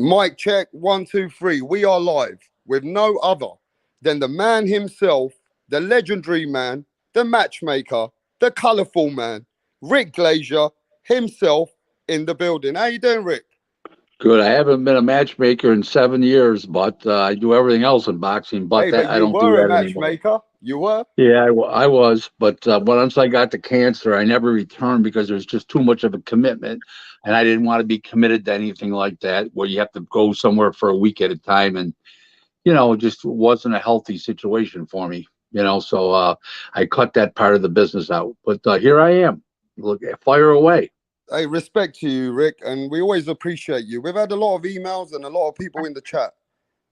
Mic check, 1, 2, 3. We are live with no other than the man himself, the legendary man, the matchmaker, the colourful man, Rick Glazer himself in the building. How you doing, Rick? Good. I haven't been a matchmaker in 7 years, but I do everything else in boxing. But Hey, but I you don't do were a that anymore. matchmaker. You were? Yeah, I was. But once I got the cancer, I never returned because there was just too much of a commitment. And I didn't want to be committed to anything like that, where you have to go somewhere for a week at a time. And, it just wasn't a healthy situation for me, so I cut that part of the business out. But here I am. Look, fire away. Hey, respect to you, Rick, and we always appreciate you. We've had a lot of emails and a lot of people in the chat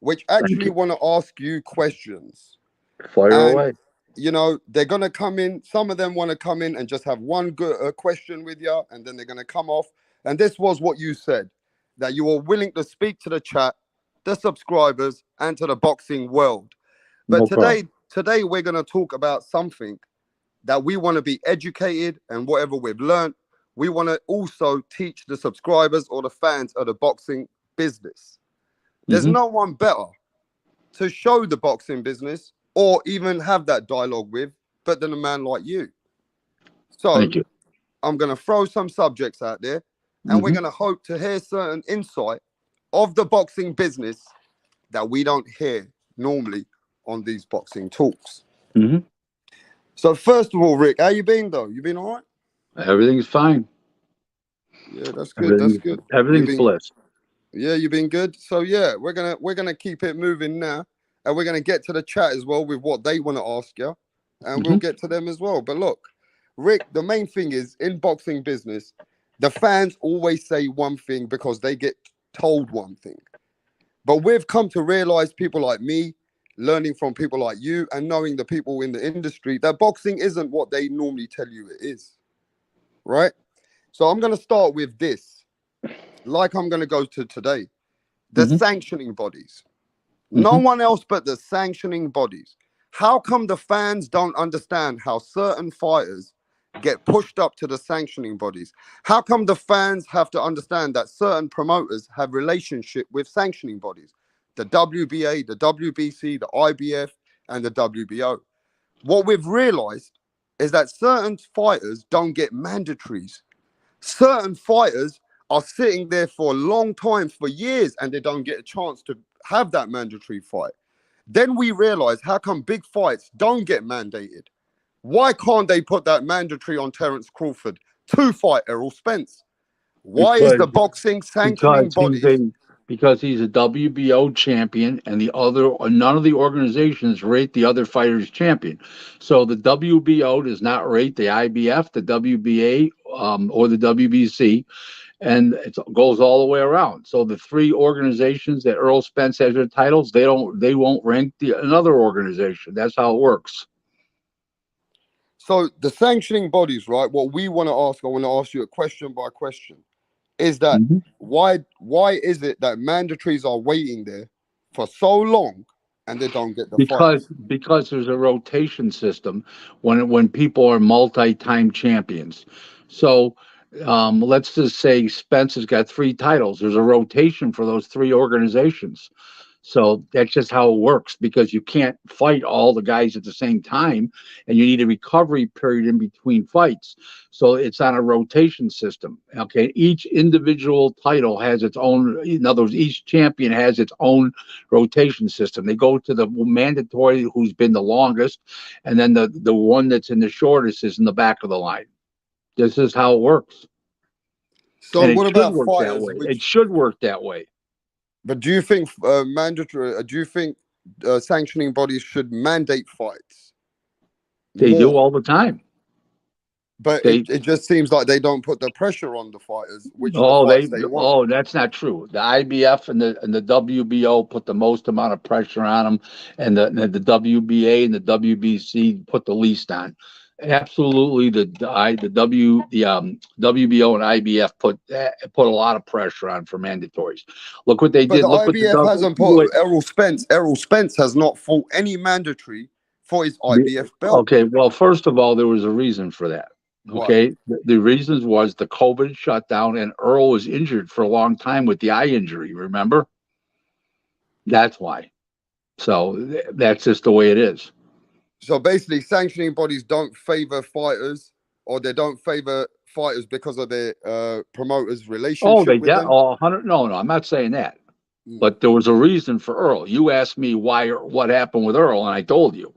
which Thank actually you. want to ask you questions. Fire And, away. they're going to come in. Some of them want to come in and just have one good question with you, and then they're going to come off. And this was what you said, that you were willing to speak to the chat, the subscribers, and to the boxing world. But No problem. today we're going to talk about something that we want to be educated, and whatever we've learned, we want to also teach the subscribers or the fans of the boxing business. There's Hmm. no one better to show the boxing business or even have that dialogue with, but than a man like you. So Thank you. I'm going to throw some subjects out there, and we're Hmm. going to hope to hear certain insight of the boxing business that we don't hear normally on these boxing talks. Hmm. So first of all, Rick, how you been though? You been all right? Everything's fine. Yeah, that's good. That's Everything's good. You everything's been bliss. Yeah, you've been good. So yeah, we're gonna keep it moving now, and we're gonna get to the chat as well with what they want to ask you, and we'll Hmm. get to them as well. But look, Rick, the main thing is in boxing business, the fans always say one thing because they get told one thing. But we've come to realize, people like me, learning from people like you, and knowing the people in the industry, that boxing isn't what they normally tell you it is, right? So I'm gonna start with this, like I'm gonna go to today. The Hmm. sanctioning bodies. No Hmm. one else but the sanctioning bodies. How come the fans don't understand how certain fighters get pushed up to the sanctioning bodies? How come the fans have to understand that certain promoters have relationship with sanctioning bodies? The WBA, the WBC, the IBF, and the WBO. What we've realized is that certain fighters don't get mandatories. Certain fighters are sitting there for a long time, for years, and they don't get a chance to have that mandatory fight. Then we realize, how come big fights don't get mandated? Why can't they put that mandatory on Terence Crawford to fight Errol Spence? Why is Because the boxing sanctioning because he's bodies? a because he's a WBO champion, and none of the organizations rate the other fighters champion. So the WBO does not rate the IBF, the WBA, or the WBC, and it goes all the way around. So the three organizations that Earl Spence has their titles, they won't rank another organization. That's how it works. So the sanctioning bodies, right? What we want to ask, I want to ask you a question by question, is that Mhm. why is it that mandatories are waiting there for so long and they don't get the because fights? because there's a rotation system when people are multi-time champions. So let's just say Spence has got three titles. There's a rotation for those three organizations. So that's just how it works, because you can't fight all the guys at the same time, and you need a recovery period in between fights. So it's on a rotation system. Okay, each individual title has its own. In other words, each champion has its own rotation system. They go to the mandatory, who's been the longest, and then the one that's in the shortest is in the back of the line. This is how it works, So and it what should about work that fighters way. It which, should work that way. but do you think mandatory, do you think sanctioning bodies should mandate fights They do more? all the time. But They it just seems like they don't put the pressure on the fighters, which the Oh, fights they want. that's not true. The IBF and the WBO put the most amount of pressure on them, and the WBA and the WBC put the least on. Absolutely, the WBO and IBF put a lot of pressure on for mandatories. Look what they But did. the Look what the IBF hasn't put wait, Errol Spence. Errol Spence has not fought any mandatory for his the- IBF belt. okay. Well, first of all, there was a reason for that. Why? Okay, the reasons was the COVID shutdown, and Earl was injured for a long time with the eye injury. Remember? That's why. So that's just the way it is. So basically, sanctioning bodies don't favor fighters, or they don't favor fighters because of their promoters' Oh, relationship they with get them. 100. No, no, I'm not saying that. Mm. But there was a reason for Earl. You asked me why, what happened with Earl, and I told you.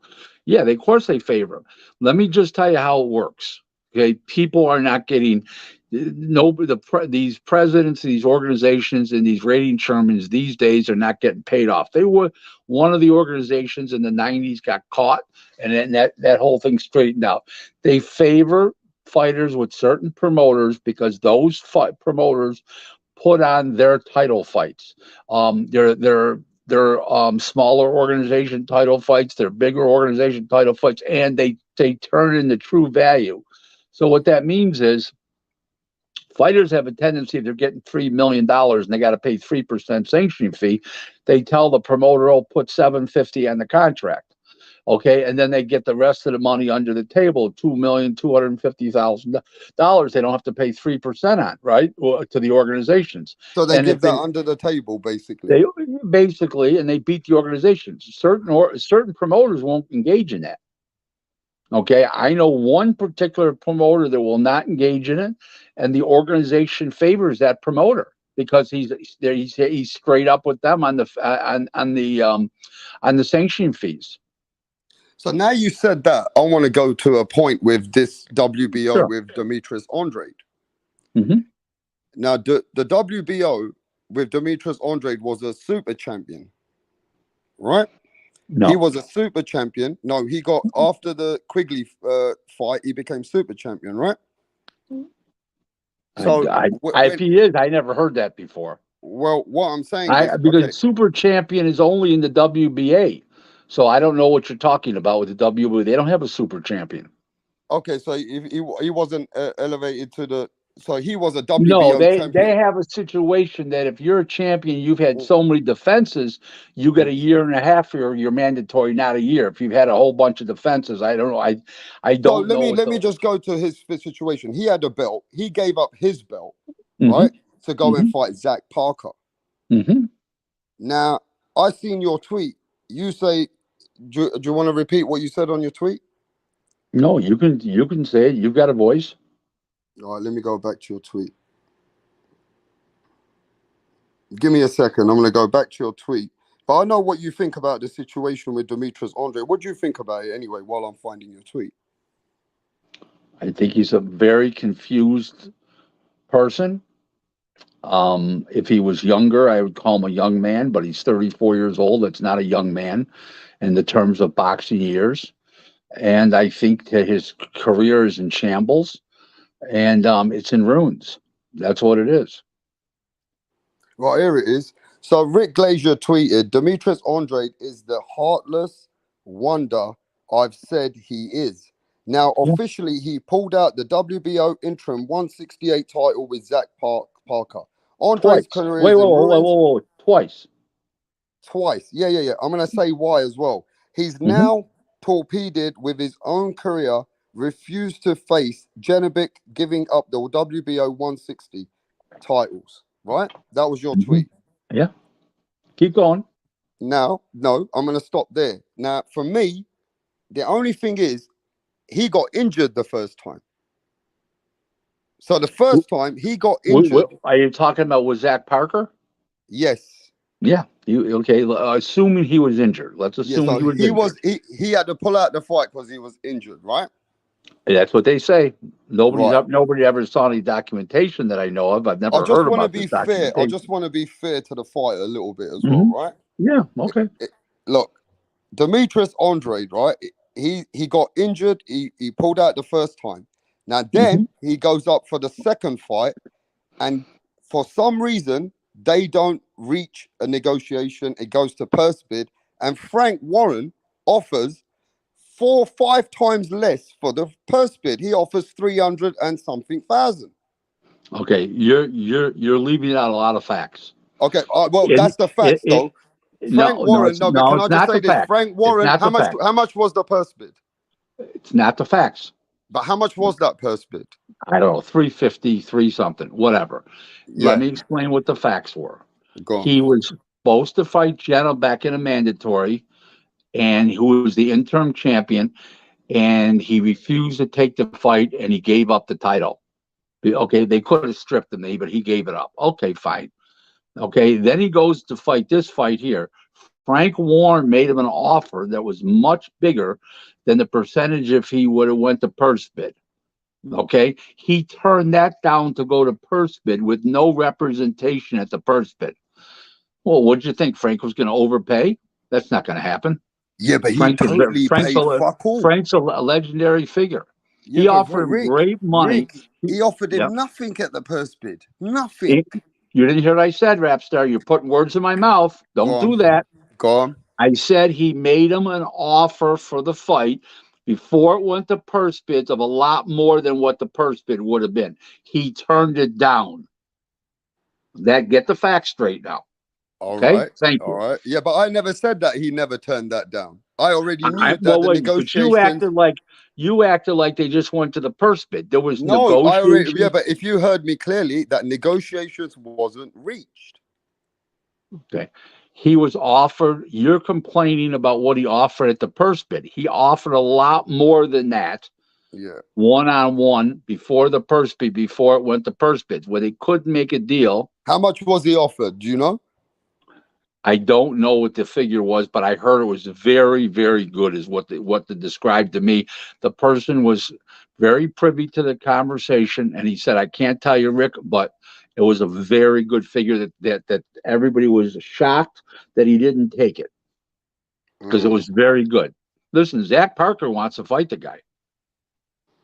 Yeah, of course they favor him. Let me just tell you how it works. Okay, people are not getting these presidents, these organizations, and these rating chairmen these days are not getting paid off. They were one of the organizations in the '90s got caught, and then that whole thing straightened out. They favor fighters with certain promoters because those promoters put on their title fights. They're smaller organization title fights, they're bigger organization title fights, and they turn into true value. So what that means is fighters have a tendency, if they're getting $3 million and they got to pay 3% sanctioning fee, they tell the promoter, "Oh, put 750 on the contract." Okay, and then they get the rest of the money under the table, $2,250,000. They don't have to pay 3% on, right, to the organizations. So they And if give that under the table, basically. they basically, and they beat the organizations. Certain promoters won't engage in that. Okay, I know one particular promoter that will not engage in it, and the organization favors that promoter because he's straight up with them on the sanctioning fees. So now you said that, I want to go to a point with this WBO Sure. with Demetrius Andrade. Mm-hmm. Now, the WBO with Demetrius Andrade was a super champion, right? He No, was a super champion. No, he got after the Quigley fight, he became super champion, right? So if he is, I never heard that before. well, what I'm saying is, okay, Because super champion is only in the WBA, so I don't know what you're talking about with the WBA. They don't have a super champion. okay, so he wasn't elevated to the, so he was a No, WBO they champion. have a situation that if you're a champion, you've had so many defenses, you get a year and a half, or you're mandatory, not a year. If you've had a whole bunch of defenses, I don't know. I So don't know what let me the. just go to his situation. He had a belt. He gave up his belt, Mm-hmm, right, to go and fight Zach Parker. mm-hmm. Now, I seen your tweet. You say, do you want to repeat what you said on your tweet? No, you can say it. You've got a voice. All right, let me go back to your tweet. Give me a second. I'm going to go back to your tweet. But I know what you think about the situation with Demetrius Andrade. What do you think about it anyway while I'm finding your tweet? I think he's a very confused person. If he was younger, I would call him a young man, but he's 34 years old. That's not a young man in the terms of boxing years. And I think that his career is in shambles, and it's in ruins. That's what it is. Right, here it is. So Rick Glazier tweeted, Demetrius Andrade is the heartless wonder I've said he is. Now, Yeah. officially, he pulled out the WBO interim 168 title with Zach Parker. Andrade's Twice. career Wait, is whoa, in whoa, whoa, ruins. whoa, whoa. Twice. Twice. Yeah. I'm going to say why as well. He's Hmm. now torpedoed with his own career, refused to face Genovic, giving up the WBO 160 titles. Right? That was your Hmm. tweet. Yeah. Keep going. Now, no, I'm going to stop there. Now, for me, the only thing is he got injured the first time. So the first time he got injured, Are you talking about with Zach Parker? yes. Yeah. You okay? Assuming he was injured. Let's Yeah, assume so he was injured. he had to pull out the fight because he was injured, right? That's what they say. Right. Nobody ever saw any documentation that I know of. I've I never just heard want to about this be fair. I just documentation. want to be fair to the fight a little bit as well, Hmm. right? Yeah. Okay. Look, Demetrius Andrade, right? He got injured. He pulled out the first time. Now Hmm. then he goes up for the second fight, and for some reason they don't reach a negotiation. It goes to purse bid, and Frank Warren offers 4 or 5 times less for the purse bid. He offers 300 and something thousand. Okay. You're leaving out a lot of facts. Okay, well In that's the it, facts though. Frank no, Warren, no, but can I it's just not say the this? facts. Frank It's Warren, not the facts. how much was the purse bid? It's not the facts. But how much was that purse bid? I don't know, 350, three something, whatever. Let Yeah, me explain what the facts were. go on. He was supposed to fight Jenna back in a mandatory, and who was the interim champion, and he refused to take the fight, and he gave up the title. Okay, they could have stripped him, but he gave it up. Okay, fine. Okay, then he goes to fight this fight here. Frank Warren made him an offer that was much bigger than the percentage if he would have went to purse bid. Okay, he turned that down to go to purse bid with no representation at the purse bid. Well, what did you think? Frank was going to overpay? That's not going to happen. Yeah, but he Frank's a, totally Frank's paid a, fuck all. Frank's a legendary figure. Yeah, He but offered him great money. Rick, he offered Yeah. him nothing at the purse bid. Nothing. You didn't hear what I said, Rapstar. You're putting words in my mouth. Go Don't on. do that. Go on. I said he made him an offer for the fight before it went to purse bids of a lot more than what the purse bid would have been. He turned it down. Get the facts straight now. All Okay? right. Thank All you. right. Yeah, but I never said that he never turned that down. I already knew that Well, the wait, but negotiations. you acted like they just went to the purse bid. There was No, I already. negotiation. Yeah, but if you heard me clearly, that negotiations wasn't reached. Okay. He was offered, you're complaining about what he offered at the purse bid. He offered a lot more than that. Yeah. One-on-one before the purse bid, before it went to purse bids, where they couldn't make a deal. How much was he offered? Do you know? I don't know what the figure was, but I heard it was very, very good, is what they described to me. The person was very privy to the conversation, and he said, "I can't tell you, Rick, but it was a very good figure that everybody was shocked that he didn't take it because it was very good." Listen, Zach Parker wants to fight the guy.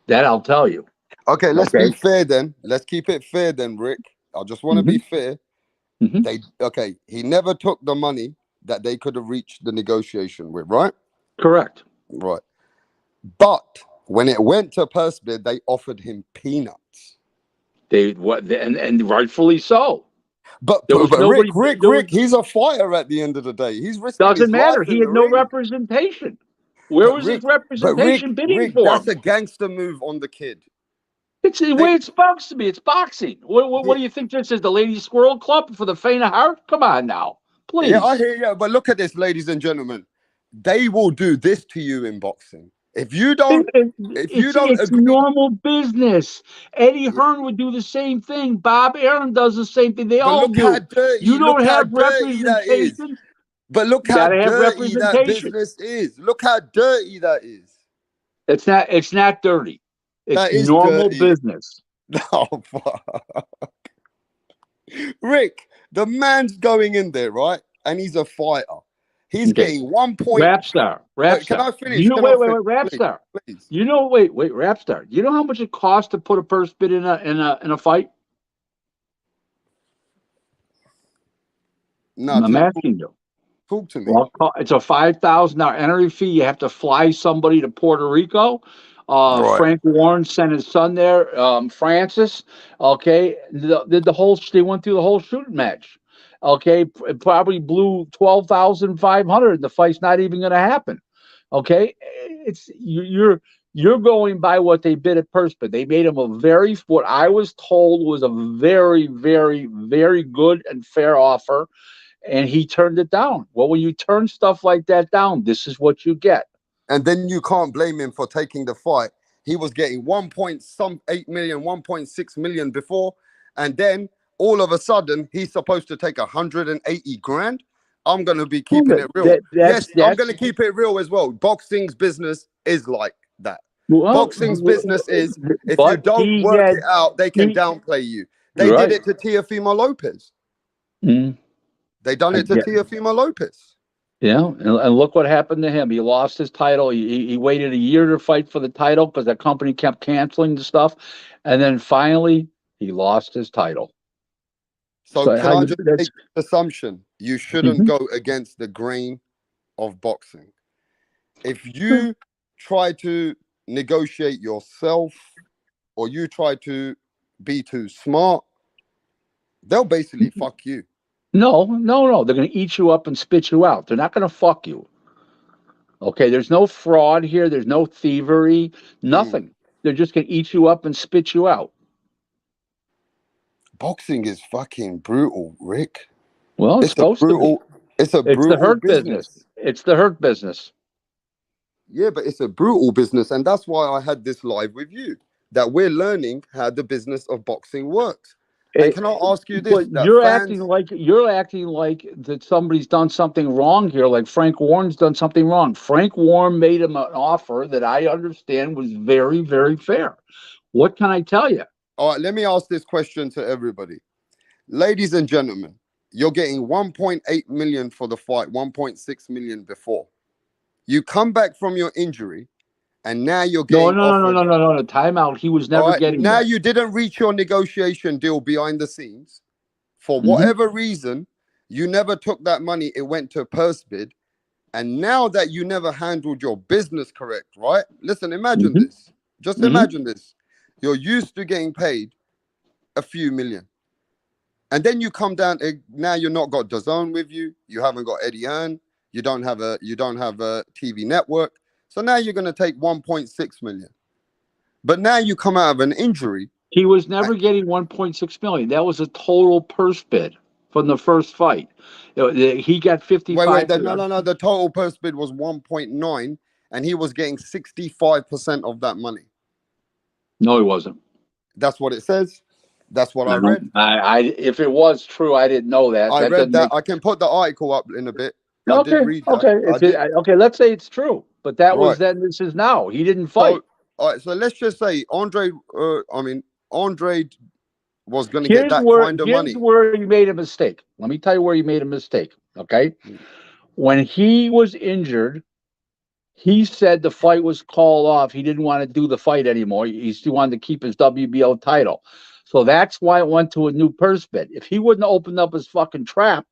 That I'll tell you. Okay, let's be fair then. Let's keep it fair then, Rick. I just want to be fair. He never took the money that they could have reached the negotiation with, right? Correct. Right. But when it went to purse bid, they offered him peanuts. And rightfully so. But Rick, he's a fighter at the end of the day. He's risking doesn't his matter. life He in had the no ring. representation. Where was his representation bidding for That's him? a gangster move on the kid. It's the way it's supposed to be. It's boxing. What do you think this is? The Ladies Squirrel Club for the faint of heart? Come on now. Please. Yeah, I hear you. But look at this, ladies and gentlemen. They will do this to you in boxing. If you don't it's normal business. Eddie Hearn would do the same thing. Bob Aaron does the same thing. They all do. How dirty, you don't have representation. But look how dirty that business is. Look how dirty that is. It's not dirty. It's normal business. Oh, fuck. Rick, the man's going in there, right? And he's a fighter. He's getting 1 point. Rapstar. Can I finish? Wait, Rapstar. Please. Rapstar. You know how much it costs to put a purse bid in a fight? No, I'm asking you. Talk to me. Well, it's a $5,000 entry fee. You have to fly somebody to Puerto Rico. Frank Warren sent his son there, Francis. Okay, they went through the whole shooting match. Okay, it probably blew 12,500. The fight's not even going to happen. Okay, you're going by what they bid at purse bid. They made him what I was told was a very, very, very good and fair offer, and he turned it down. Well, when you turn stuff like that down, this is what you get. And then you can't blame him for taking the fight. He was getting 1.8 million, 1.6 million before. And then all of a sudden, he's supposed to take 180 grand. I'm going to be keeping it real. I'm going to keep it real as well. Boxing's business is like that. Boxing's business is, if you don't work it out, they can downplay you. They did it to Teofimo Lopez. They done it to Teofimo Lopez. Yeah, and look what happened to him. He lost his title. He waited a year to fight for the title because the company kept canceling the stuff. And then finally, he lost his title. So can I just make the assumption you shouldn't go against the grain of boxing? If you try to negotiate yourself or you try to be too smart, they'll basically fuck you. No. They're going to eat you up and spit you out. They're not going to fuck you. Okay, there's no fraud here. There's no thievery. Nothing. They're just gonna eat you up and spit you out. Boxing is fucking brutal, Rick. Well, it's It's a supposed to be. brutal, it's a It's the brutal hurt business. business. It's the hurt business. Yeah, but it's a brutal business, and that's why I had this live with you. That we're learning how the business of boxing works. And can I ask you But this? That fans, you're acting like that somebody's done something wrong here. Like Frank Warren's done something wrong. Frank Warren made him an offer that I understand was very, very fair. What can I tell you? all right, let me ask this question to everybody. Ladies and gentlemen, you're getting 1.8 million for the fight, 1.6 million before. You come back from your injury, and now you're No, getting no, no, no, offered. no, no, no. The timeout. He was All never right, getting now that. you didn't reach your negotiation deal behind the scenes. For Hmm. whatever reason, you never took that money, it went to purse bid. And now that you never handled your business correct, right? Listen, imagine Hmm. this. Just Hmm. imagine this. You're used to getting paid a few million. And then you come down, now you're not got DAZN with you, you haven't got Eddie Hearn, you don't have a TV network. So now you're gonna take 1.6 million. But now you come out of an injury. He was uh, never getting 1.6 million. That was a total purse bid from the first fight. He got Wait, 55. no. The total purse bid was 1.9, and he was getting 65% of that money. No, he wasn't. That's what it says. That's what I I read. don't. If it was true, I didn't know that. I That read doesn't that. make. I can put the article up in a bit. I did Okay, read that. okay. I If it, did. okay, let's say it's true. But that was Right. then. This is now. He didn't So, fight. all right. So let's just say Andre. Andre was going to get Here's that where kind of here's money. where you made a mistake. Let me tell you where you made a mistake. Okay, when he was injured, he said the fight was called off. He didn't want to do the fight anymore. He still wanted to keep his WBO title. So that's why it went to a new purse bid. If he wouldn't opened up his fucking trap,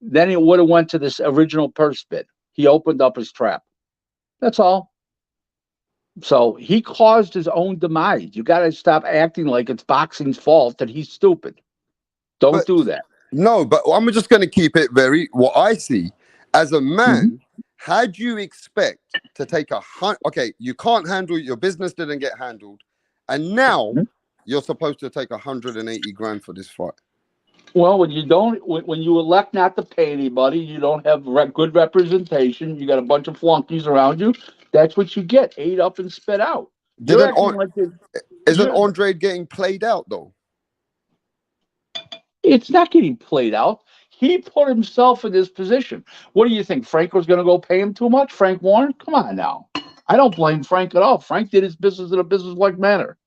then it would have went to this original purse bid. He opened up his trap. That's all. So he caused his own demise. You got to stop acting like it's boxing's fault that he's stupid. Don't But do that. no, but I'm just going to keep it very. What I see as a Mhm. man, how do you expect to take a hundred? Okay, you can't handle your business. Didn't get handled, and now you're supposed to take 180 grand for this fight. Well, when you don't, when you elect not to pay anybody, you don't have good representation. You got a bunch of flunkies around you. That's what you get, ate up and spit out. You're Didn't acting on like Isn't you're. Andre getting played out though? It's not getting played out. He put himself in this position. What do you think? Frank was going to go pay him too much? Frank Warren? Come on now. I don't blame Frank at all. Frank did his business in a business-like manner.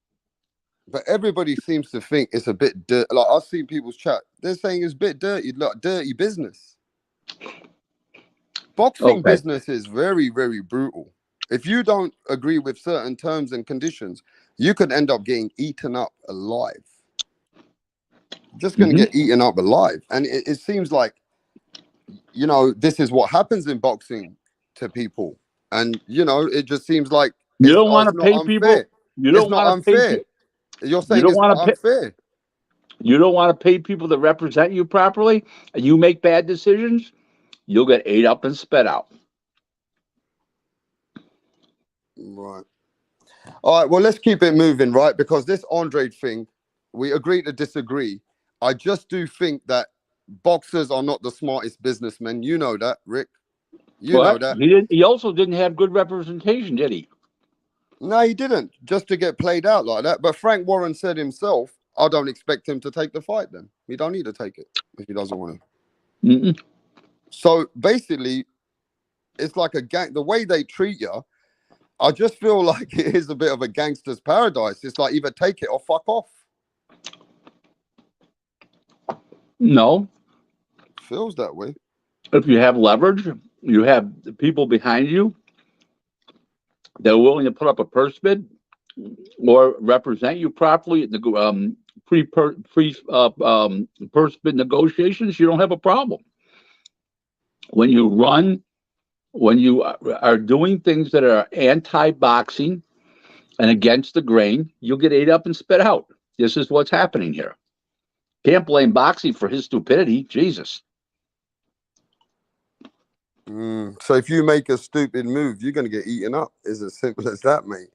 But everybody seems to think it's a bit dirty. Like I've seen people's chat, they're saying it's a bit dirty, like dirty business. Boxing Okay. business is very, very brutal. If you don't agree with certain terms and conditions, you could end up getting eaten up alive. Just gonna Hmm. get eaten up alive. And it seems like, this is what happens in boxing to people. And it just seems like You don't want it's to not pay people. unfair. You It's don't not want to pay unfair. people. You're You saying don't it's want not to pay. unfair. You don't want to pay people that represent you properly, and you make bad decisions. You'll get ate up and spit out. Right. All right. Well, let's keep it moving, right? Because this Andre thing, we agree to disagree. I just do think that boxers are not the smartest businessmen. You know that, Rick. You know But that. he didn't. He also didn't have good representation, did he? No, he didn't. Just to get played out like that. But Frank Warren said himself, I don't expect him to take the fight then. He don't need to take it if he doesn't want to. Mm-mm. So basically, it's like a gang. The way they treat you, I just feel like it is a bit of a gangster's paradise. It's like either take it or fuck off. No. Feels that way. If you have leverage, you have people behind you that are willing to put up a purse bid or represent you properly at the purse bid negotiations. You don't have a problem. When you run, when you are doing things that are anti-boxing and against the grain, you'll get ate up and spit out. This is what's happening here. Can't blame boxing for his stupidity. Jesus. So if you make a stupid move, you're gonna get eaten up. It's as simple as that, mate.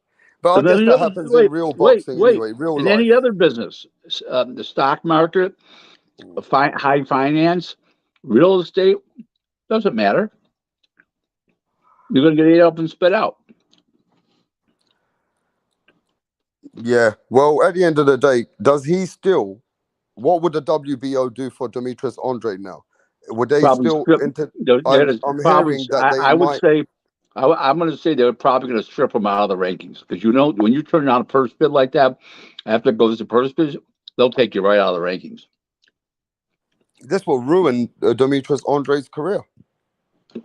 But I And guess any that other, happens in real boxing wait. anyway, real In life. any other business, the stock market, high finance, real estate, doesn't matter. You're going to get ate up and spit out. Yeah. Well, at the end of the day, does he still? What would the WBO do for Demetrius Andre now? Would they Probably still strip. into? They're gonna I'm probably. hearing that they I would might. say. I'm going to say they're probably going to strip them out of the rankings because when you turn down a purse bid like that, after it goes to purse bid, they'll take you right out of the rankings. This will ruin Demetrius Andre's career,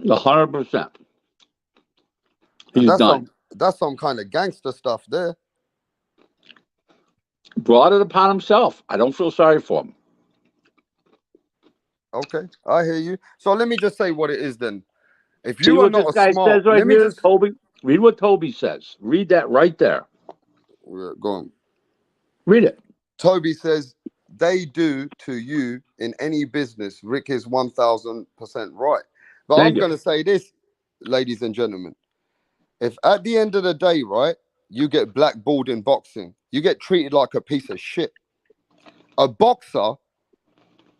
100%. and He's done. that's some kind of gangster stuff there. Brought it upon himself. I don't feel sorry for him. Okay, I hear you. So let me just say what it is then. If See you are what this not a guy smart, says right let me here, just Toby. Read what Toby says. Read that right there. go on. Read it. Toby says they do to you in any business. Rick is 1000% right. But I'm Thank you. going to say this, ladies and gentlemen. If at the end of the day, right, you get blackballed in boxing, you get treated like a piece of shit. A boxer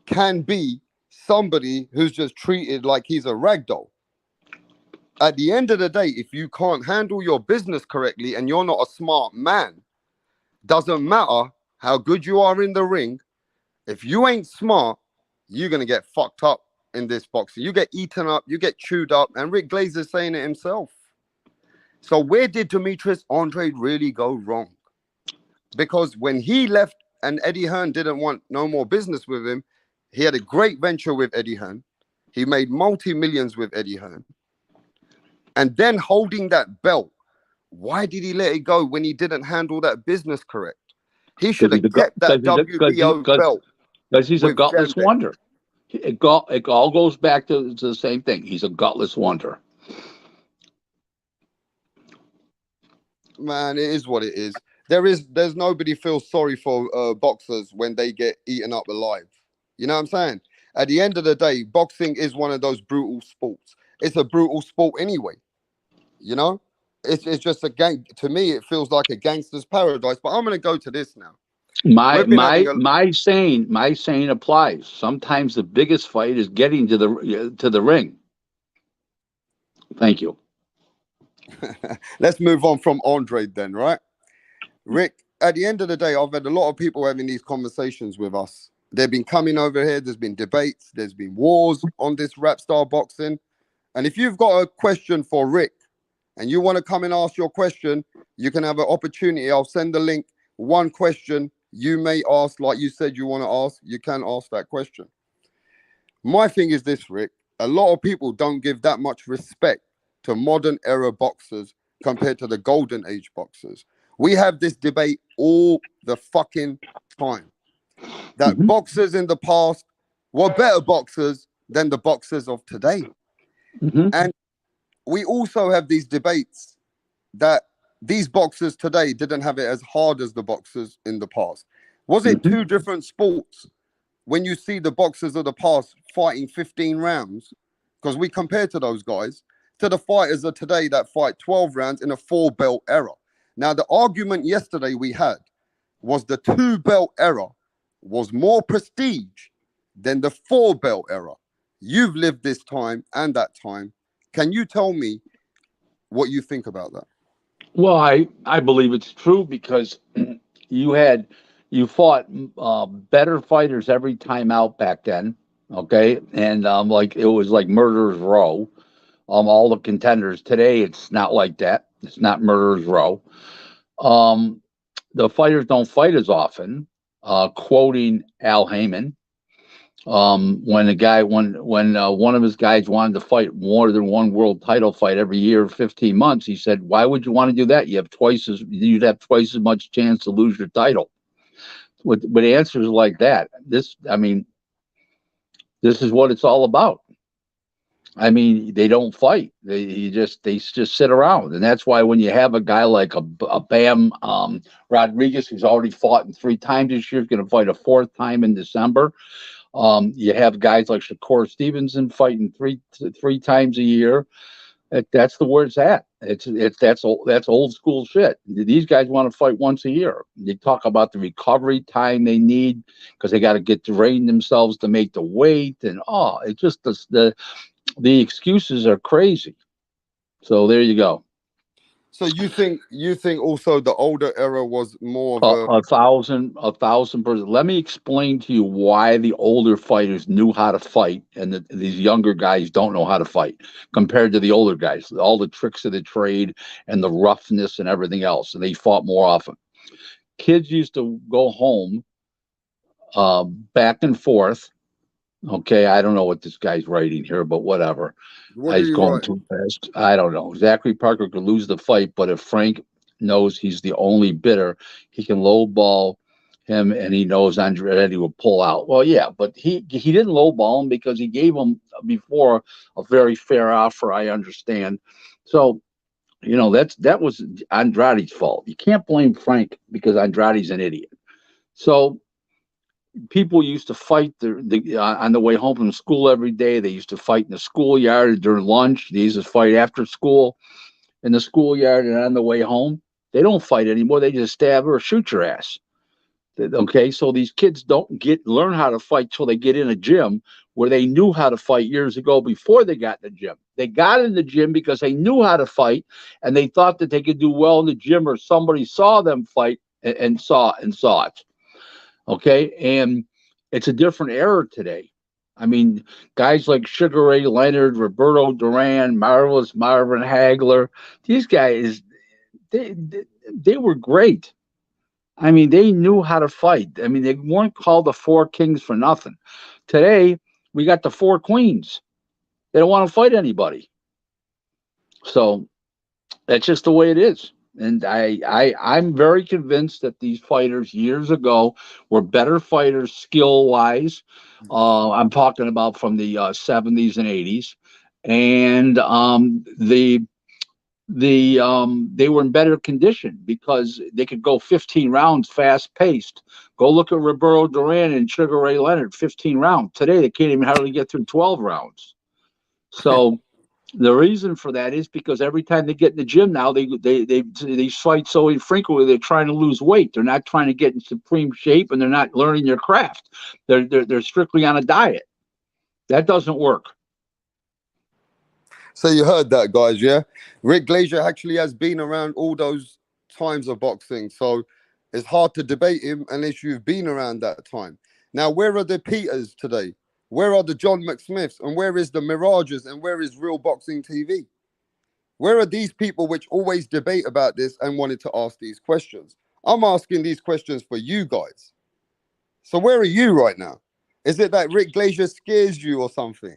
can be somebody who's just treated like he's a ragdoll. At the end of the day, if you can't handle your business correctly and you're not a smart man, doesn't matter how good you are in the ring. If you ain't smart, you're going to get fucked up in this boxing. You get eaten up, you get chewed up, and Rick Glazer's saying it himself. So where did Demetrius Andre really go wrong? Because when he left and Eddie Hearn didn't want no more business with him, he had a great venture with Eddie Hearn. He made multi-millions with Eddie Hearn. And then holding that belt, why did he let it go when he didn't handle that business correct? He should have kept that WBO belt Because he's a with gutless them then. wonder. It all goes back to the same thing. He's a gutless wonder. Man, it is what it is. There's nobody feels sorry for boxers when they get eaten up alive. You know what I'm saying? At the end of the day, boxing is one of those brutal sports. It's a brutal sport anyway. You know, it's just a gang. To me, it feels like a gangster's paradise. But I'm gonna go to this now. My We've been having my a my saying applies. Sometimes the biggest fight is getting to the ring. Thank you. let's move on from Andre then, right? Rick, at the end of the day, I've had a lot of people having these conversations with us. They've been coming over here. There's been debates. There's been wars on this rap star boxing. And if you've got a question for Rick and you want to come and ask your question, you can have an opportunity. I'll send the link. One question you may ask, like you said you want to ask, you can ask that question. My thing is this, Rick. A lot of people don't give that much respect to modern era boxers compared to the golden age boxers. We have this debate all the fucking time that Mhm. boxers in the past were better boxers than the boxers of today. Mhm. And we also have these debates that these boxers today didn't have it as hard as the boxers in the past. Was it Mhm. two different sports when you see the boxers of the past fighting 15 rounds? Because we compare to those guys to the fighters of today that fight 12 rounds in a 4-belt era. Now, the argument yesterday we had was the 2-belt era was more prestige than the 4-belt era. You've lived this time and that time. Can you tell me what you think about that? Well, I believe it's true because you had you fought better fighters every time out back then. Okay, and like it was like murderers row. All the contenders today, it's not like that. It's not murderers row. Um, the fighters don't fight as often. Quoting Al Heyman, when a guy when one of his guys wanted to fight more than one world title fight every year, 15 months, he said, "Why would you want to do that? You'd have twice as much chance to lose your title." With answers like that, I mean, this is what it's all about. I mean, they don't fight. They just sit around, and that's why when you have a guy like a Bam Rodriguez, who's already fought in 3 times this year, is going to fight a 4th time in December. You have guys like Shakur Stevenson fighting three times a year. That's the where it's at. That's old school shit. These guys want to fight once a year. They talk about the recovery time they need because they got to get trained themselves to make the weight, and it just the excuses are crazy. So there you go. So you think also the older era was more of A, a a thousand percent. Let me explain to you why the older fighters knew how to fight, and these younger guys don't know how to fight compared to the older guys. All the tricks of the trade and the roughness and everything else, and they fought more often. Kids used to go home, back and forth. Okay, I don't know what this guy's writing here, but whatever. what are He's you going writing? too fast. I don't know. Zachary Parker could lose the fight, but if Frank knows he's the only bidder, he can lowball him, and he knows Andretti will pull out. Well, yeah, but he didn't lowball him because he gave him before a very fair offer. I understand. So that was Andrade's fault. You can't blame Frank because Andrade's an idiot. So people used to fight on the way home from school every day. They used to fight in the schoolyard during lunch. They used to fight after school in the schoolyard and on the way home. They don't fight anymore. They just stab or shoot your ass. Okay, so these kids don't learn how to fight till they get in a gym where they knew how to fight years ago before they got in the gym. They got in the gym because they knew how to fight, and they thought that they could do well in the gym, or somebody saw them fight and saw it. Okay, and it's a different era today. I mean, guys like Sugar Ray Leonard, Roberto Duran, Marvelous Marvin Hagler, these guys, they were great. I mean, they knew how to fight. I mean, they weren't called the Four Kings for nothing. Today, we got the Four Queens. They don't want to fight anybody. So that's just the way it is. And I'm very convinced that these fighters years ago were better fighters skill wise. I'm talking about from the 70s and 80s, and they were in better condition because they could go 15 rounds fast paced. Go look at Roberto Duran and Sugar Ray Leonard, 15 rounds. Today they can't even hardly get through 12 rounds. So the reason for that is because every time they get in the gym now, they fight so infrequently. They're trying to lose weight. They're not trying to get in supreme shape, and they're not learning their craft. They're strictly on a diet. That doesn't work. So you heard that, guys, yeah? Rick Glazier actually has been around all those times of boxing, so it's hard to debate him unless you've been around that time. Now, where are the Peters today? Where are the John McSmiths? And where is the Mirages? And where is Real Boxing TV? Where are these people which always debate about this and wanted to ask these questions? I'm asking these questions for you guys. So where are you right now? Is it that Rick Glazier scares you or something?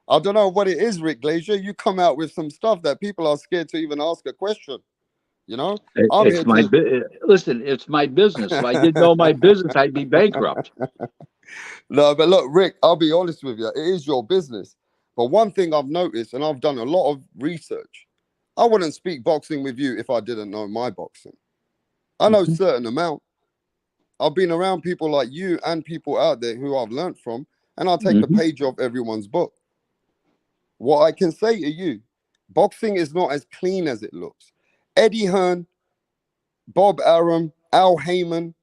I don't know what it is, Rick Glazier. You come out with some stuff that people are scared to even ask a question. You know, I'm It's here to. listen. It's my business. If I didn't know my business, I'd be bankrupt. No, but look, Rick, I'll be honest with you. It is your business. But one thing I've noticed, and I've done a lot of research, I wouldn't speak boxing with you if I didn't know my boxing. I know a Mhm. certain amount. I've been around people like you and people out there who I've learned from, and I'll take a Mhm. page off everyone's book. What I can say to you, boxing is not as clean as it looks. Eddie Hearn, Bob Arum, Al Heyman,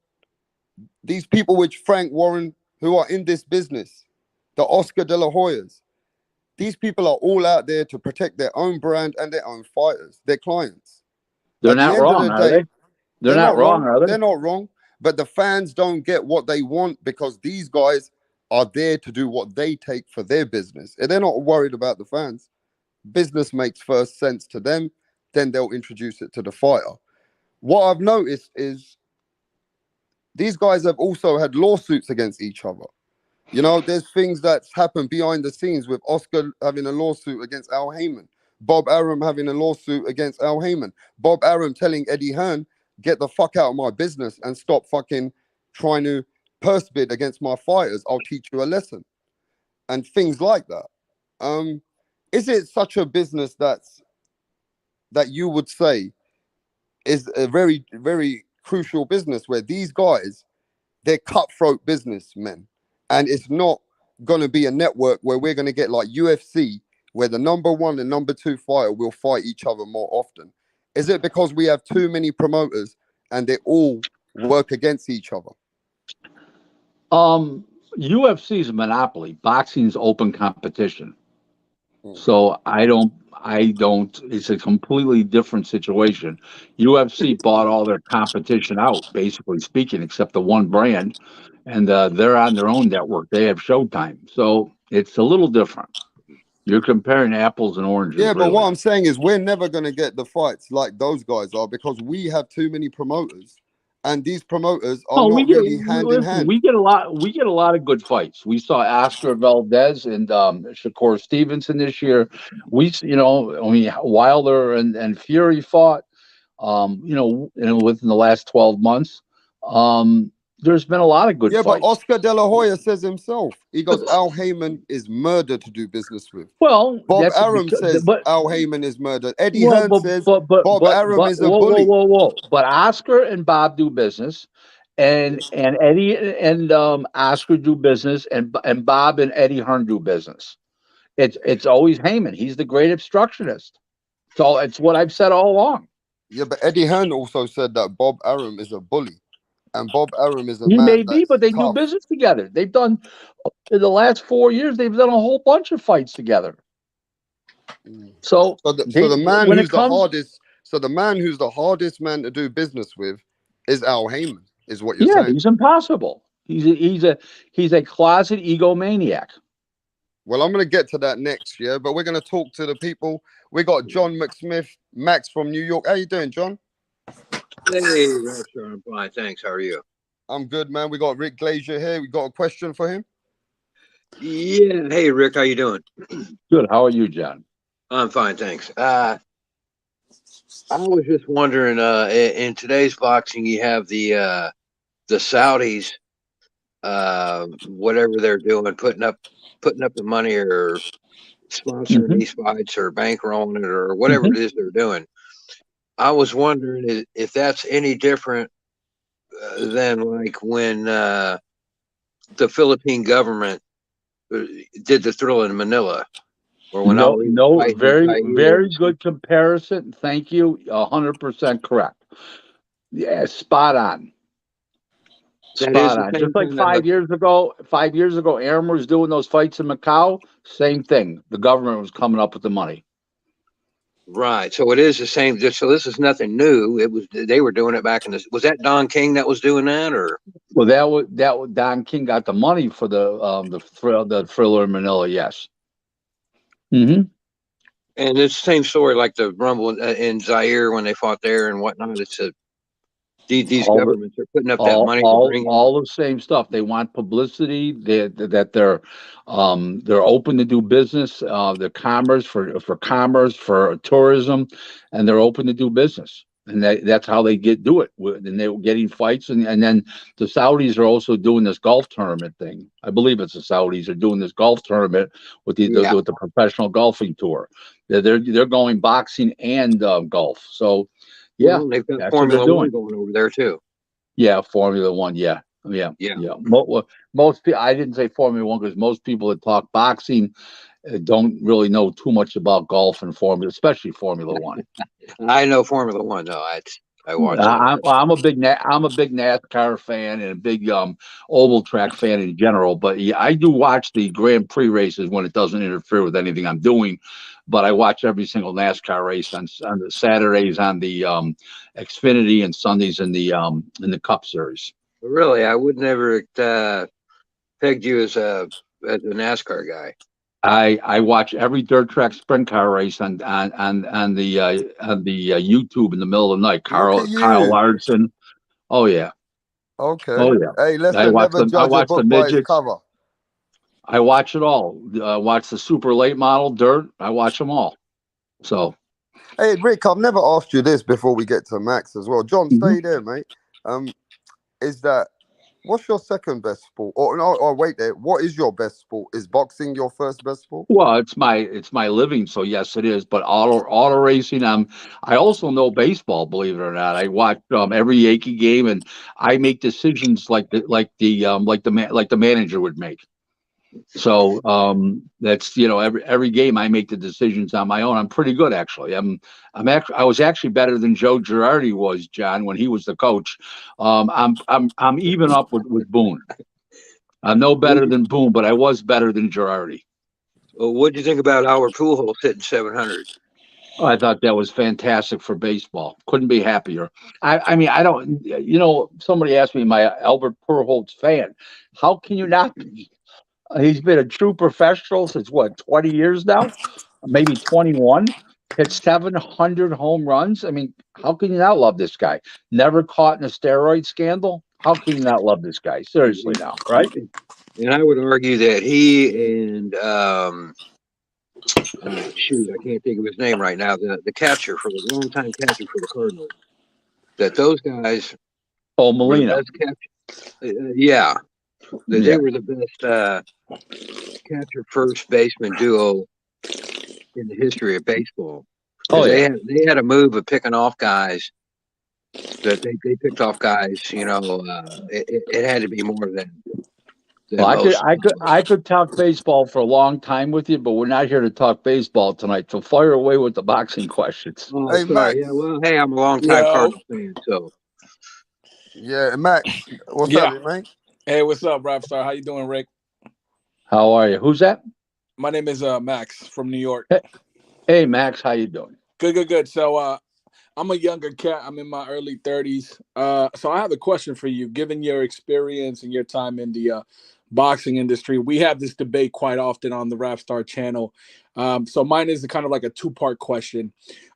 these people with Frank Warren who are in this business, the Oscar De La Hoyas, these people are all out there to protect their own brand and their own fighters, their clients. They're At the not end of wrong, the are day, they? They're they're not not wrong, wrong. are they? They're not wrong. But the fans don't get what they want because these guys are there to do what they take for their business. And they're not worried about the fans. Business makes first sense to them, then they'll introduce it to the fighter. What I've noticed is these guys have also had lawsuits against each other. You know, there's things that's happened behind the scenes with Oscar having a lawsuit against Al Heyman, Bob Arum having a lawsuit against Al Heyman, Bob Arum telling Eddie Hearn, get the fuck out of my business and stop fucking trying to purse bid against my fighters. I'll teach you a lesson. And things like that. Um, is it such a business that you would say is a very, very crucial business where these guys, they're cutthroat businessmen, and it's not going to be a network where we're going to get like UFC where the number one and number two fighter will fight each other more often? Is it because we have too many promoters and they all work against each other? Um, UFC is a monopoly. Boxing is open competition. Mm. So I don't, it's a completely different situation. UFC bought all their competition out, basically speaking, except the one brand, and they're on their own network. They have Showtime. So it's a little different. You're comparing apples and oranges, Yeah, but what really. I'm saying is we're never going to get the fights like those guys are because we have too many promoters, and these promoters are No, not really hand in listen, hand. we get a lot of good fights. We saw Oscar Valdez and Shakur Stevenson this year. I mean, Wilder and Fury fought. Within the last 12 months, there's been a lot of good Yeah, but fights. Oscar De La Hoya says himself, he goes, Al Heyman is murder to do business with. Well, Bob that's Arum because, says Al Heyman is murdered. Eddie well, Hearn but says but but Bob but Arum but is a whoa, whoa, bully. whoa, whoa! But Oscar and Bob do business, and Eddie and Oscar do business, and Bob and Eddie Hearn do business. It's always Heyman. He's the great obstructionist. So it's what I've said all along. Yeah, but Eddie Hearn also said that Bob Arum is a bully. And Bob Arum is a He may man be, but that's they do tough. business together. They've done in the last 4 years. They've done a whole bunch of fights together. Mm. So So the man when who's it the comes, hardest, so the man who's the hardest man to do business with is Al Heyman, is what you're yeah, saying. he's impossible. He's a closet egomaniac. Well, I'm gonna get to that next, yeah. But we're gonna talk to the people. We got John McSmith, Max from New York. How you doing, John? Hey, Rapstar, I'm fine. Thanks. How are you? I'm good, man. We got Rick Glazier here. We got a question for him. Yeah. Hey, Rick, how you doing? Good. How are you, John? I'm fine, thanks. I was just wondering, in today's boxing, you have the Saudis, whatever they're doing, putting up the money or sponsoring Hmm. these fights or bankrolling it or whatever Hmm. it is they're doing. I was wondering if that's any different than like when the Philippine government did the Thrilla in Manila, or when No, Ali was no, fighting Zaire. very good comparison. Thank you. 100% correct. Yeah, spot on. That is Spot the on. same Just like kind of 5 years ago, Aaron was doing those fights in Macau. Same thing. The government was coming up with the money. right. So it is the same. So this is nothing new. It was they were doing it back in the. Was that Don King that was doing that, or? Well, that was Don King got the money for the Thriller in Manila. Yes. Hmm. And it's the same story like the Rumble in Zaire when they fought there and whatnot. It's these All the governments are putting up that money to bring in. all the same stuff. They want publicity. That they're open to do business. The commerce for commerce for tourism, and they're open to do business. And that's how they do it. And they were getting fights, and then the Saudis are also doing this golf tournament thing. I believe it's the Saudis are doing this golf tournament with Yeah. with the professional golfing tour. They're going boxing and golf. So yeah, Well, they've got that's what they're Formula One doing. going over there too. Yeah, Formula One. Yeah, yeah, Yeah. yeah. Most people. I didn't say Formula One because most people that talk boxing don't really know too much about golf and Formula, especially Formula One. I know Formula One though. I watch that. I'm a big NASCAR fan and a big oval track fan in general. But yeah, I do watch the Grand Prix races when it doesn't interfere with anything I'm doing. But I watch every single NASCAR race on the Saturdays on the Xfinity and Sundays in the Cup Series. Really, I would never pegged you as a NASCAR guy. I watch every dirt track sprint car race on the YouTube in the middle of the night. Look at Kyle you. Larson. Oh yeah. Okay. Oh yeah. Hey, listen, never I judge a watch the book by its midgets. cover. I watch it all. I watch the super late model dirt. I watch them all. So Hey, Rick, I've never asked you this before we get to Max as well. John, mhm. stay there, mate. Um, is that what's your second best sport? Or no, or wait there. What is your best sport? Is boxing your first best sport? Well, it's my living, so yes, it is. But auto racing. I also know baseball. Believe it or not, I watch every Yankee game, and I make decisions like the manager would make. So that's every game I make the decisions on my own. I'm pretty good actually. I was actually better than Joe Girardi was, John, when he was the coach. I'm even up with Boone. I'm no better than Boone, but I was better than Girardi. Well, what do you think about our Pujols hitting 700? I thought that was fantastic for baseball. Couldn't be happier. I mean, I don't. Somebody asked me, my Albert Pujols fan. How can you not be? He's been a true professional since what, 20 years now, maybe 21. Hit 700 home runs. I mean, how can you not love this guy? Never caught in a steroid scandal. How can you not love this guy? Seriously, now, right? And I would argue that he and shoot, I can't think of his name right now. The catcher for the longtime catcher for the Cardinals. That those guys Oh, were the Molina. best catcher. Yeah, that Yeah. they were the best catcher first baseman duo in the history of baseball. Oh, yeah. They had a move of picking off guys. That they picked off guys. It had to be more than Well, most. I could talk baseball for a long time with you, but we're not here to talk baseball tonight. So fire away with the boxing questions. Oh, Hey Max. sorry. Yeah. Well, hey, I'm a longtime Yo. Cardinal fan, so Yeah, Max. What's Yeah. up, mate? Hey, what's up, Rapstar? How you doing, Rick? How are you? Who's that? My name is Max from New York. Hey, Max, how you doing? Good. So I'm a younger cat. I'm in my early 30s. So I have a question for you. Given your experience and your time in the boxing industry, we have this debate quite often on the Rapstar channel. So mine is kind of like a two-part question.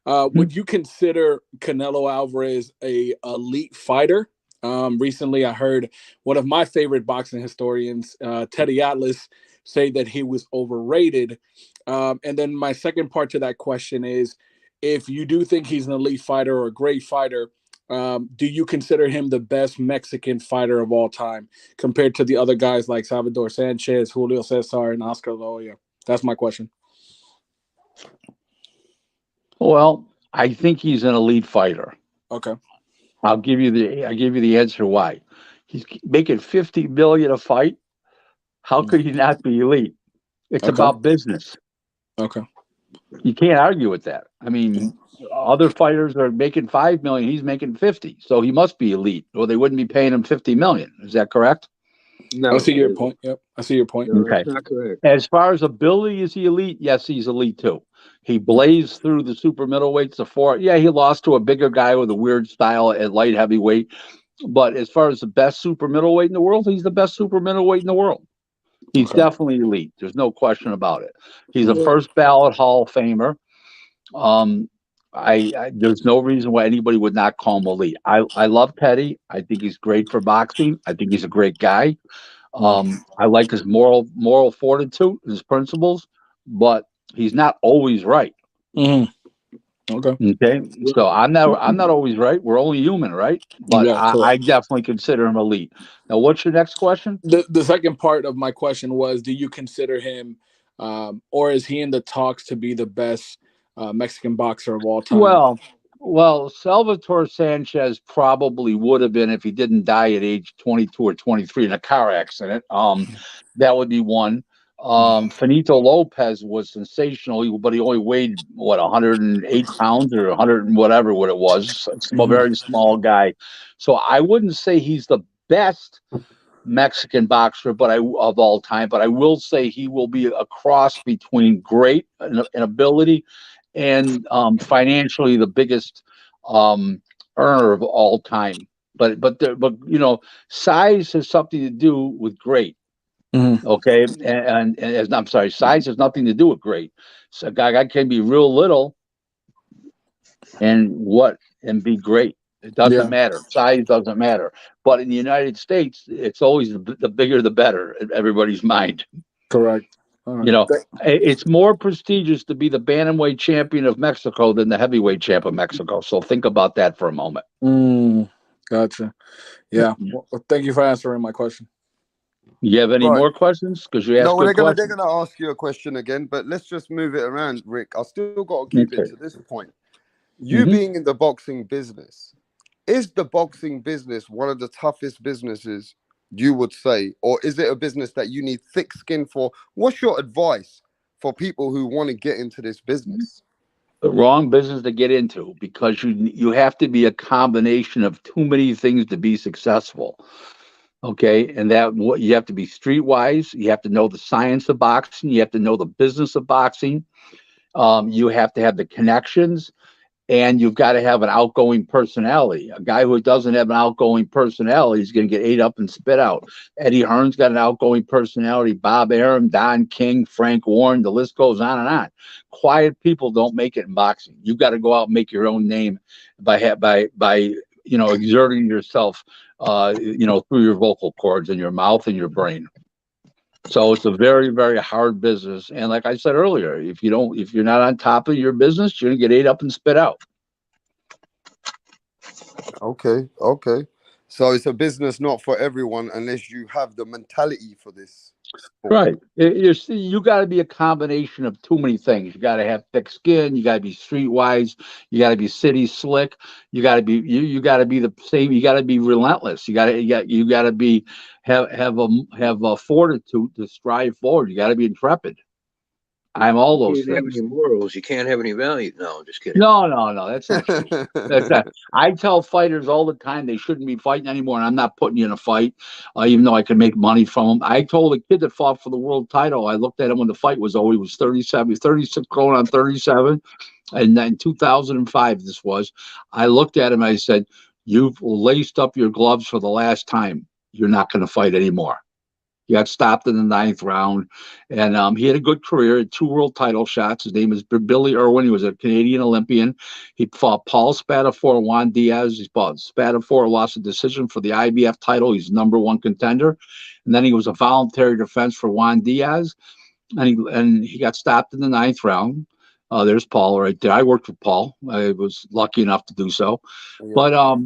Would you consider Canelo Alvarez a elite fighter? Recently, I heard one of my favorite boxing historians, Teddy Atlas, say that he was overrated. And then my second part to that question is, if you do think he's an elite fighter or a great fighter, do you consider him the best Mexican fighter of all time compared to the other guys like Salvador Sanchez, Julio Cesar, and Oscar La Hoya? That's my question. Well, I think he's an elite fighter. Okay. I'll give you the answer why. He's making 50 million a fight. How could he not be elite? It's Okay. about business. Okay. You can't argue with that. I mean, other fighters are making 5 million. He's making 50, so he must be elite, or they wouldn't be paying him 50 million. Is that correct? no. I see your point. Yep. I see your point. No, Okay. that's not correct. As far as ability, is he elite? Yes, he's elite too. He blazed through the super middleweights to four. Yeah, he lost to a bigger guy with a weird style at light heavyweight. But as far as the best super middleweight in the world, he's the best super middleweight in the world. He's Okay. definitely elite. There's no question about it. He's a first ballot Hall of Famer. There's no reason why anybody would not call him elite. I love Teddy. I think he's great for boxing. I think he's a great guy. I like his moral fortitude, his principles, but he's not always right. Mm-hmm. Okay. Okay, so I'm not always right. We're only human, right? But Yeah, I definitely consider him elite. Now, what's your next question? The second part of my question was, do you consider him, or is he in the talks to be the best Mexican boxer of all time? Well, Salvatore Sanchez probably would have been if he didn't die at age 22 or 23 in a car accident. That would be one. Finito Lopez was sensational, but he only weighed 108 pounds or 100 and whatever what it was. A very small guy. So I wouldn't say he's the best Mexican boxer, of all time. But I will say he will be a cross between great in ability and financially the biggest earner of all time. But size has something to do with great. Mm-hmm. Okay, and I'm sorry, size has nothing to do with great. So a guy can be real little and be great. It doesn't matter. Size doesn't matter. But in the United States, it's always the bigger the better in everybody's mind. Correct. Right. It's more prestigious to be the bantamweight champion of Mexico than the heavyweight champ of Mexico. So think about that for a moment. Gotcha. Yeah. Well, thank you for answering my question. You have any more questions? Because you asked they're questions. gonna ask you a question again, but let's just move it around, Rick. I still got to keep it to this point. You being in the boxing business, is the boxing business one of the toughest businesses you would say, or is it a business that you need thick skin for? What's your advice for people who want to get into this business? The wrong business to get into, because you have to be a combination of too many things to be successful. Okay, and that what you have to be streetwise. You have to know the science of boxing. You have to know the business of boxing. You have to have the connections, and you've got to have an outgoing personality. A guy who doesn't have an outgoing personality is going to get ate up and spit out. Eddie Hearn's got an outgoing personality. Bob Arum, Don King, Frank Warren, the list goes on and on. Quiet people don't make it in boxing. You've got to go out and make your own name by exerting yourself, through your vocal cords and your mouth and your brain. So it's a very, very hard business. And like I said earlier, if you're not on top of your business, you're gonna get ate up and spit out. Okay. So it's a business not for everyone unless you have the mentality for this sport. Right. You got to be a combination of too many things. You got to have thick skin. You got to be streetwise. You got to be city slick. You got to be you got to be the same. You got to be relentless. You got to be have a fortitude to strive forward. You got to be intrepid. I'm all those You can't have things. any morals. You can't have any value. No, I'm just kidding. No, that's not true. That's not. I tell fighters all the time they shouldn't be fighting anymore, and I'm not putting you in a fight, even though I can make money from them. I told a kid that fought for the world title, I looked at him when the fight was over. He was 37, 36 going on 37, and in 2005 this was. I looked at him and I said, "You've laced up your gloves for the last time. You're not going to fight anymore." He got stopped in the 9th round, and he had a good career, had 2 world title shots. His name is Billy Irwin. He was a Canadian Olympian. He fought Paul Spadafore, Juan Diaz. He fought Spadafore, lost a decision for the IBF title. He's #1 contender. And then he was a voluntary defense for Juan Diaz, and he got stopped in the 9th round. There's Paul right there. I worked with Paul. I was lucky enough to do so. Yeah. But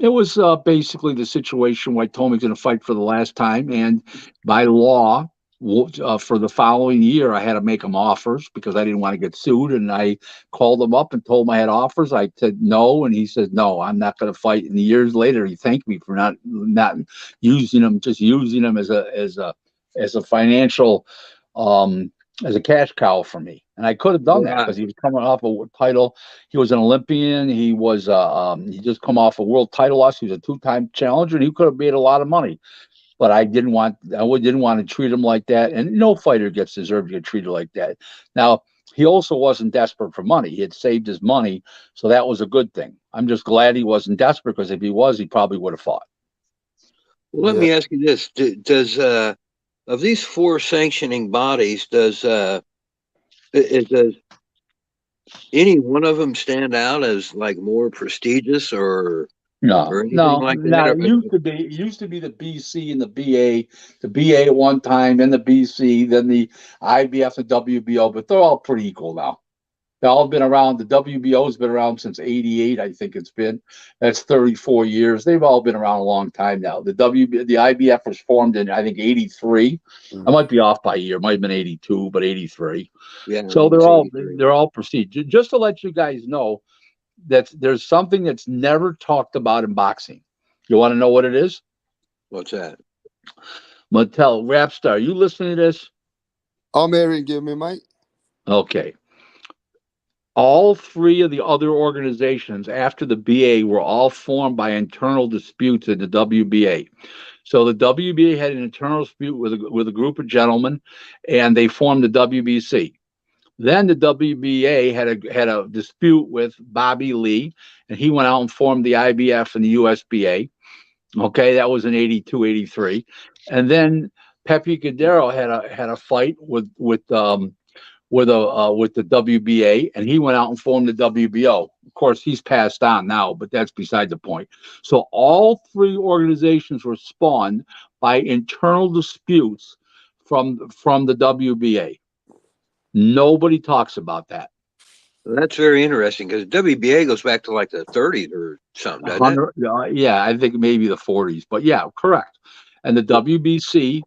it was basically the situation where I told him he's going to fight for the last time. And by law, for the following year, I had to make him offers because I didn't want to get sued. And I called him up and told him I had offers. I said no. And he said, no, I'm not going to fight. And years later, he thanked me for not using him, just using him as a financial, as a cash cow for me. And I could have done that because he was coming off a title. He was an Olympian. He was he just come off a world title loss. He was a 2-time challenger, and he could have made a lot of money. But I didn't want to treat him like that. And no fighter deserved to get treated like that. Now, he also wasn't desperate for money. He had saved his money, so that was a good thing. I'm just glad he wasn't desperate, because if he was, he probably would have fought. Well, let me ask you this: does of these 4 sanctioning bodies, does any one of them stand out as like more prestigious or anything like that? It used to be the BC and the BA at one time, then the BC, then the IBF, the WBO, but they're all pretty equal now. They've all been around. The WBO has been around since '88, I think it's been. That's 34 years. They've all been around a long time now. The IBF was formed in, I think, '83. I might be off by a year. It might have been '82, but '83. Yeah. So they're all prestige. Just to let you guys know that there's something that's never talked about in boxing. You want to know what it is? What's that? Mattel, Wrapstar, you listening to this? I'm hearing, give me, mate. Okay. All 3 of the other organizations after the BA were all formed by internal disputes in the WBA. So the WBA had an internal dispute with a group of gentlemen, and they formed the WBC. Then the WBA had a dispute with Bobby Lee, and he went out and formed the IBF and the USBA. Okay, that was in '82, '83, and then Pepe Cordero had a fight with the WBA, and he went out and formed the WBO. Of course, he's passed on now, but that's beside the point. So all 3 organizations were spawned by internal disputes from the WBA. Nobody talks about that. Well, that's very interesting, because WBA goes back to like the 30s or something, doesn't it? Yeah, I think maybe the 40s, but yeah, correct. And the WBC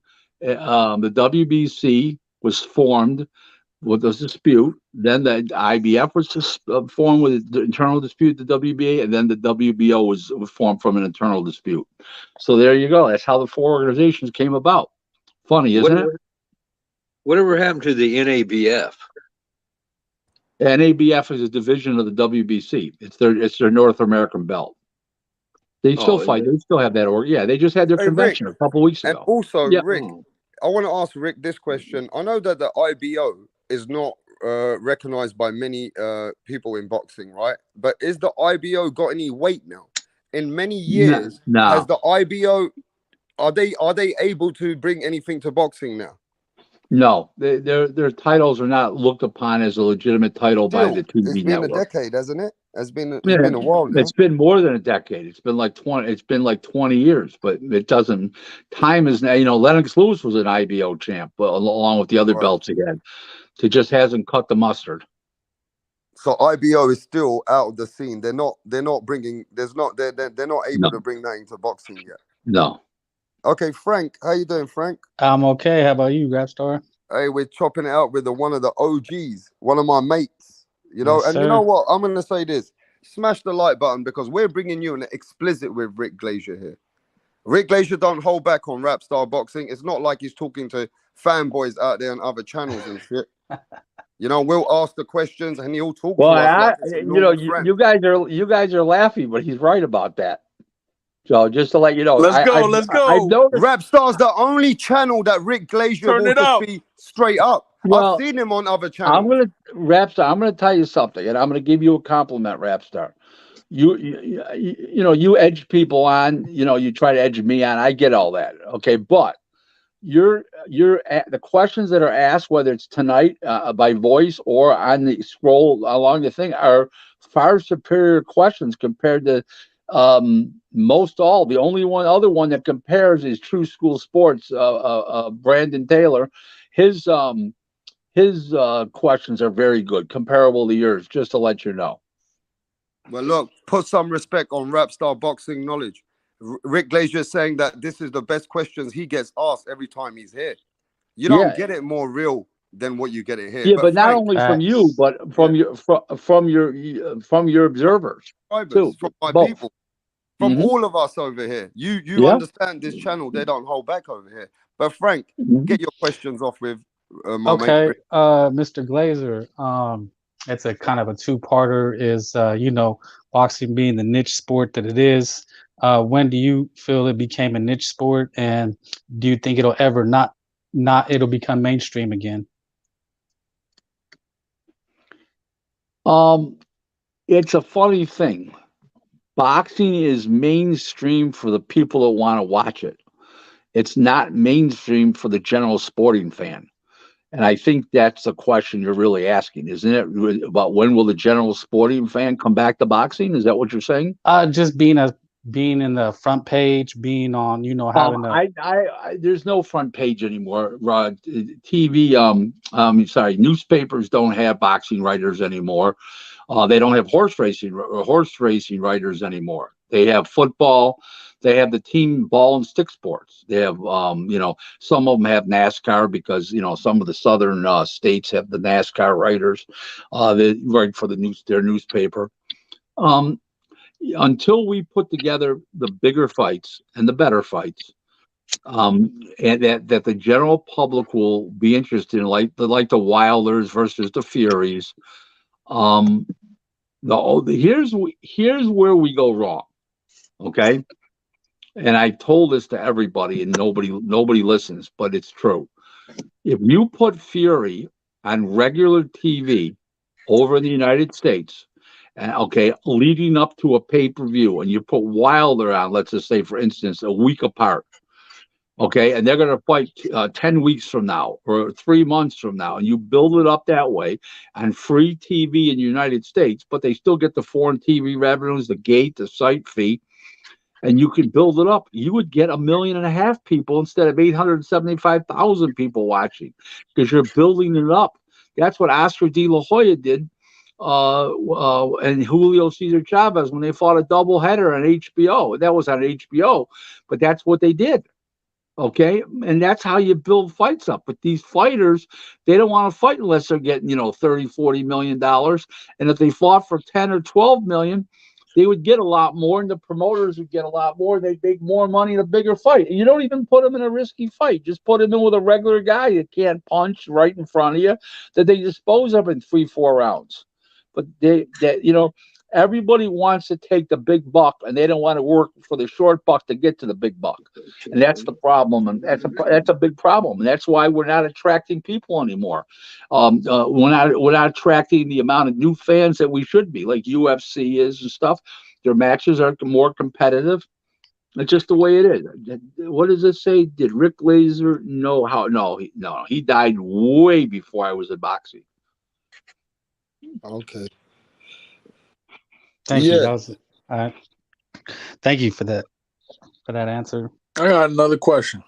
was formed with this dispute. Then the IBF was formed with the internal dispute, the WBA, and then the WBO was formed from an internal dispute. So there you go. That's how the four organizations came about. Funny, isn't it? Whatever happened to the NABF? NABF is a division of the WBC. It's their North American belt. They still fight. They still have that org. Yeah, they just had their convention Rick, a couple weeks ago. And also, Yep. Rick, I want to ask Rick this question. I know that the IBO is not recognized by many people in boxing, right? But is the IBO got any weight now? In many years, No. has the IBO are they able to bring anything to boxing now? No, their titles are not looked upon as a legitimate title by the TV It's been network. a decade, hasn't it? It's been a while now. It's been more than a decade. It's been like 20. It's been like 20 years, but it doesn't. Time is now. Lennox Lewis was an IBO champ, along with the other belts he had. So it just hasn't cut the mustard. So IBO is still out of the scene. They're not bringing. They're not able to bring that into boxing yet. No. Okay, Frank, how you doing, Frank? I'm okay. How about you, Rapstar? Hey, we're chopping it out with one of the OGs, one of my mates. You know, Yes, and sir. you know what? I'm gonna say this: smash the like button because we're bringing you an explicit with Rick Glazier here. Rick Glazier don't hold back on Rapstar Boxing. It's not like he's talking to fanboys out there on other channels and shit. You know, we'll ask the questions and he'll talk to us. Like you guys are laughing, but he's right about that. So just to let you know, let's go. I've noticed Rapstar's the only channel that Rick Glazier will just be straight up. Well, I've seen him on other channels. I'm gonna tell you something, and I'm gonna give you a compliment, Rapstar. You edge people on, you try to edge me on. I get all that, okay, but the questions that are asked, whether it's tonight by voice or on the scroll along the thing, are far superior questions compared to most all. The only other one that compares is True School Sports. Brandon Taylor, his questions are very good, comparable to yours. Just to let you know. Well, look, put some respect on Rapstar Boxing knowledge. Rick Glazier is saying that this is the best questions he gets asked every time he's here. You don't get it more real than what you get it here. Yeah, but not only from you, but from your observers too. From my Both. people, from all of us over here. You understand this channel? They don't hold back over here. But Frank, get your questions off with my mate. Mr. Glazer. It's a kind of a two-parter. Is boxing being the niche sport that it is? When do you feel it became a niche sport, and do you think it'll ever it'll become mainstream again? It's a funny thing. Boxing is mainstream for the people that want to watch it. It's not mainstream for the general sporting fan. And I think that's the question you're really asking, isn't it? About when will the general sporting fan come back to boxing? Is that what you're saying? Just being in the front page, being on, having there's no front page anymore. TV, newspapers don't have boxing writers anymore. They don't have horse racing writers anymore. They have football. They have the team ball and stick sports. They have, some of them have NASCAR because, some of the southern states have the NASCAR writers. They write for their newspaper. Until we put together the bigger fights and the better fights, and that the general public will be interested in, like the Wilders versus the Furies. Here's where we go wrong. Okay. And I told this to everybody and nobody listens, but it's true. If you put Fury on regular TV over in the United States, leading up to a pay-per-view, and you put Wilder on, let's just say, for instance, a week apart, and they're going to fight 10 weeks from now or 3 months from now, and you build it up that way on free TV in the United States, but they still get the foreign TV revenues, the gate, the site fee, and you can build it up. You would get 1.5 million people instead of 875,000 people watching, because you're building it up. That's what Oscar De La Hoya did, and Julio Cesar Chavez when they fought a doubleheader on HBO. That was on HBO, but that's what they did. Okay, and that's how you build fights up. But these fighters, they don't want to fight unless they're getting, 30-40 million dollars. And if they fought for 10 or 12 million, they would get a lot more, and the promoters would get a lot more. They'd make more money in a bigger fight. And you don't even put them in a risky fight. Just put them in with a regular guy that can't punch right in front of you, that they dispose of in 3-4 rounds. But everybody wants to take the big buck, and they don't want to work for the short buck to get to the big buck. And that's the problem, and that's a big problem, and that's why we're not attracting people anymore. We're not attracting the amount of new fans that we should be, like UFC is and stuff. Their matches are more competitive. It's just the way it is. What does it say? Did Rick Glaser know how? No, he died way before I was in boxing. Okay. Thank you. Yeah. That was thank you for that answer. I got another question.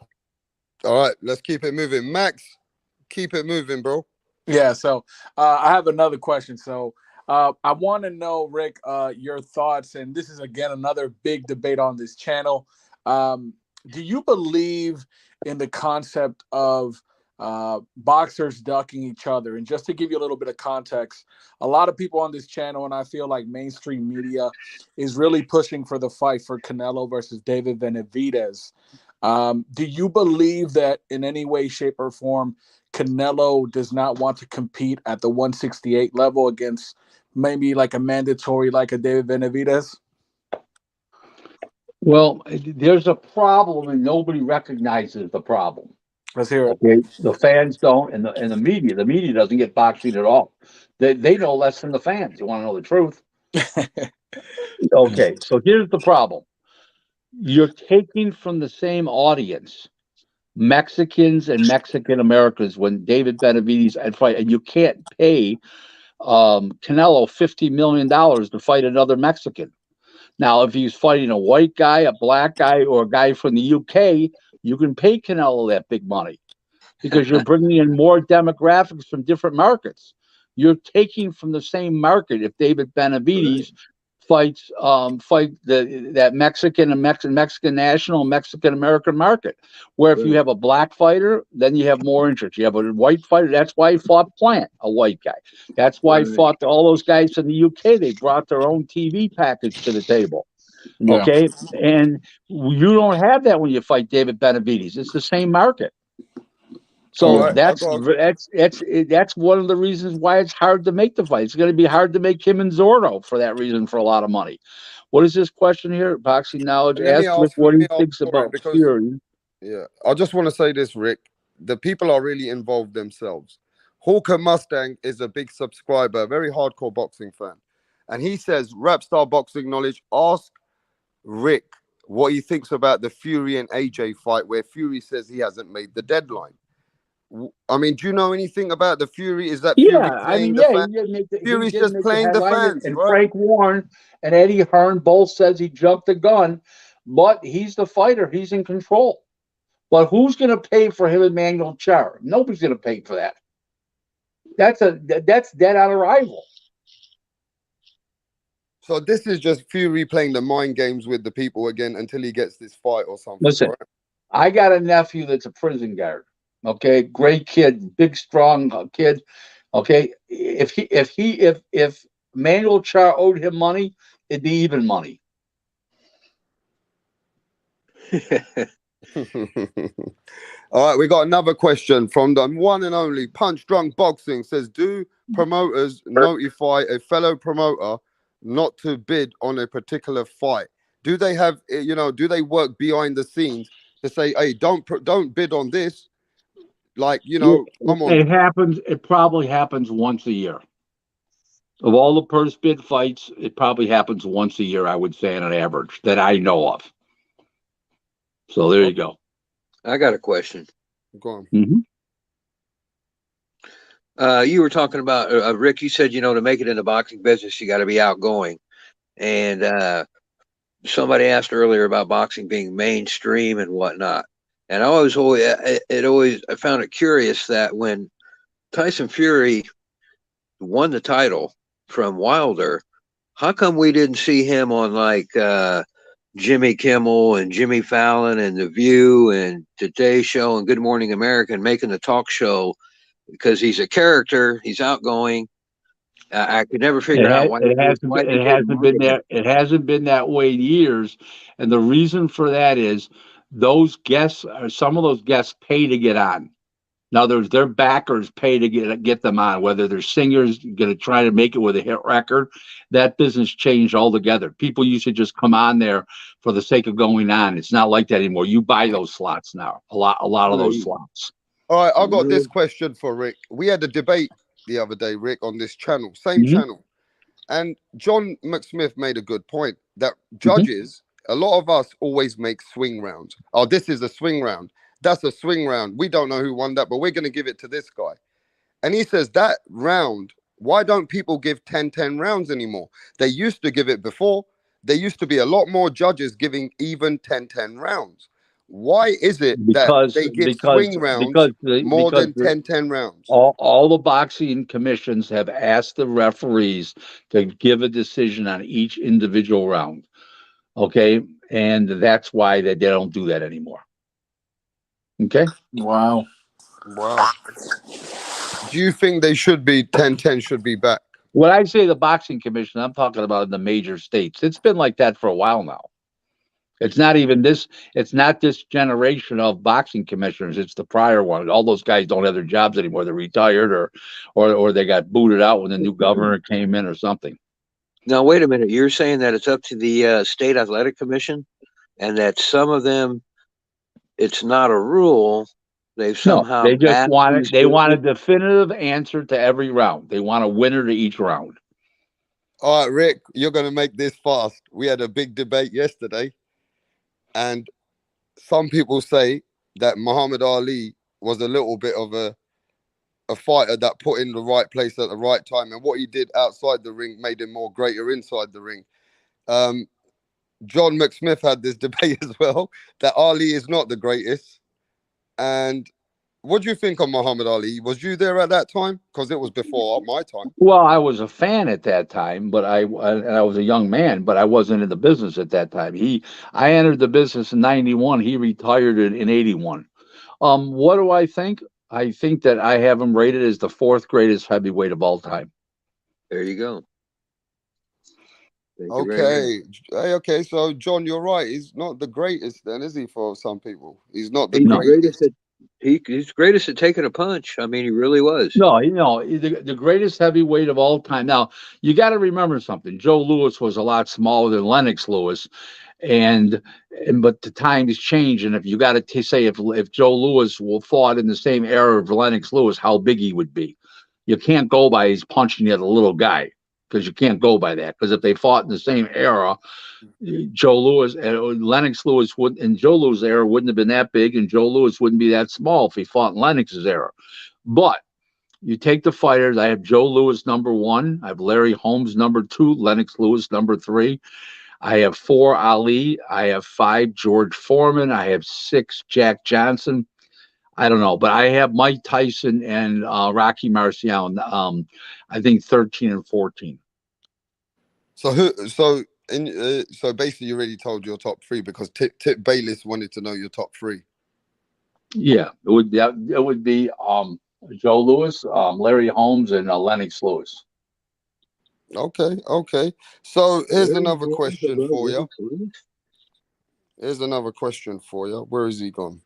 All right, let's keep it moving. Max, keep it moving, bro. Yeah, so I have another question. So I want to know, Rick, your thoughts, and this is again another big debate on this channel. Do you believe in the concept of boxers ducking each other? And just to give you a little bit of context, a lot of people on this channel, and I feel like mainstream media, is really pushing for the fight for Canelo versus David Benavidez. Do you believe that in any way, shape, or form, Canelo does not want to compete at the 168 level against maybe like a mandatory like a David Benavidez? Well, there's a problem, and nobody recognizes the problem. Let's hear it. Okay, the fans don't, and the media. The media doesn't get boxing at all. They know less than the fans. You want to know the truth? Okay, so here's the problem. You're taking from the same audience Mexicans and Mexican Americans when David Benavidez and fight, and you can't pay Canelo $50 million to fight another Mexican. Now, if he's fighting a white guy, a black guy, or a guy from the UK, you can pay Canelo that big money because you're bringing in more demographics from different markets. You're taking from the same market. If David Benavidez fight that Mexican and Mexican national Mexican American market, where if you have a black fighter, then you have more interest. You have a white fighter. That's why he fought Plant, a white guy. That's why he fought all those guys in the UK. They brought their own TV package to the table. Yeah. Okay, and you don't have that when you fight David Benavidez. It's the same market. So Right, that's one of the reasons why it's hard to make the fight. It's going to be hard to make him and Zorro for that reason for a lot of money. What is this question here? Boxing Knowledge. Ask Rick what he thinks about Fury. Yeah, I just want to say this, Rick. The people are really involved themselves. Hawker Mustang is a big subscriber, a very hardcore boxing fan. And he says, Rapstar Boxing Knowledge, ask Rick what he thinks about the Fury and AJ fight where Fury says he hasn't made the deadline. I mean, do you know anything about the Fury? Is that Fury playing the fans? Fury's just playing the fans, and right? Frank Warren and Eddie Hearn both says he jumped the gun, but he's the fighter. He's in control. But who's going to pay for him and Manuel Char? Nobody's going to pay for that. That's dead on arrival. So this is just Fury playing the mind games with the people again until he gets this fight or something. Listen, right? I got a nephew that's a prison guard. Okay, great kid, big strong kid. Okay, if Manuel Char owed him money, it'd be even money. All right, we got another question from the one and only Punch Drunk Boxing. Says, do promoters notify a fellow promoter not to bid on a particular fight? Do they have, do they work behind the scenes to say, hey, don't bid on this? Like, come on. It happens. It probably happens once a year. Of all the purse bid fights, it probably happens once a year, I would say, on an average that I know of. So there you go. I got a question. Go on. Mm-hmm. You were talking about, Rick, you said, to make it in the boxing business, you got to be outgoing. And somebody asked earlier about boxing being mainstream and whatnot. And I found it curious that when Tyson Fury won the title from Wilder, how come we didn't see him on like Jimmy Kimmel and Jimmy Fallon and The View and Today Show and Good Morning America and making the talk show because he's a character. He's outgoing. I could never figure out why It hasn't why been, he it didn't hasn't been market him. that it hasn't been that way in years, and the reason for that is those guests or some of those guests pay to get on. Now their backers pay to get them on, whether they're singers going to try to make it with a hit record. That business changed altogether. People used to just come on there for the sake of going on. It's not like that anymore. You buy those slots now. A lot of those slots. All right, I got this Really? question for Rick. We had a debate the other day, Rick, on this channel, same Mhm. channel. And John McSmith made a good point that Mhm. judges, a lot of us always make swing rounds. Oh, this is a swing round. That's a swing round. We don't know who won that, but we're going to give it to this guy. And he says that round, why don't people give 10-10 rounds anymore? They used to give it before. There used to be a lot more judges giving even 10-10 rounds. Why is it that Because they give because swing rounds because the, more because than the, 10-10 rounds? all the boxing commissions have asked the referees to give a decision on each individual round. Okay, and that's why they don't do that anymore. Okay. Wow. Wow. Do you think they should be 10-10 should be back? When I say the boxing commission, I'm talking about in the major states. It's been like that for a while now. It's not even this. It's not this generation of boxing commissioners. It's the prior one. All those guys don't have their jobs anymore. They're retired, or they got booted out when the new governor came in, or something. Now, wait a minute. You're saying that it's up to the state athletic commission, and that some of them, it's not a rule. They've No, somehow they just asked want it. these They want a judges. definitive answer to every round. They want a winner to each round. All right, Rick, you're going to make this fast. We had a big debate yesterday, and some people say that Muhammad Ali was a little bit of a fighter that put in the right place at the right time, and what he did outside the ring made him more greater inside the ring. Um, John McSmith had this debate as well that Ali is not the greatest. And what do you think of Muhammad Ali? Was you there at that time? Because it was before my time. Well, I was a fan at that time, but I was a young man, but I wasn't in the business at that time. I entered the business in '91. He retired in '81. What do I think? I think that I have him rated as the fourth greatest heavyweight of all time. There you go. Thank you very much. Okay. Hey, okay. So, John, you're right. He's not the greatest, then, is he, for some people? He's not the He's No, greatest greatest. at he's greatest at taking a punch. I mean, he really was. no, the greatest heavyweight of all time. Now, you got to remember something. Joe Louis was a lot smaller than Lennox Lewis, and but the times change. And if you got to say if Joe Louis fought in the same era of Lennox Lewis, how big he would be. You can't go by he's punching at a little guy, because you can't go by that. Because if they fought in the same era, Joe Louis and Lennox Lewis would in Joe Louis' era wouldn't have been that big, and Joe Louis wouldn't be that small if he fought in Lennox's era. But you take the fighters. I have Joe Louis number one. I have Larry Holmes number two. Lennox Lewis number three. I have four Ali. I have five George Foreman. I have six Jack Johnson. I don't know, but I have Mike Tyson and Rocky Marciano. I think 13 and 14. So, who? So basically, you already told your top three because Tip Bayless wanted to know your top three. Yeah, it would be Joe Louis, Larry Holmes, and Lennox Lewis. Okay. Okay. So, here's Larry another Holmes question above for you. Lennox Lewis? Here's another question for you. Where is he gone?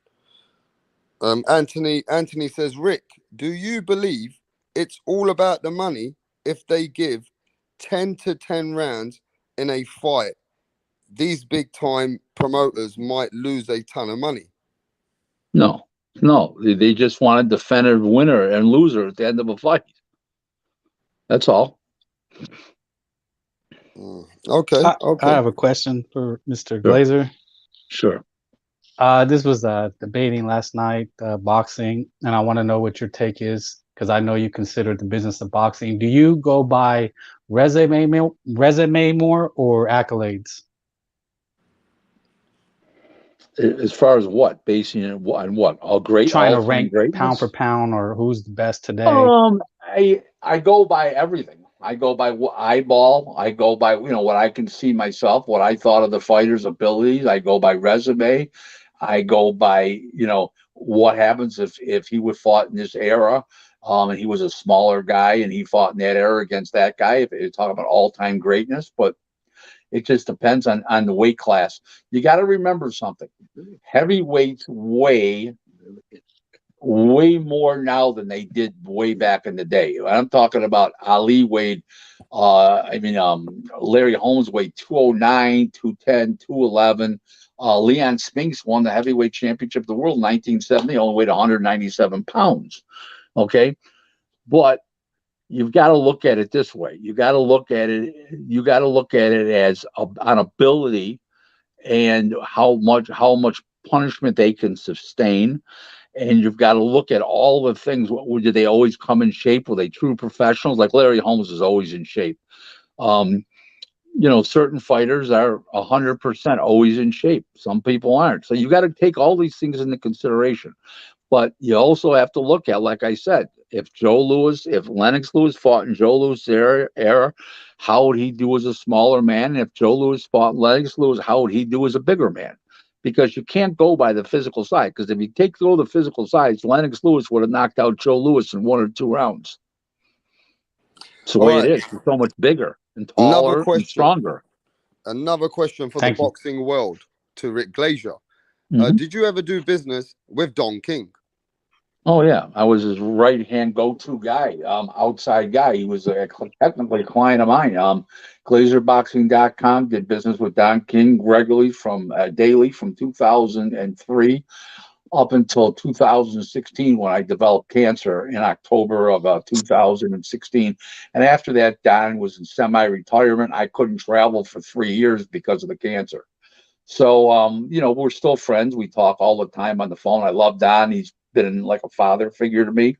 Anthony says, Rick, do you believe it's all about the money if they give 10-10 rounds in a fight? These big time promoters might lose a ton of money. No, they just want to defend a winner and loser at the end of a fight. That's all. Okay. I Okay. have a question for Mr. Sure. Glazer. Sure. This was debating last night, boxing, and I want to know what your take is because I know you consider the business of boxing. Do you go by resume more or accolades? As far as what, basing it on what? All great, Trying to all time rank pound greatness. for pound or who's the best today? I go by everything. I go by eyeball. I go by, what I can see myself, what I thought of the fighter's abilities. I go by resume. I go by, what happens if he would fought in this era, and he was a smaller guy and he fought in that era against that guy. If you're talking about all-time greatness, but it just depends on the weight class. You got to remember something. Heavyweights weigh way more now than they did way back in the day. I'm talking about Ali weighed, Larry Holmes weighed 209, 210, 211. Leon Spinks won the heavyweight championship of the world in 1970, only weighed 197 pounds. Okay. But you've got to look at it this way. You got to look at it as on ability and how much punishment they can sustain. And you've got to look at all the things. Did they always come in shape? Were they true professionals? Like Larry Holmes is always in shape. Certain fighters are 100% always in shape. Some people aren't. So you got to take all these things into consideration. But you also have to look at, like I said, if Lennox Lewis fought in Joe Louis' era, how would he do as a smaller man? And if Joe Louis fought Lennox Lewis, how would he do as a bigger man? Because you can't go by the physical side. Because if you go the physical sides, Lennox Lewis would have knocked out Joe Louis in 1 or 2 rounds. It's the way it is. He's so much bigger and taller and stronger. Another question for the boxing world to Rick Glazier. Did you ever do business with Don King? Oh, yeah. I was his right-hand go-to guy, outside guy. He was technically a client of mine. GlazerBoxing.com did business with Don King regularly daily from 2003 up until 2016 when I developed cancer in October of 2016. And after that, Don was in semi-retirement. I couldn't travel for 3 years because of the cancer. So, we're still friends. We talk all the time on the phone. I love Don. He's been like a father figure to me.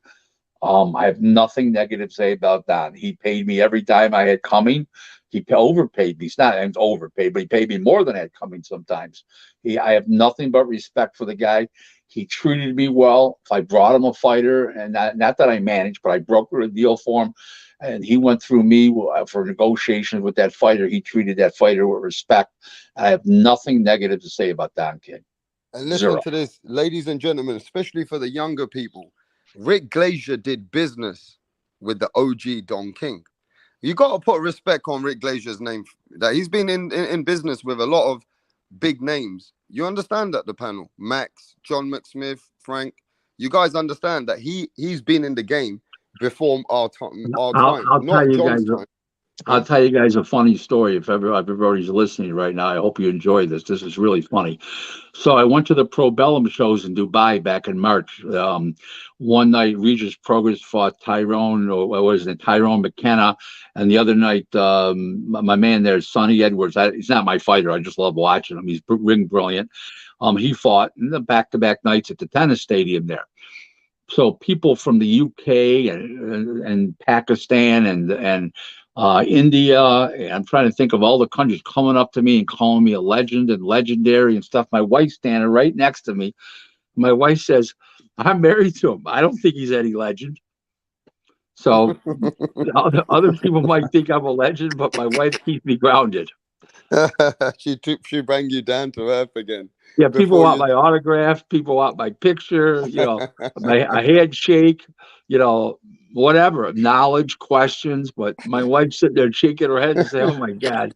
I have nothing negative to say about Don. He paid me every time I had coming. He overpaid me. He's not overpaid, but he paid me more than I had coming sometimes. I have nothing but respect for the guy. He treated me well. If I brought him a fighter, and not that I managed, but I brokered a deal for him, and he went through me for negotiations with that fighter. He treated that fighter with respect. I have nothing negative to say about Don King. And listen Zero. to this, ladies and gentlemen, especially for the younger people. Rick Glazier did business with the OG Don King. You got to put respect on Rick Glazier's name. That he's been in business with a lot of big names. You understand that, the panel? Max, John McSmith, Frank. You guys understand that he's been in the game before our time. I'll tell you guys a funny story. If everybody's listening right now, I hope you enjoy this. This is really funny. So I went to the Pro Bellum shows in Dubai back in March. One night, Regis Progress fought Tyrone McKenna, and the other night, my man there, Sonny Edwards. He's not my fighter. I just love watching him. He's ring brilliant. He fought in the back-to-back nights at the tennis stadium there. So people from the UK and Pakistan and India, and I'm trying to think of all the countries coming up to me and calling me a legend and legendary and stuff. My wife's standing right next to me. My wife says, I'm married to him. I don't think he's any legend. So other people might think I'm a legend, but my wife keeps me grounded. She bring you down to earth again. Yeah, people want my autograph. People want my picture, a handshake, whatever, knowledge, questions. But my wife's sitting there shaking her head and saying, oh, my God.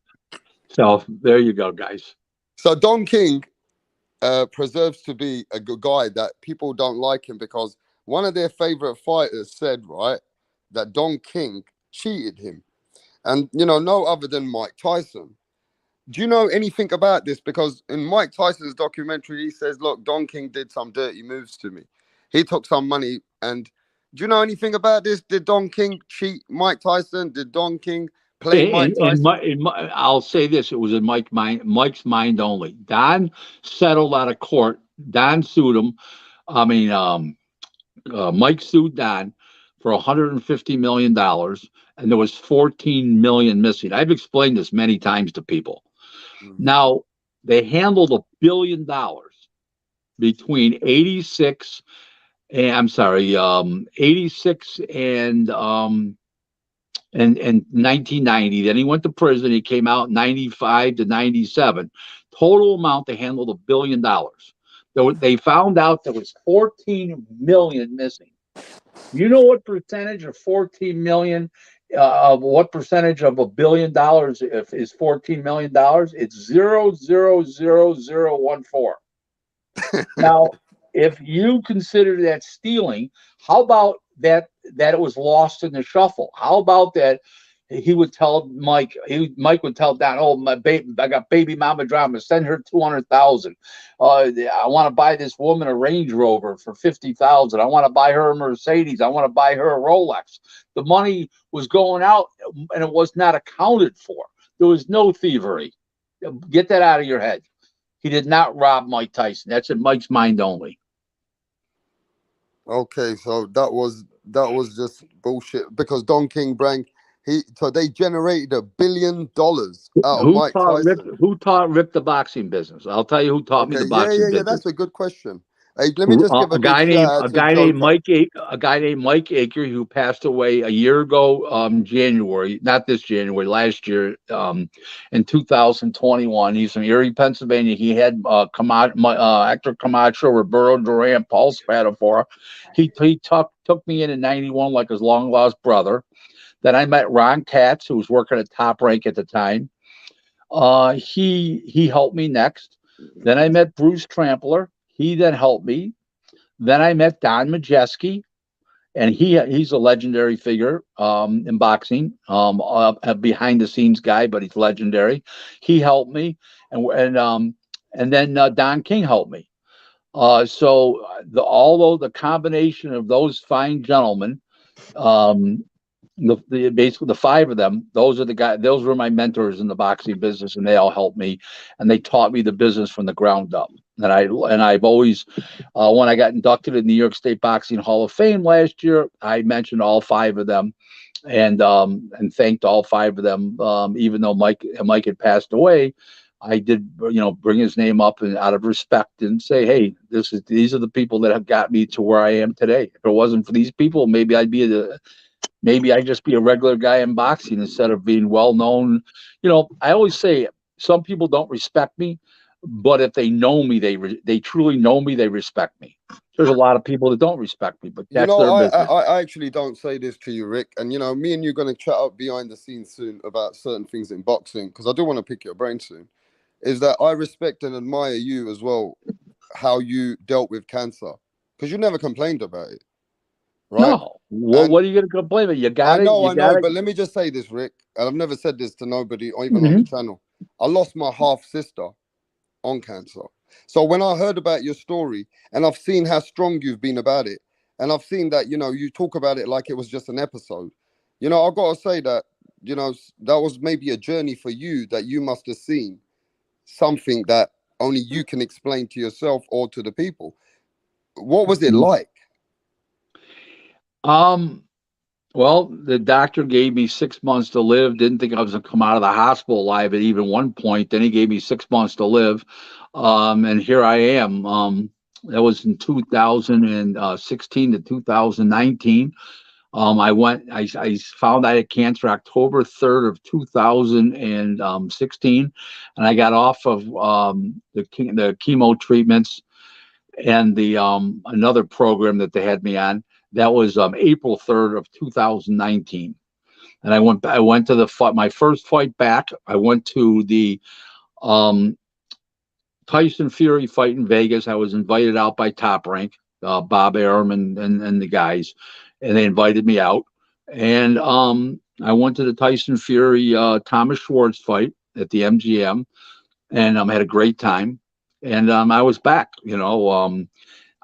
So there you go, guys. So Don King preserves to be a good guy that people don't like him because one of their favorite fighters said, right, that Don King cheated him. And, no other than Mike Tyson. Do you know anything about this? Because in Mike Tyson's documentary, he says, look, Don King did some dirty moves to me. He took some money. And do you know anything about this? Did Don King cheat Mike Tyson? Did Don King play Mike Tyson? I'll say this. It was in Mike's mind only. Don settled out of court. Don sued him. Mike sued Don for $150 million. And there was 14 million missing. I've explained this many times to people. Now, they handled $1 billion between 86 and in 1990. Then he went to prison. He came out 95 to 97. Total amount they handled $1 billion. They found out there was 14 million missing. You know what percentage of 14 million of what percentage of $1 billion is $14 million? It's 0.00014. Now, if you consider that stealing, how about that it was lost in the shuffle? How about that he would tell Mike, Mike would tell Don, oh, my baby, I got baby mama drama, send her 200,000. I want to buy this woman a Range Rover for 50,000. I want to buy her a Mercedes. I want to buy her a Rolex. The money was going out and it was not accounted for. There was no thievery. Get that out of your head. He did not rob Mike Tyson. That's in Mike's mind only. Okay, so that was just bullshit because Don King Brank, so they generated $1 billion out of Mike Tyson. Who taught Rick the boxing business? I'll tell you who taught me the boxing business. That's a good question. Hey, let me just give a guy named Mike Aker, who passed away a year ago, January, not this January, last year, in 2021. He's from Erie, Pennsylvania. He had Hector Camacho, Roberto Duran, Paul Spadafora. He took me in 91 like his long lost brother. Then I met Ron Katz, who was working at Top Rank at the time. He helped me next. Then I met Bruce Trampler. He then helped me. Then I met Don Majeski, and he's a legendary figure in boxing, a behind the scenes guy, but he's legendary. He helped me, and then Don King helped me. So although the combination of those fine gentlemen, basically the five of them, those were my mentors in the boxing business, and they all helped me, and they taught me the business from the ground up. And I've always, when I got inducted in the New York State Boxing Hall of Fame last year, I mentioned all five of them, and thanked all five of them. Even though Mike had passed away, I did, bring his name up and out of respect and say, hey, these are the people that have got me to where I am today. If it wasn't for these people, maybe I'd just be a regular guy in boxing instead of being well known. I always say some people don't respect me, but if they know me, they truly know me, they respect me. There's a lot of people that don't respect me, but that's their business. I actually don't say this to you, Rick. And, me and you are going to chat up behind the scenes soon about certain things in boxing, because I do want to pick your brain soon, is that I respect and admire you as well, how you dealt with cancer, because you never complained about it. Right? No. What are you going to complain about? You got it. I know, but let me just say this, Rick, and I've never said this to nobody or even on the channel. I lost my half sister on cancer. So when I heard about your story, and I've seen how strong you've been about it, and I've seen that, you talk about it like it was just an episode. I've got to say that, that was maybe a journey for you, that you must have seen something that only you can explain to yourself or to the people. What was it like? Well, the doctor gave me 6 months to live. Didn't think I was going to come out of the hospital alive at even one point. Then he gave me 6 months to live. And here I am. That was in 2016 to 2019. I found I had cancer October 3rd of 2016. And I got off of the chemo treatments and the another program that they had me on. That was April 3rd of 2019, and I went to my first fight back. I went to the Tyson Fury fight in Vegas. I was invited out by Top Rank, Bob Arum and the guys, and they invited me out. And I went to the Tyson Fury Thomas Schwartz fight at the MGM, and had a great time. And I was back.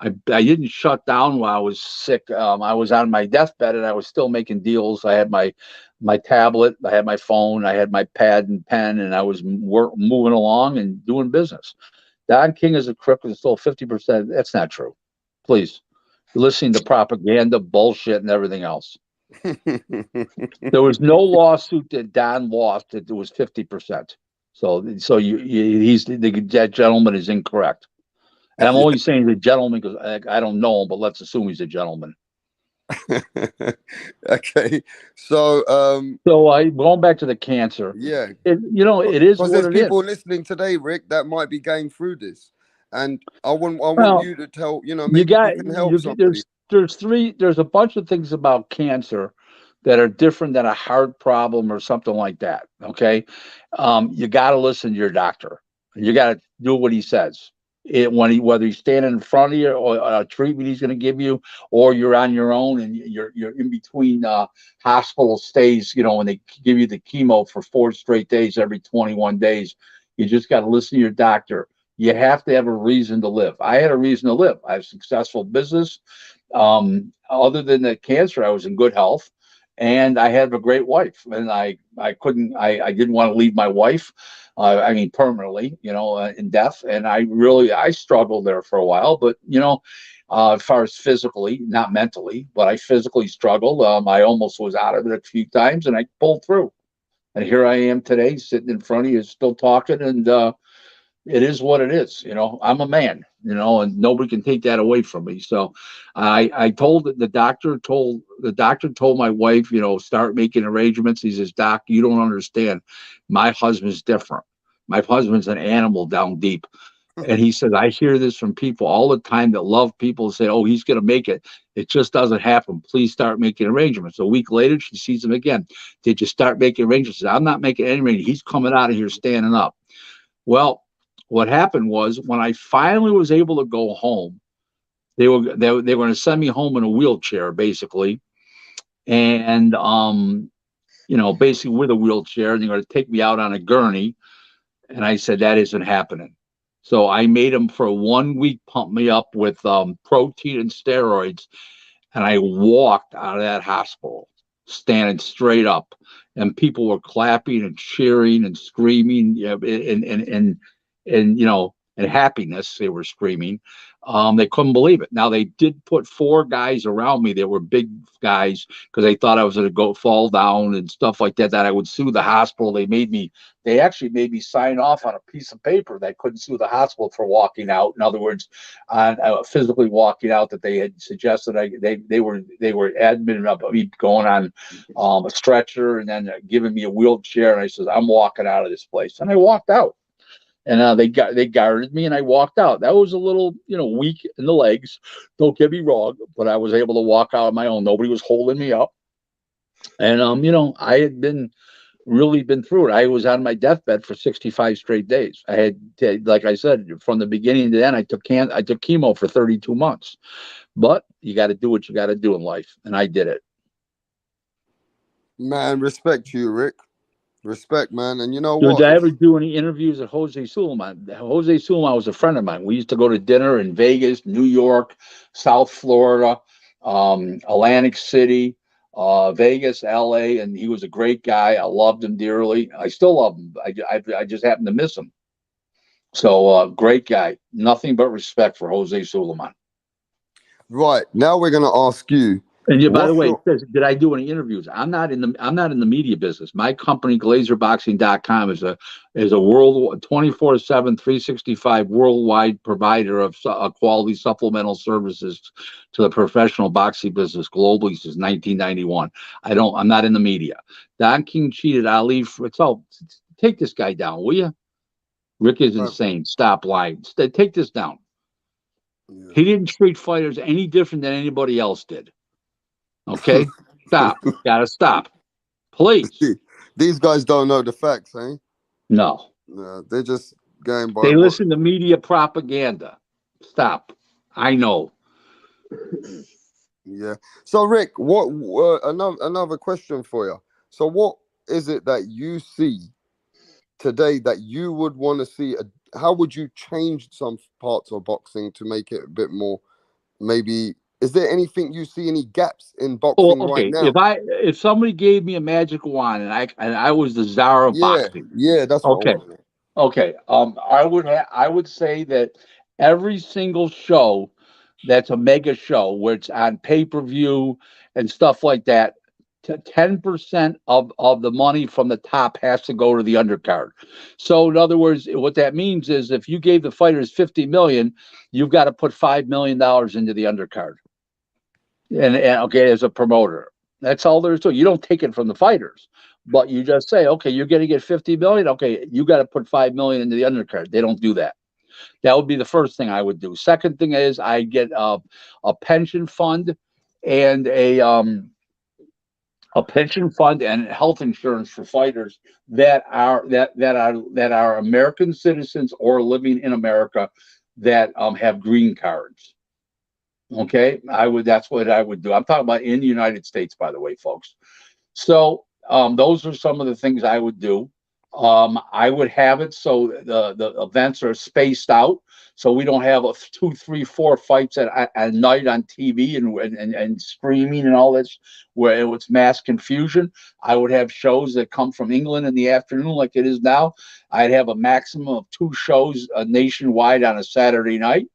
I didn't shut down while I was sick. I was on my deathbed and I was still making deals. I had my tablet, I had my phone, I had my pad and pen, and I was moving along and doing business. Don King is a crook and stole 50%. That's not true. Please. You're listening to propaganda, bullshit, and everything else. There was no lawsuit that Don lost that was 50%. So that gentleman is incorrect. And I'm only saying the gentleman because I don't know him, but let's assume he's a gentleman. Okay, so So I going back to the cancer. yeah, It is because what there's it is. people listening today, Rick, that might be going through this, and I want Well, you to tell, you maybe you got can help somebody. there's a bunch of things about cancer that are different than a heart problem or something like that. Okay, you got to listen to your doctor. You got to do what he says. Whether he's standing in front of you or a treatment he's going to give you, or you're on your own and you're in between hospital stays. When they give you the chemo for 4 straight days every 21 days, you just got to listen to your doctor. You have to have a reason to live. I had a reason to live. I have successful business. Other than the cancer, I was in good health, and I had a great wife. And I didn't want to leave my wife. I mean, permanently, in death. And I struggled there for a while, but as far as physically, not mentally, but I physically struggled. I almost was out of it a few times, and I pulled through. And here I am today, sitting in front of you, still talking, and it is what it is. I'm a man, and nobody can take that away from me. So I told the doctor told my wife, start making arrangements. He says, Doc, you don't understand. My husband's different. My husband's an animal down deep. And he said, I hear this from people all the time that love people say, oh, he's going to make it. It just doesn't happen. Please start making arrangements. A week later, she sees him again. Did you start making arrangements? She said, I'm not making any arrangements. He's coming out of here standing up. Well, what happened was when I finally was able to go home, they were going to send me home in a wheelchair, basically, and basically with a wheelchair, and they're going to take me out on a gurney. And I said that isn't happening. So I made them for 1 week pump me up with protein and steroids, and I walked out of that hospital standing straight up, and people were clapping and cheering and screaming, and happiness. They were screaming. They couldn't believe it. Now they did put 4 guys around me. They were big guys because they thought I was going to go fall down and stuff like that. That I would sue the hospital. They actually made me sign off on a piece of paper that I couldn't sue the hospital for walking out. In other words, on physically walking out, that they had suggested they were admitting up me going on a stretcher and then giving me a wheelchair. And I said, I'm walking out of this place, and I walked out. And they guarded me, and I walked out. That was a little, weak in the legs. Don't get me wrong, but I was able to walk out on my own. Nobody was holding me up, and I had really been through it. I was on my deathbed for 65 straight days. I had, like I said, from the beginning to the end, I took chemo for 32 months. But you got to do what you got to do in life, and I did it. Man, respect to you, Rick. Respect, man. And you know Did what? I ever do any interviews with Jose Sulaiman? Jose Sulaiman was a friend of mine. We used to go to dinner in Vegas, New York, South Florida, Atlantic City, Vegas, LA, and he was a great guy. I loved him dearly. I still love him. I just happened to miss him. So great guy. Nothing but respect for Jose Sulaiman. Right. Now we're gonna ask you. And by the What's way, your... it says, did I do any interviews? I'm not in the media business. My company, glazerboxing.com, is a world 24/7, 365 worldwide provider of quality supplemental services to the professional boxing business globally since 1991. I'm not in the media. Don King cheated Ali. So take this guy down, will you? Rick is insane. Stop lying. Take this down. Yeah. He didn't treat fighters any different than anybody else did. Okay, stop. Gotta stop, please. These guys don't know the facts, eh? No, they're just going by. They listen to media propaganda. Stop. I know. Yeah. So, Rick, what? Another question for you. So, what is it that you see today that you would want to see? How would you change some parts of boxing to make it a bit more, maybe? Is there anything you see, any gaps in boxing right now? If somebody gave me a magic wand and I was the czar of boxing. Yeah, that's what I want. Okay. I would say that every single show that's a mega show where it's on pay-per-view and stuff like that, 10% of the money from the top has to go to the undercard. So in other words, what that means is if you gave the fighters $50 million, you've got to put $5 million into the undercard. and okay, as a promoter, that's all there is to it. You don't take it from the fighters, but you just say, okay, you're going to get 50 million. Okay, you got to put 5 million into the undercard. They don't do that. That would be the first thing I would do. Second thing is I get a pension fund and a pension fund and health insurance for fighters that are American citizens or living in America that have green cards. Okay, that's what I would do. I'm talking about in the United States, by the way, folks. So those are some of the things I would do. I would have it so the events are spaced out, so we don't have 2, 3, 4 fights at night on TV and streaming and all this, where it's mass confusion. I would have shows that come from England in the afternoon, like it is now. I'd have a maximum of 2 shows nationwide on a Saturday night,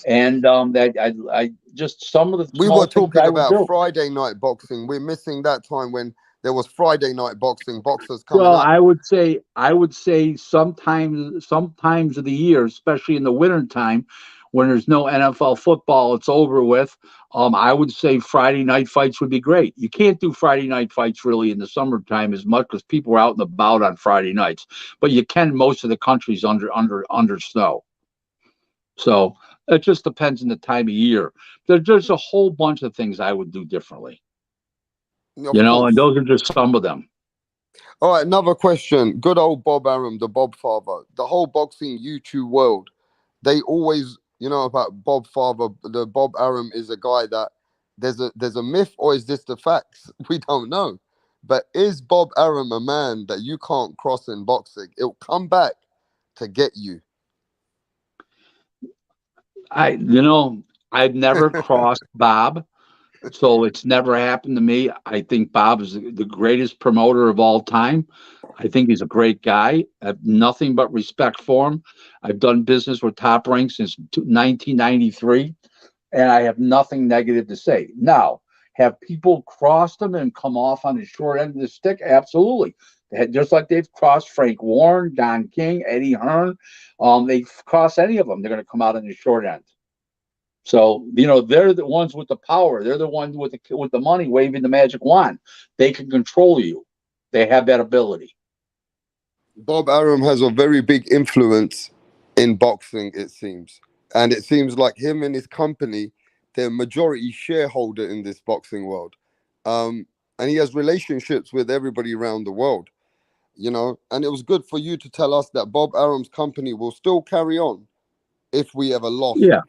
and that I just some of the We were small things talking I would about do. Friday night boxing. We're missing that time when there was Friday night boxing, boxers coming Well, up. I would say sometimes of the year, especially in the winter time when there's no NFL football, it's over with. I would say Friday night fights would be great. You can't do Friday night fights really in the summertime as much because people are out and about on Friday nights, but you can most of the country's under snow. So it just depends on the time of year. There's a whole bunch of things I would do differently, Of and course. those are just some of them. All right, another question. Good old Bob Arum, the Bob Father. The whole boxing YouTube world, they always, about Bob Father. The Bob Arum is a guy that there's a myth, or is this the facts? We don't know. But is Bob Arum a man that you can't cross in boxing? It'll come back to get you. I've never crossed Bob, so it's never happened to me. I think Bob is the greatest promoter of all time. I think he's a great guy. I have nothing but respect for him. I've done business with Top Rank since 1993, and I have nothing negative to say. Now, have people crossed him and come off on the short end of the stick? Absolutely. Just like they've crossed Frank Warren, Don King, Eddie Hearn. They cross any of them, they're going to come out on the short end. So they're the ones with the power. They're the ones with the money, waving the magic wand. They can control you. They have that ability. Bob Arum has a very big influence in boxing, it seems. And it seems like him and his company, they're majority shareholder in this boxing world. And he has relationships with everybody around the world, And it was good for you to tell us that Bob Arum's company will still carry on if we ever lost Yeah,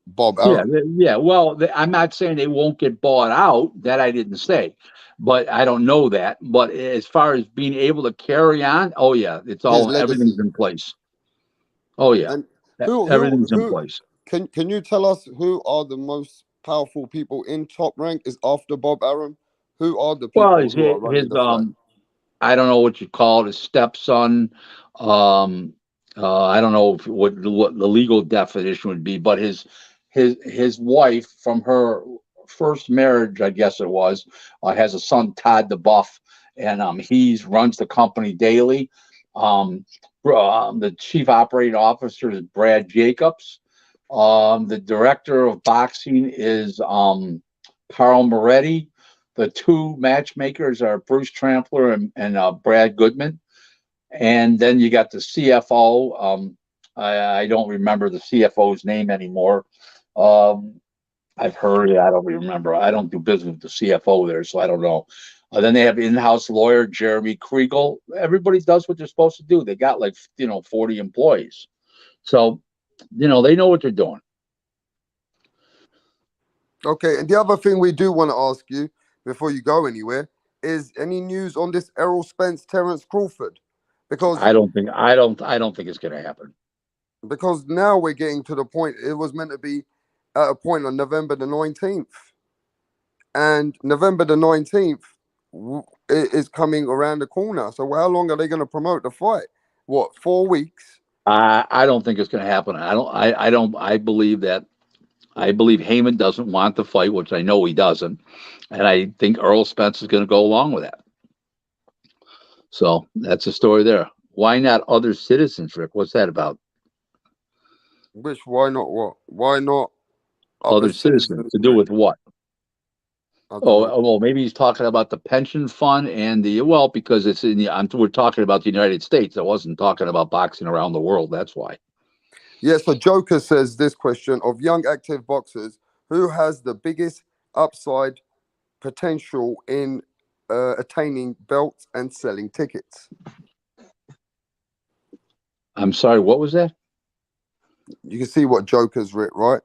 Bob yeah, Arum. yeah. Well, I'm not saying they won't get bought out. That I didn't say, but I don't know that. But as far as being able to carry on, oh yeah, His everything's legacy. in place. Oh yeah, And who who everything's in who place. can you tell us who are the most powerful people in Top Rank is after Bob Arum? Who are the Well, people who are running his the fight? I don't know what you call it, his stepson. Um, I don't know what the legal definition would be, but his wife from her first marriage, I guess it was, has a son, Todd DeBuff, and he runs the company daily. The chief operating officer is Brad Jacobs. The director of boxing is Carl Moretti. The 2 matchmakers are Bruce Trampler and Brad Goodman. And then you got the CFO. I don't remember the CFO's name anymore. I've heard it. I don't remember. I don't do business with the CFO there, so I don't know. Then they have in-house lawyer Jeremy Kriegel. Everybody does what they're supposed to do. They got 40 employees. So, they know what they're doing. Okay, and the other thing we do want to ask you before you go anywhere is any news on this Errol Spence Terence Crawford? Because I don't think it's going to happen. now we're getting to the point it was meant to be at a point on November the 19th. And November the 19th is coming around the corner. So how long are they going to promote the fight? What, 4 weeks? I don't think it's going to happen. I believe that. I believe Heyman doesn't want the fight, which I know he doesn't, and I think Earl Spence is going to go along with that. So that's the story there. Why not other citizens, Rick? What's that about? Why not what? Why not other Other citizens citizens, to do Rick? with what? I don't know. Oh, well, maybe he's talking about the pension fund and because it's in we're talking about the United States. I wasn't talking about boxing around the world. That's why. Yeah, so Joker says this question of young active boxers, who has the biggest upside potential in attaining belts and selling tickets? I'm sorry, what was that? You can see what Joker's writ, right?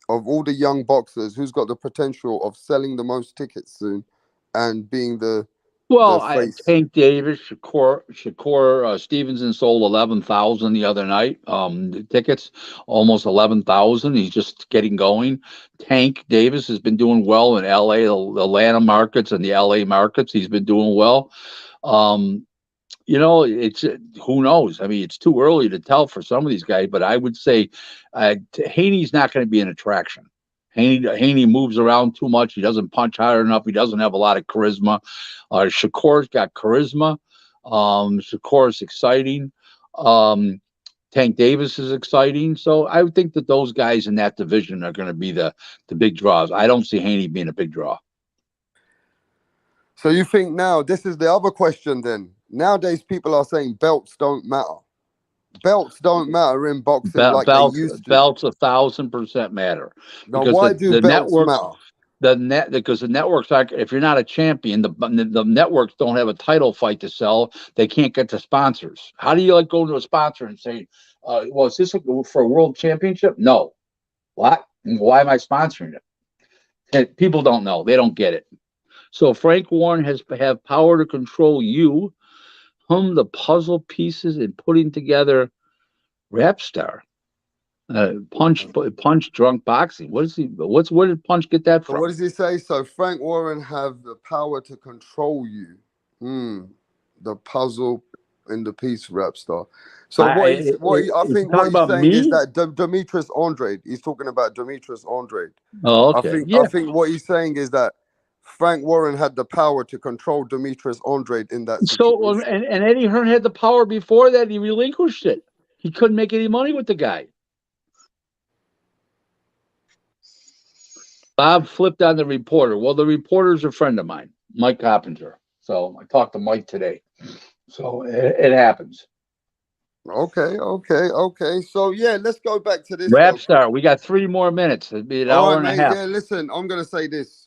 Of all the young boxers, who's got the potential of selling the most tickets soon and being the face? Tank Davis, Shakur Stevenson sold 11,000 the other night. The tickets, almost 11,000. He's just getting going. Tank Davis has been doing well in L.A., the Atlanta markets and the L.A. markets. He's been doing well. It's who knows? I mean, it's too early to tell for some of these guys, but I would say Haney's not going to be an attraction. Haney moves around too much. He doesn't punch hard enough. He doesn't have a lot of charisma. Shakur's got charisma. Shakur's exciting. Tank Davis is exciting. So I would think that those guys in that division are going to be the big draws. I don't see Haney being a big draw. So you think now, this is the other question then. Nowadays, people are saying belts don't matter. Belts don't matter in boxing like they used to. Belts 1,000% matter. Now, Because why do the belts networks, matter? Because the networks aren't, if you're not a champion, the networks don't have a title fight to sell. They can't get the sponsors. How do you go to a sponsor and say, well, is this for a world championship? No. What? Why am I sponsoring it? And people don't know. They don't get it. So Frank Warren have power to control you, the puzzle pieces, and putting together RAPSTAR. Punch drunk boxing. Where did Punch get that So from? what does he say? So Frank Warren have the power to control you. The puzzle in the piece, RAPSTAR. So I think what he's saying is that Demetrius Andrade. He's talking about Demetrius Andrade. Oh, okay. I think what he's saying is that Frank Warren had the power to control Demetrius Andrade in that situation. So and Eddie Hearn had the power before that. He relinquished it. He couldn't make any money with the guy. Bob flipped on the reporter. Well, the reporter's a friend of mine, Mike Coppinger. So I talked to Mike today. So it happens. Okay. So yeah, let's go back to this. RAPSTAR. We got 3 more minutes. It'd be an hour and a half. Yeah, listen, I'm gonna say this.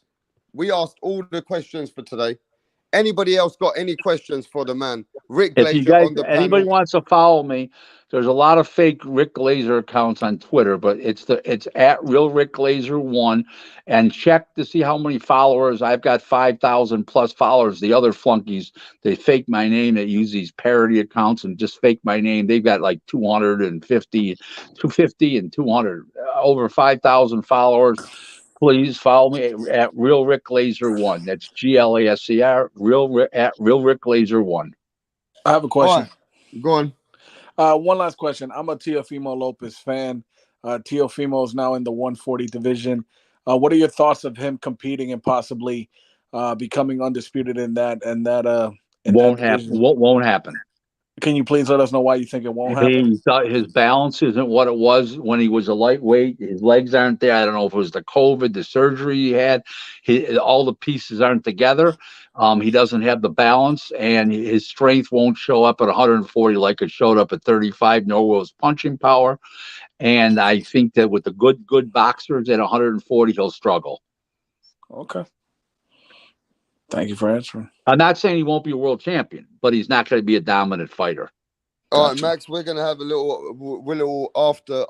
We asked all the questions for today. Anybody else got any questions for the man? Rick Glazer, if you guys, on the anybody panel. wants to follow me, there's a lot of fake Rick Glazer accounts on Twitter, but it's at Real Rick Glazer 1, and check to see how many followers. I've got 5,000 plus followers. The other flunkies, they fake my name. They use these parody accounts and just fake my name. They've got like 250 and 200, over 5,000 followers. Please follow me at Real Rick Glazer 1. That's GLASER, at Real Rick Glazer 1. I have a question. Right. Go on. One last question. I'm a Teofimo Lopez fan. Teofimo is now in the 140 division. What are your thoughts of him competing and possibly becoming undisputed in that? Won't happen. Won't happen. Can you please let us know why you think it won't happen? He thought his balance isn't what it was when he was a lightweight. His legs aren't there. I don't know if it was the COVID, the surgery he had. All the pieces aren't together. He doesn't have the balance, and his strength won't show up at 140 like it showed up at 35, nor will his punching power. And I think that with the good boxers at 140, he'll struggle. Okay. Thank you for answering. I'm not saying he won't be a world champion, but he's not going to be a dominant fighter. All right, Max, we're gonna have a little after.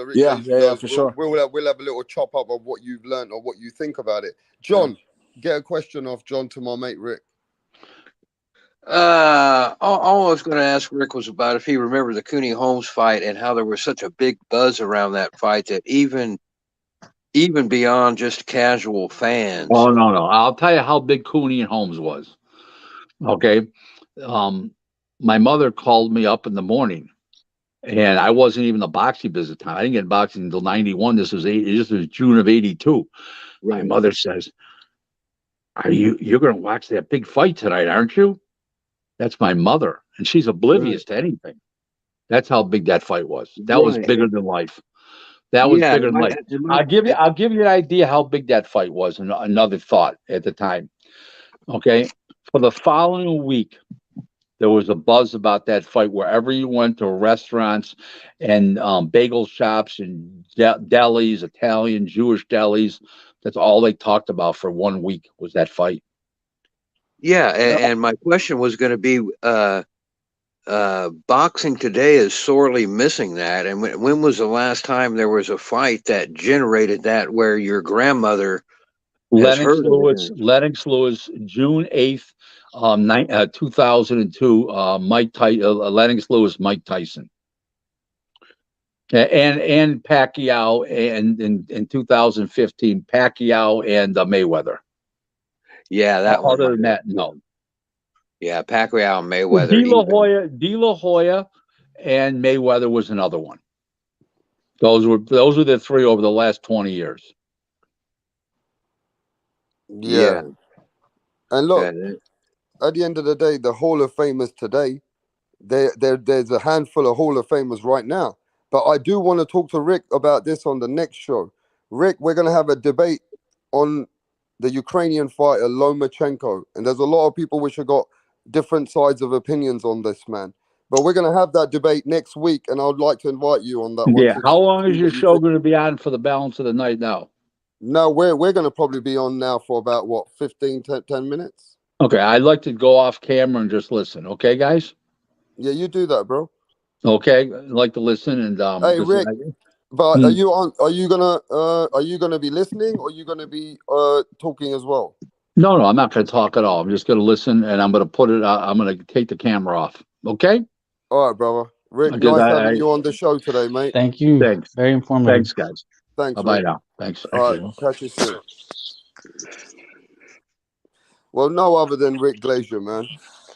Rick yeah, for sure. We'll have a little chop up of what you've learned or what you think about it. John, get a question off John to my mate Rick. All I was going to ask Rick was about if he remembered the Cooney Holmes fight and how there was such a big buzz around that fight that even beyond just casual fans. Oh no! I'll tell you how big Cooney and Holmes was. Okay. My mother called me up in the morning, and I wasn't even a boxing business at the time. I didn't get boxing until 91. This was June of 82. Right. My mother says, you're going to watch that big fight tonight, aren't you? That's my mother, and she's oblivious to anything. That's how big that fight was. That was bigger than life. That was Yeah, bigger than life. I'll give you an idea how big that fight was. And another thought at the time. Okay, for the following week, there was a buzz about that fight wherever you went to restaurants and bagel shops and delis, Italian, Jewish delis. That's all they talked about for 1 week was that fight. yeah. And my question was going to be, boxing today is sorely missing that. And when was the last time there was a fight that generated that where your grandmother has heard of it? Lennox Lewis, June 8th, 2002, Lennox Lewis, Mike Tyson. And Pacquiao, and in 2015, Pacquiao and Mayweather. Yeah, that one. Other than that, no. Yeah, Pacquiao and Mayweather. De La Hoya and Mayweather was another one. Those were the three over the last 20 years. Yeah. And look, Yeah. at the end of the day, the Hall of Famers today, there's a handful of Hall of Famers right now. But I do want to talk to Rick about this on the next show. Rick, we're going to have a debate on the Ukrainian fighter Lomachenko. And there's a lot of people which have got different sides of opinions on this, man. But we're going to have that debate next week, and I'd like to invite you on that one. Yeah, how long is your show going to be on for the balance of the night now? No, we're going to probably be on now for about, 10 minutes? Okay, I'd like to go off camera and just listen. Okay, guys? Yeah, you do that, bro. Okay, I'd like to listen. And hey, Rick, but are you gonna be listening, or are you gonna be talking as well? No, I'm not going to talk at all. I'm just going to listen, and I'm going to put it. I'm going to take the camera off. Okay. All right, brother. Rick, nice having you on the show today, mate. Thank you. Thanks. Very informative. Thanks, guys. Thanks. Bye now. Thanks. All right, catch you soon. Well, no other than Rick Glazier, man.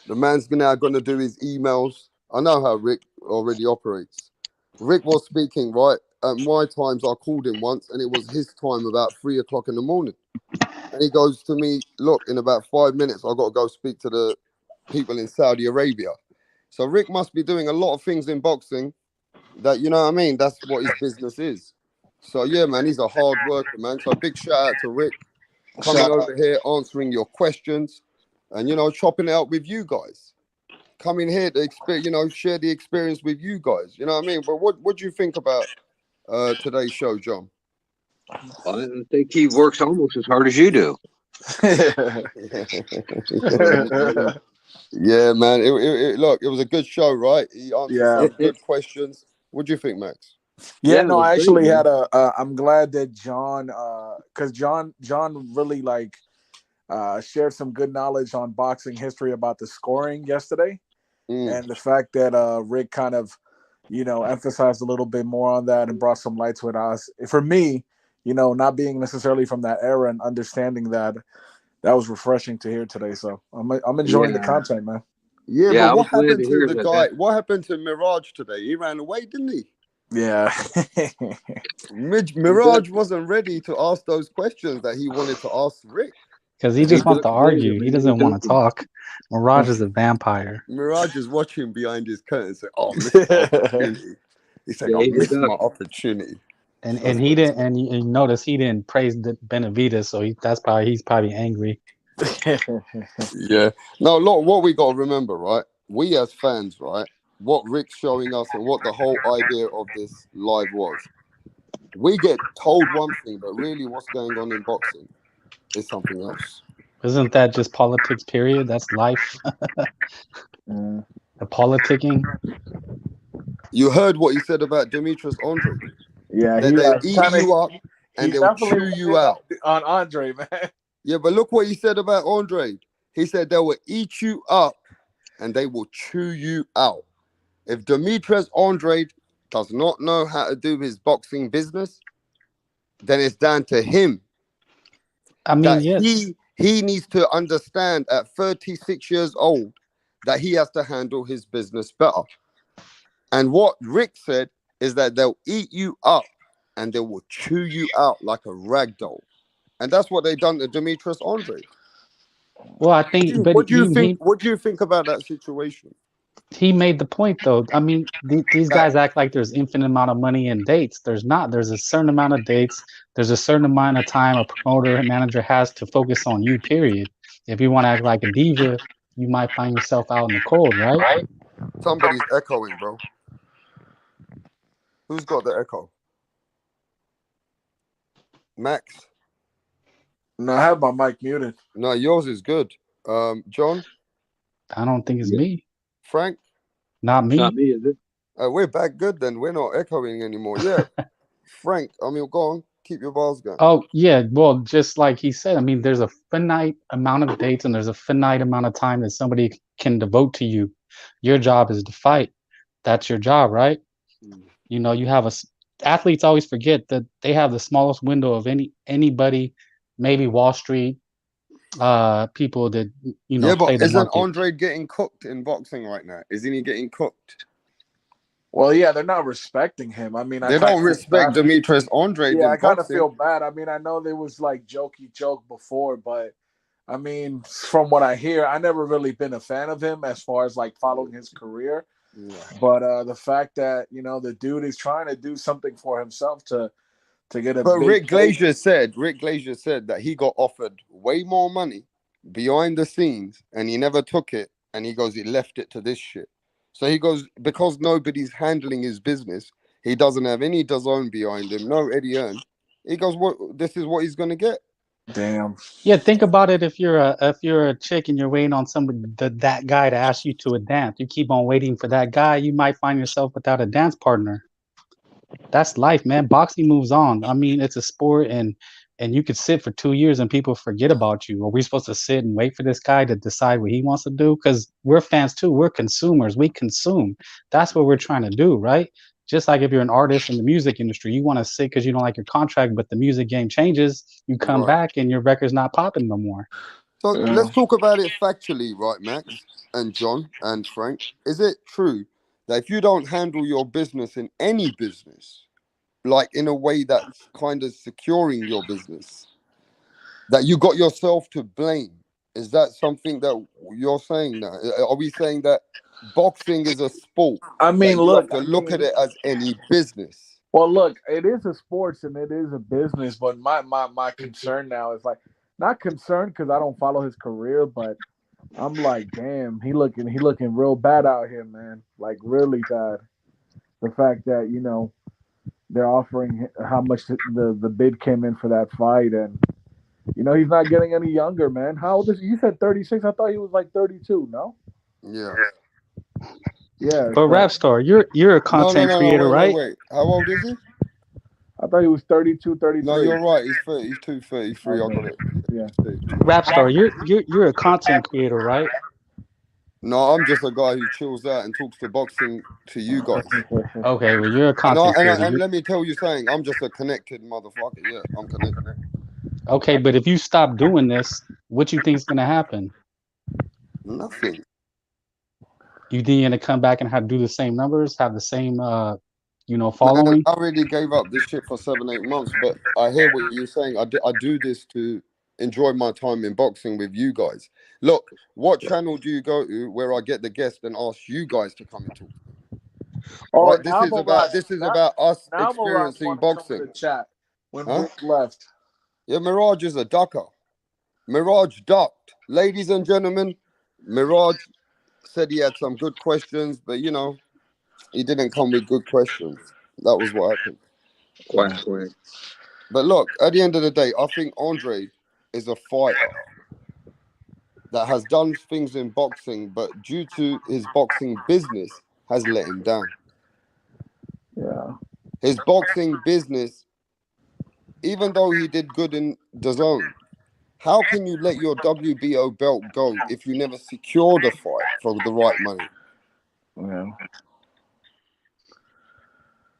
The man's now going to do his emails. I know how Rick already operates. Rick was speaking, right? At my times, I called him once, and it was his time about 3 o'clock in the morning. And he goes to me, look, in about 5 minutes, I've got to go speak to the people in Saudi Arabia. So Rick must be doing a lot of things in boxing that, you know what I mean? That's what his business is. So, yeah, man, he's a hard worker, man. So big shout out to Rick coming over here, answering your questions and, chopping it up with you guys. Coming here to, share the experience with you guys. You know what I mean? But what do you think about today's show, John? I think he works almost as hard as you do. Yeah, man. Look, it was a good show, right? He answered some good questions. What do you think, Max? Yeah, no, I actually had I'm glad that John, because John really shared some good knowledge on boxing history about the scoring yesterday, and the fact that Rick kind of, emphasized a little bit more on that and brought some light to it. For me, not being necessarily from that era and understanding that was refreshing to hear today. So I'm enjoying the content, man. Yeah, but what happened to the guy? What happened to Mirage today? He ran away, didn't he? Yeah. Mirage wasn't ready to ask those questions that he wanted to ask Rick. Because he just wants to argue. He doesn't want to talk. Mirage is a vampire. Mirage is watching behind his curtain and say, "Oh, missed my opportunity." He said, "I missed my opportunity." And he didn't. And you notice he didn't praise Benavidez, so he's probably angry. Yeah. No, look, what we got to remember, right? We as fans, right? What Rick's showing us and what the whole idea of this live was. We get told one thing, but really what's going on in boxing is something else. Isn't that just politics, period? That's life. The politicking. You heard what he said about Demetrius Andre. Yeah, they'll eat you up and they'll chew you out. On Andre, man. Yeah, but look what he said about Andre. He said they will eat you up and they will chew you out. If Demetrius Andre does not know how to do his boxing business, then it's down to him. I mean, yes. He needs to understand at 36 years old that he has to handle his business better. And what Rick said is that they'll eat you up and they will chew you out like a rag doll. And that's what they've done to Demetrius Andre. Well, I think. What do you think about that situation? He made the point though. I mean, these That guys act like there's infinite amount of money in dates. There's not. There's a certain amount of dates. There's a certain amount of time a promoter and manager has to focus on you. Period. If you want to act like a diva, you might find yourself out in the cold, right? somebody's echoing, bro. Who's got the echo? Max? No, I have my mic muted. No, yours is good. John? I don't think it's Yeah. me. Frank? Not It's not me. me, is it? We're back good then. We're not echoing anymore. Yeah. Frank, I mean, go on. Keep your balls going. Oh yeah, well, just like he said, I mean, there's a finite amount of dates and there's a finite amount of time that somebody can devote to you. Your job is to fight. That's your job, right? You know, you have athletes always forget that they have the smallest window of anybody, maybe Wall Street, people that Yeah, but play the isn't market. Andre getting cooked in boxing right now? Isn't he getting cooked? Well, yeah, they're not respecting him. I mean, I They kind don't of respect Demetrius Andre yeah, in I kind of boxing. feel bad. I mean, I know there was like jokey joke before, but I mean, from what I hear, I never really been a fan of him as far as like following his career. Yeah. But the fact that the dude is trying to do something for himself to get a But big Rick Glazier said that he got offered way more money behind the scenes and he never took it. And he goes, he left it to this shit. So he goes, because nobody's handling his business, he doesn't have any DAZN behind him, no Eddie Earn. He goes, what? This is what he's gonna get. damn. Yeah, think about it. If you're a chick and you're waiting on somebody that guy to ask you to a dance, you keep on waiting for that guy, you might find yourself without a dance partner. That's life, man. Boxing moves on. I mean, it's a sport, and you could sit for 2 years and people forget about you. Are we supposed to sit and wait for this guy to decide what he wants to do? Because we're fans too. We're consumers. We consume. That's what we're trying to do, right? Just like if you're an artist in the music industry, you want to sit because you don't like your contract, but the music game changes. You come Right. back and your record's not popping no more. So Yeah. let's talk about it factually, right, Max and John and Frank. Is it true that if you don't handle your business in any business, like in a way that's kind of securing your business, that you got yourself to blame? Is that something that you're saying now? Are we saying that boxing is a sport I that mean, you have look, to look at it as any business? well, look, it is a sports and it is a business, but my concern now is like not concerned because I don't follow his career, but I'm like, damn, he looking real bad out here, man. Like really bad. The fact that they're offering how much the bid came in for that fight, and he's not getting any younger, man. How old is he? You said 36. I thought he was like 32. No. Yeah. Yeah. But So Rapstar, you're a No, no, content no, no. creator, Wait. right? How old is he? I thought he was 32, No, 33. you're right. He's 32, 33. I Okay. got it. Yeah. Rapstar, you're a content creator, right? No, I'm just a guy who chills out and talks to boxing to you guys. Okay, well you're a And content creator. and let me tell you something. I'm just a connected motherfucker. Yeah, I'm connected. Okay, but if you stop doing this, what you think is gonna happen? Nothing. You think you're gonna come back and have do the same numbers, have the same Man, following? I already gave up this shit for 7, 8 months. But I hear what you're saying. I do this to enjoy my time in boxing with you guys. Look, what channel do you go to where I get the guest and ask you guys to come and talk? Oh, Right. now Mirage. This is about us Now Mirage experiencing want to come in boxing. the chat when Huh? Rick left. Yeah, Mirage is a ducker. Mirage ducked. Ladies and gentlemen, Mirage said he had some good questions, but he didn't come with good questions. That was what happened. Quack, quack. But look, at the end of the day, I think Andre is a fighter that has done things in boxing, but due to his boxing business, has let him down. Yeah. His boxing business, even though he did good in the zone, how can you let your WBO belt go if you never secured a fight for the right money? Yeah.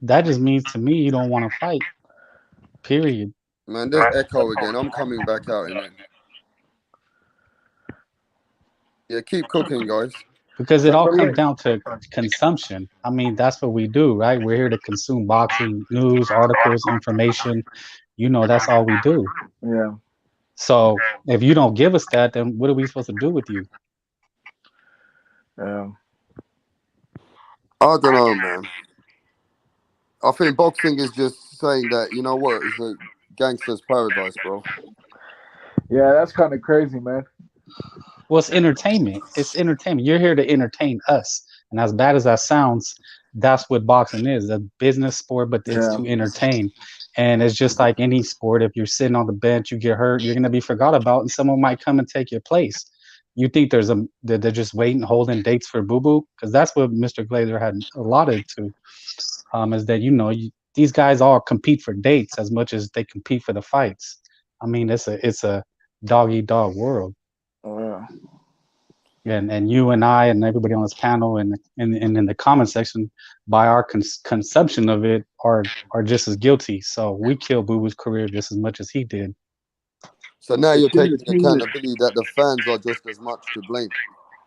That just means to me you don't want to fight. Period. Man, there's echo again. I'm coming back out in it. Yeah, keep cooking, guys. Because it all Somebody. comes down to consumption. I mean, that's what we do, right? We're here to consume boxing news, articles, information. That's all we do. Yeah. So if you don't give us that, then what are we supposed to do with you? Yeah. I don't know, man. I think boxing is just saying that, you know what, it's a gangster's paradise, bro. Yeah, that's kind of crazy, man. Well, it's entertainment. It's entertainment. You're here to entertain us. And as bad as that sounds, that's what boxing is, a business sport, but it's Yeah. to entertain. And it's just like any sport. If you're sitting on the bench, you get hurt, you're going to be forgot about, and someone might come and take your place. You think that they're just waiting, holding dates for Boo Boo? Because that's what Mr. Glazer had allotted to, is that, these guys all compete for dates as much as they compete for the fights. I mean, it's a dog eat dog world. Uh, And you and I and everybody on this panel and in the comment section, by our consumption of it, are just as guilty. So we killed Boo Boo's career just as much as he did. So now you're it's taking entertainment. accountability that the fans are just as much to blame.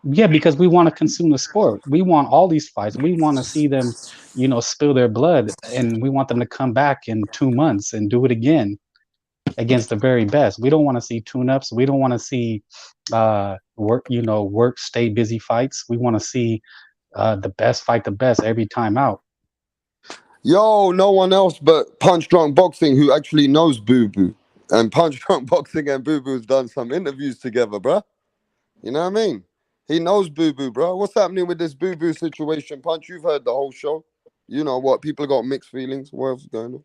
Yeah, because we want to consume the sport. We want all these fights. We want to see them, spill their blood, and we want them to come back in 2 months and do it again against the very best. We don't want to see tune-ups. We don't want to see work stay busy fights. We want to see the best fight the best every time out. Yo, no one else but Punch Drunk Boxing who actually knows Boo Boo. And Punch Drunk Boxing and Boo Boo's done some interviews together, bruh. You know what I mean? He knows Boo Boo, bro. What's happening with this Boo Boo situation? Punch, you've heard the whole show. You know what? People got mixed feelings. What else is going on?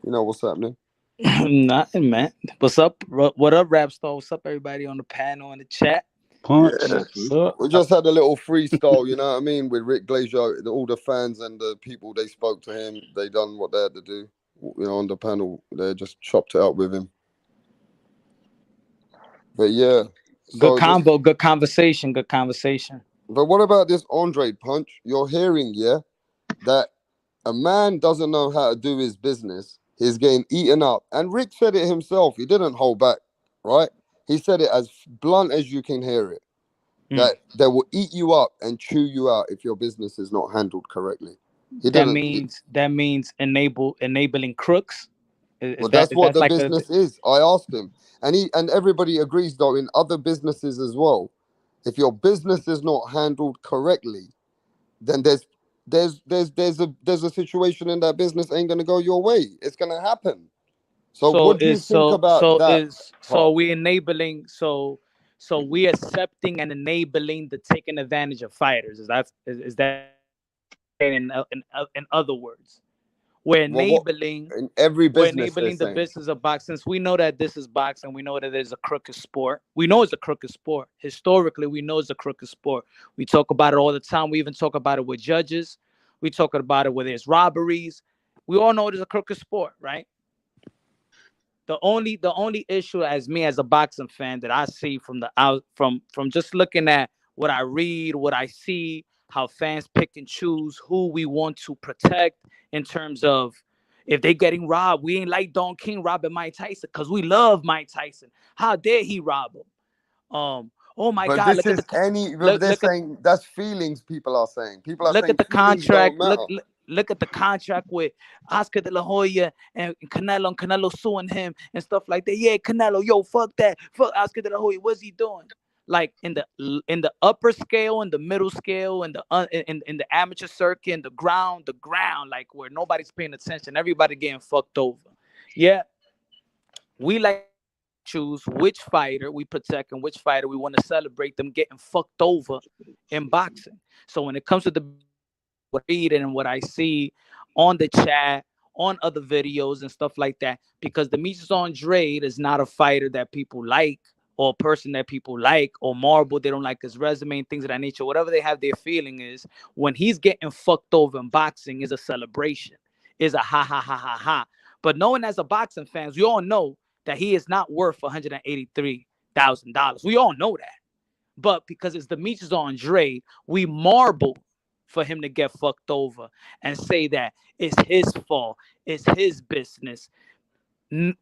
You know what's happening? Nothing, man. What's up? What up, Rapstar? What's up, everybody on the panel in the chat? Punch. Yeah. What's up? We just had a little freestyle, you know what I mean, with Rick Glazer. All the fans and the people, they spoke to him. They done what they had to do. You know, on the panel, they just chopped it up with him. But yeah. Good So this, combo, good conversation, good conversation. but what about this Andre Punch? You're hearing, yeah, that a man doesn't know how to do his business. He's getting eaten up. And Rick said it himself. He didn't hold back, right? He said it as blunt as you can hear it. Mm. That they will eat you up and chew you out if your business is not handled correctly. He That didn't. means enabling crooks. Is Well, that that's what the like a business is. I asked him, and everybody agrees though in other businesses as well. If your business is not handled correctly, then there's a situation in that business ain't gonna go your way. It's gonna happen. So so what do you is think about that part? we enabling so we accepting and enabling the taking advantage of fighters? Is that in other words? We're Well, what enabling in every we're business they're enabling the saying. business of boxing. Since we know that this is boxing, we know that it's a crooked sport. We know it's a crooked sport. Historically, we know it's a crooked sport. We talk about it all the time. We even talk about it with judges. We talk about it where there's robberies. We all know it is a crooked sport, right? The only issue as me as a boxing fan that I see from the out from just looking at what I read, what I see, how fans pick and choose who we want to protect in terms of if they getting robbed, we ain't like Don King robbing Mike Tyson because we love Mike Tyson. How dare he rob him? Oh my But God, this is but they're look at saying that's feelings people are saying. People are look saying at the feelings don't contract. matter. Look at the contract with Oscar De La Hoya and Canelo suing him and stuff like that. Yeah, Canelo, yo, fuck that, fuck Oscar De La Hoya. What's he doing? Like in the upper scale, in the middle scale, in the amateur circuit, in the ground, like where nobody's paying attention, everybody getting fucked over. Yeah, we like choose which fighter we protect and which fighter we want to celebrate them getting fucked over in boxing. So when it comes to the what I read and what I see on the chat, on other videos and stuff like that, because Demetrius Andrade is not a fighter that people like or a person that people like or Marble, they don't like his resume and things of that nature. Whatever they have their feeling is when he's getting fucked over in boxing is a celebration, is a ha ha ha ha ha. But knowing as a boxing fans, we all know that he is not worth $183,000. We all know that. But because it's Demetrius Andrade, we marble for him to get fucked over and say that it's his fault, it's his business.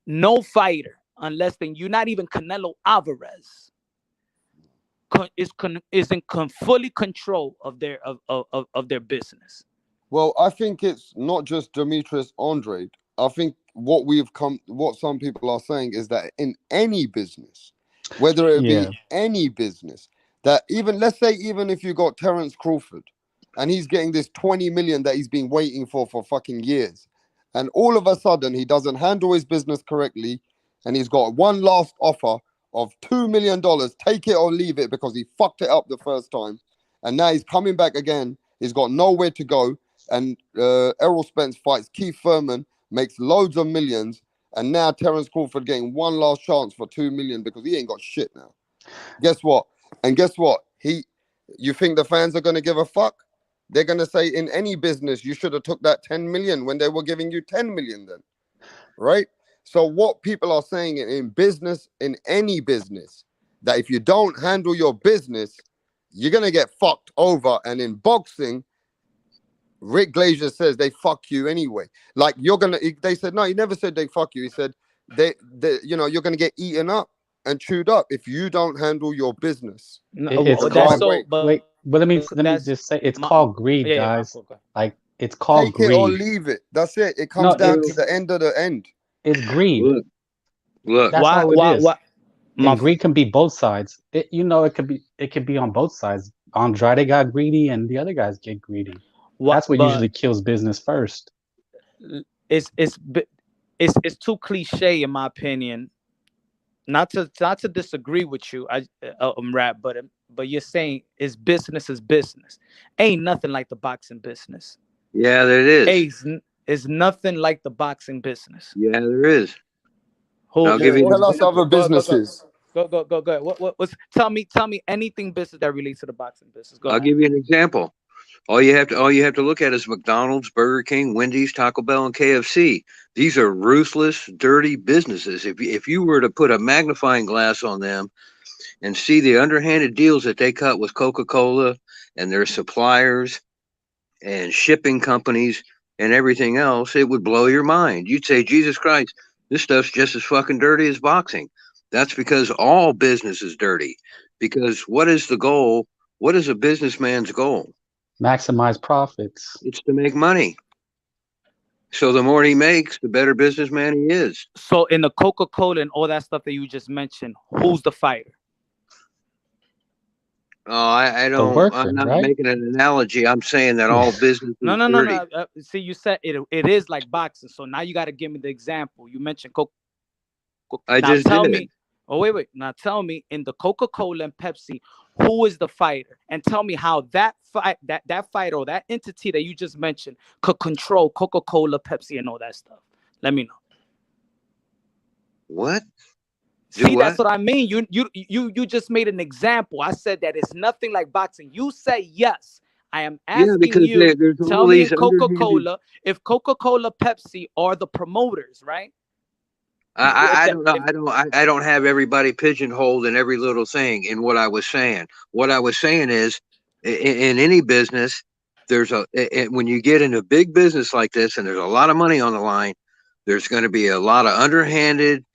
No fighter, unless then you're not even Canelo Alvarez, is in fully control of their business. Well, I think it's not just Demetrius Andrade. I think what some people are saying is that in any business, whether it be Yeah. any business, that even let's say even if you got Terence Crawford, and he's getting this 20 million that he's been waiting for fucking years. And all of a sudden, he doesn't handle his business correctly, and he's got one last offer of $2 million. Take it or leave it, because he fucked it up the first time. And now he's coming back again. He's got nowhere to go. And Errol Spence fights Keith Thurman, makes loads of millions. And now Terence Crawford getting one last chance for 2 million because he ain't got shit now. Guess what? And guess what? You think the fans are going to give a fuck? They're going to say, in any business, you should have took that 10 million when they were giving you 10 million then. Right? So what people are saying in business, in any business, that if you don't handle your business, you're going to get fucked over. And in boxing, Rick Glazier says they fuck you anyway. Like they said, no, he never said they fuck you. He said, you're going to get eaten up and chewed up if you don't handle your business. It's called, but let me just say, it's called greed, guys. Like, it's called take greed. It or leave it. That's it. It comes down to the end of the end. It's greed. Look. That's all it is. And greed can be both sides. It could be on both sides. Andrade got greedy, and the other guys get greedy. That's what usually kills business first. It's too cliche, in my opinion. Not to disagree with you, Rap, but you're saying is business. Ain't nothing like the boxing business. Yeah, there is. Is nothing like the boxing business. Yeah, there is. Tell us other businesses. Go. What's tell me anything business that relates to the boxing business. Go I'll ahead. give you an example. All you have to look at is McDonald's, Burger King, Wendy's, Taco Bell, and KFC. These are ruthless, dirty businesses. If you were to put a magnifying glass on them and see the underhanded deals that they cut with Coca-Cola and their suppliers and shipping companies and everything else, it would blow your mind. You'd say, Jesus Christ, this stuff's just as fucking dirty as boxing. That's because all business is dirty. Because what is the goal? What is a businessman's goal? Maximize profits. It's to make money. So the more he makes, the better businessman he is. So in the Coca-Cola and all that stuff that you just mentioned, who's the fighter? Oh, I don't. Worker, I'm not right? making an analogy. I'm saying that all business. No. See, you said it is like boxing. So now you got to give me the example. You mentioned Coca. I just did. Oh, wait. Now tell me, in the Coca-Cola and Pepsi, who is the fighter? And tell me how that fighter or that entity that you just mentioned could control Coca-Cola, Pepsi, and all that stuff. Let me know. What? See, that's what I mean. You just made an example. I said that it's nothing like boxing. You say yes. I am asking you. Tell me if Coca-Cola, Pepsi are the promoters, right? I don't know. I don't have everybody pigeonholed in every little thing in what I was saying. What I was saying is, in any business, when you get into big business like this and there's a lot of money on the line, there's going to be a lot of underhanded,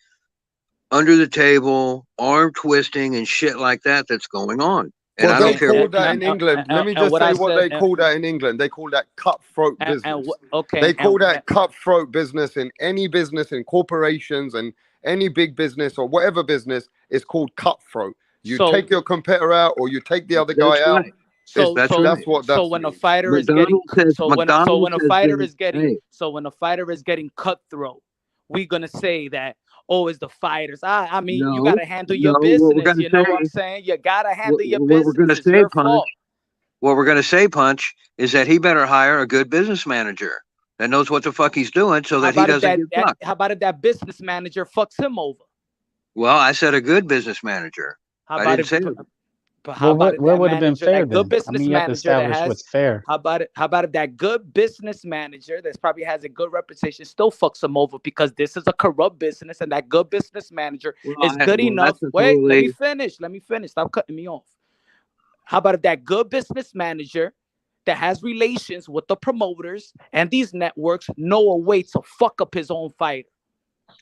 under the table, arm twisting and shit like that that's going on. And well, I don't care what that in England. Let me just say what they call that in England. They call that cutthroat business. They call that cutthroat business in any business, in corporations and any big business or whatever business. It's called cutthroat. You take your competitor out, or you take the other guy out. So that's what. So when a fighter is getting, when a fighter is getting cutthroat, we're gonna say that. Oh, it's the fighters. I mean, you gotta handle your business. You know what I'm saying? You gotta handle your business. We're gonna say, Punch. What we're gonna say, Punch, is that he better hire a good business manager that knows what the fuck he's doing, so that he doesn't get fucked. How about if that business manager fucks him over? Well, I said a good business manager. I didn't say. But how about what would have been fair then? Good business you have to establish what's fair. How about if that good business manager that probably has a good reputation still fucks him over because this is a corrupt business and that good business manager is good enough? Wait, let me finish. Stop cutting me off. How about if that good business manager that has relations with the promoters and these networks know a way to fuck up his own fighter?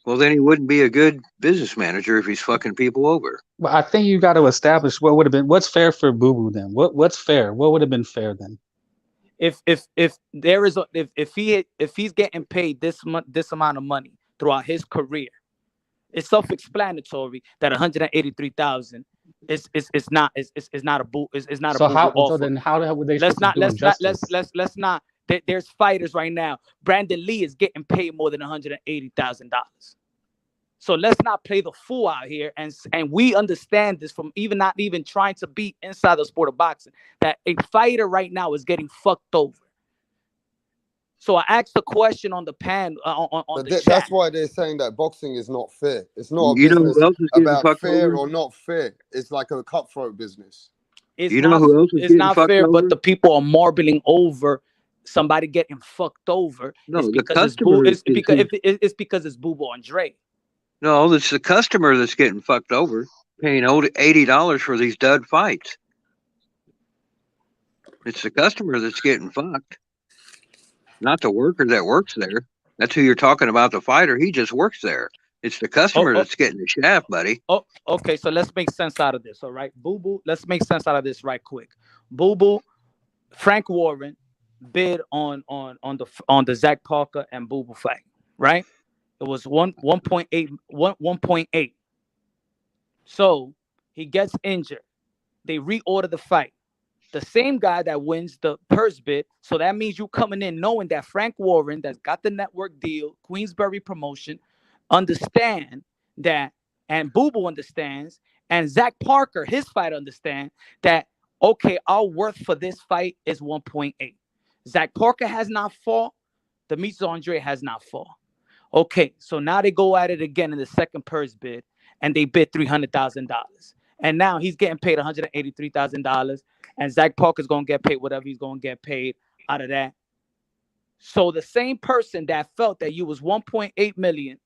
Well, then he wouldn't be a good business manager if he's fucking people over. Well, I think you got to establish what would have been what's fair for Boo Boo then. What's fair? What would have been fair then? If he's getting paid this amount of money throughout his career, It's self-explanatory that 183,000 is not a boo is not a So boo boo how? So offer. then, how were they Let's supposed to not do injustice? let's not. There's fighters right now. Brandon Lee is getting paid more than $180,000. So let's not play the fool out here, and we understand this from not even trying to be inside the sport of boxing, that a fighter right now is getting fucked over. So I asked the question on the pan on the chat. That's why they're saying that boxing is not fair. It's not a You know business who else is getting about fucked fair over? or not fair. It's like a cutthroat business. It's You know not, who else is it's getting not fucked fair, over? but the people are marbling over somebody getting fucked over. No, It's the because it's customer it's is because it's because it's Boo Boo Andre. no, it's the customer that's getting fucked over, paying $80 for these dud fights. It's the customer that's getting fucked, not the worker that works there. That's who you're talking about. The fighter, he just works there. It's the customer that's getting the shaft, buddy. Oh, okay. So let's make sense out of this. All right, Boo Boo. Let's make sense out of this right quick. Boo Boo, Frank Warren bid on the Zach Parker and Boo Boo fight. Right. It was 1.8. So he gets injured. They reorder the fight. The same guy that wins the purse bid. So that means you coming in knowing that Frank Warren, that's got the network deal, Queensberry promotion, understand that, and Boo Boo understands, and Zach Parker, his fight, understand that, okay, our worth for this fight is 1.8. Zach Parker has not fought. Demetrius Andre has not fought. Okay, so now they go at it again in the second purse bid, and they bid $300,000. And now he's getting paid $183,000, and Zach Parker's going to get paid whatever he's going to get paid out of that. So the same person that felt that you was 1.8 million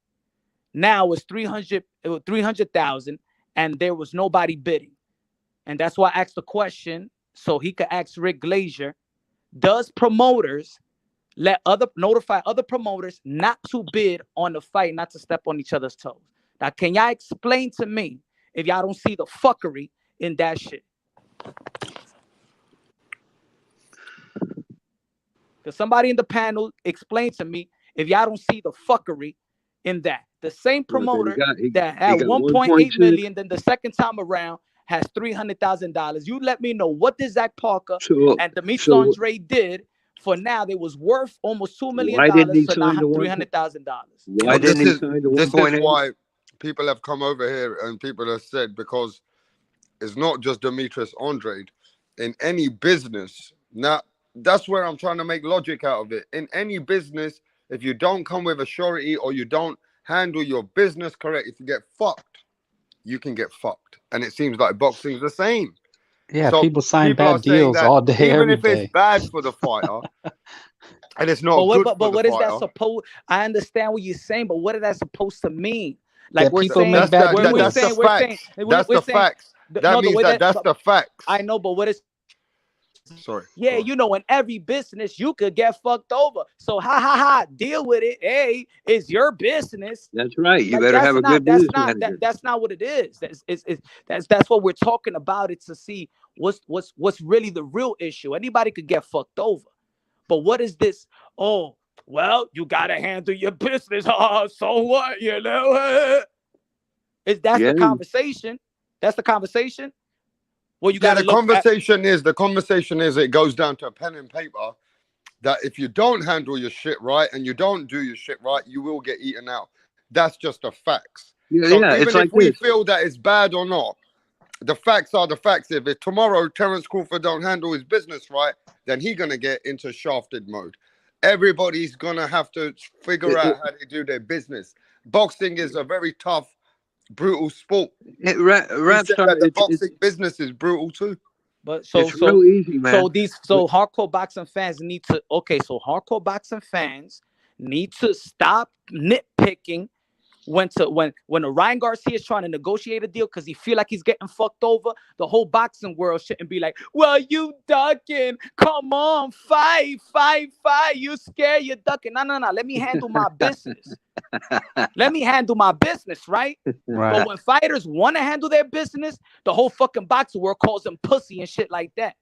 now was 300,000, and there was nobody bidding. And that's why I asked the question so he could ask Rick Glazier, does promoters notify other promoters not to bid on the fight, not to step on each other's toes? Now, can y'all explain to me if y'all don't see the fuckery in that shit? Because somebody in the panel explain to me if y'all don't see the fuckery in that. The same promoter that had 1.8 million, then the second time around has $300,000. You let me know what did Zach Parker and Demetrius Andre did for now. They was worth almost $2 million. Why didn't he so sign now the $300,000. Why didn't he sign the 1.8? This is why people have come over here and people have said, because it's not just Demetrius Andre. In any business, now that's where I'm trying to make logic out of it. In any business, if you don't come with a surety or you don't handle your business correct, if you get fucked, you can get fucked. And it seems like boxing's the same. Yeah, So people sign people are bad saying deals that all day, even every if day. it's bad for the fighter and it's not good but for what the is that fighter. supposed? I understand what you're saying, but what is that supposed to mean? Like That we're people saying, make bad we're deals. That's the facts. That's the facts. That means that's the facts. I know, but what is? Sorry. Yeah, you know, in every business you could get fucked over. So deal with it. Hey, it's your business. That's right. You Like, better have a good business manager. That's not what it is. That's what we're talking about. It's to see what's really the real issue. Anybody could get fucked over, but what is this? Oh, well, you gotta handle your business. So what? You know, that's the conversation. That's the conversation. Well, you got the conversation is it goes down to a pen and paper that if you don't handle your shit right and you don't do your shit right, you will get eaten out. That's just the facts. Yeah, so yeah, even it's like if we this. feel that it's bad or not, the facts are the facts. If it, tomorrow Terence Crawford don't handle his business right, then he's gonna get into shafted mode. Everybody's gonna have to figure out how they do their business. Boxing is a very tough, brutal sport. The boxing business is brutal too. But it's real easy, man. So hardcore boxing fans need to hardcore boxing fans need to stop nitpicking when a Ryan Garcia is trying to negotiate a deal because he feel like he's getting fucked over. The whole boxing world shouldn't be like, well, you ducking. Come on, fight. You scared, you're ducking. No. Let me handle my business. Let me handle my business, right? But when fighters want to handle their business, the whole fucking boxing world calls them pussy and shit like that.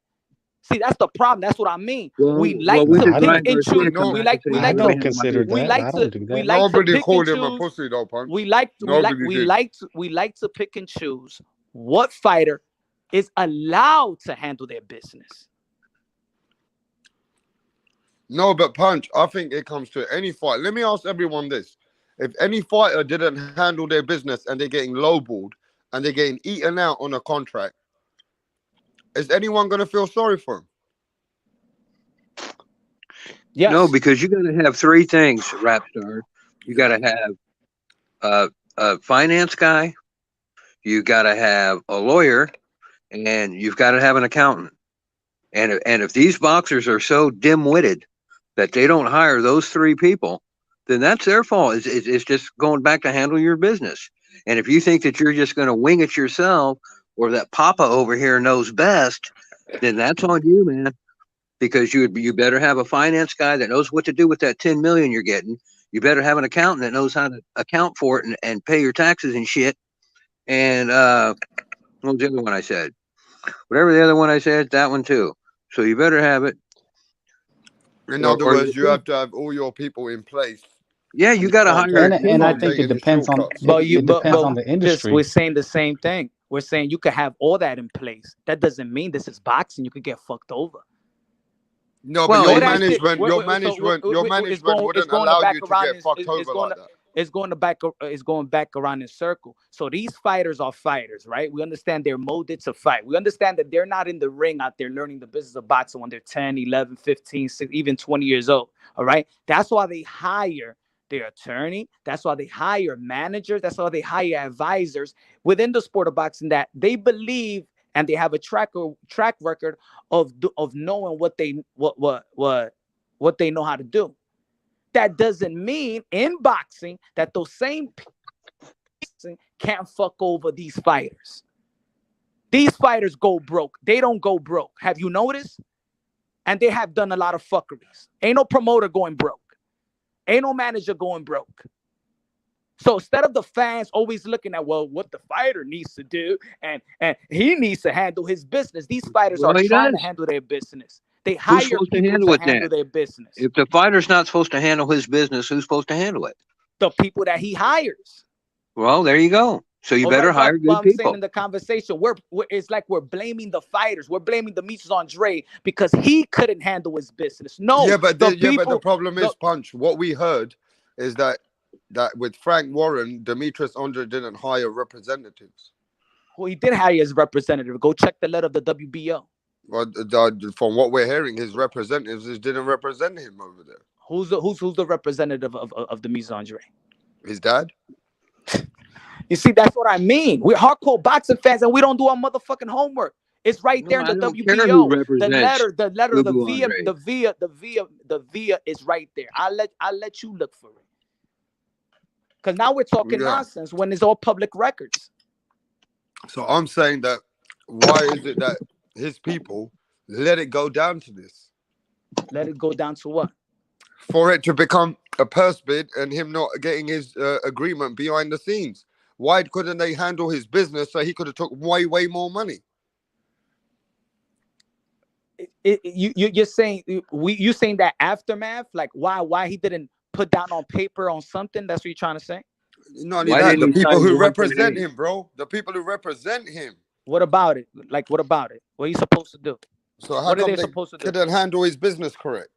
See, that's the problem. That's what I mean. Well, we like we to just pick Ryan and Garcia choose. come We back like and we say, I like "You to don't can't handle my consider we business." that. like I to don't do we that. like to Nobody pick and called him a choose. pussy though, Punch. We like to pick and choose what fighter is allowed to handle their business. No, but Punch, I think it comes to any fight. Let me ask everyone this. If any fighter didn't handle their business and they're getting lowballed and they're getting eaten out on a contract, is anyone going to feel sorry for him? Yes. No, because you got to have three things, Rapstar. You got to have a finance guy, you got to have a lawyer, and you've got to have an accountant. And if these boxers are so dim-witted that they don't hire those three people, then that's their fault. It's just going back to handle your business. And if you think that you're just going to wing it yourself, or that Papa over here knows best, then that's on you, man. Because you better have a finance guy that knows what to do with that 10 million you're getting. You better have an accountant that knows how to account for it and pay your taxes and shit. And what was the other one I said? Whatever the other one I said, that one too. So you better have it. In Or, other or words, you have to have all your people in place. yeah, you got to Can't hire a take, you And I can't team. think take it any depends on shortcuts. But it depends on the we're industry. saying the same thing. We're saying you could have all that in place. That doesn't mean this is boxing. You could get fucked over. No, but Well, your What that shit- management, what- your what- so management, your it's management going wouldn't to allow back you to around. get fucked over like that. It's going back around in circle. So these fighters are fighters, right? We understand they're molded to fight. We understand that they're not in the ring out there learning the business of boxing when they're 10, 11, 15, 6, even 20 years old. All right. That's why they hire their attorney. That's why they hire managers. That's why they hire advisors within the sport of boxing that they believe and they have a track record of knowing what they know how to do. That doesn't mean in boxing that those same people can't fuck over these fighters. These fighters go broke. They don't go broke. Have you noticed? And they have done a lot of fuckeries. Ain't no promoter going broke. Ain't no manager going broke. So instead of the fans always looking at, well, what the fighter needs to do, and he needs to handle his business, these fighters are trying to handle their business. They hire supposed to people handle to it handle then? their business. If the fighter's not supposed to handle his business, who's supposed to handle it? The people that he hires. Well, there you go. So you better hire good I'm saying people. in the conversation, it's like we're blaming the fighters. We're blaming Demetrius Andre because he couldn't handle his business. No, Yeah, but the problem is, the- Punch. What we heard is that with Frank Warren, Demetrius Andre didn't hire representatives. well, he did hire his representative. Go check the letter of the WBO. Well, from what we're hearing, his representatives didn't represent him over there. Who's the representative of Demetrius Andre? His dad. You see, that's what I mean. We're hardcore boxing fans, and we don't do our motherfucking homework. It's right there in the I don't care who WBO. represents The letter, the Ubu via, Andre. the via is right there. I'll let you look for it. Because now we're talking nonsense when it's all public records. So I'm saying that why is it that his people let it go down to this? Let it go down to what? For it to become a purse bid and him not getting his agreement behind the scenes. Why couldn't they handle his business so he could have took way more money? You're saying that aftermath, like why he didn't put down on paper on something? That's what you're trying to say? Not only that, the people who represent him, bro. The people who represent him. What about it? Like, what about it? What are you supposed to do? So how come they couldn't handle his business correct?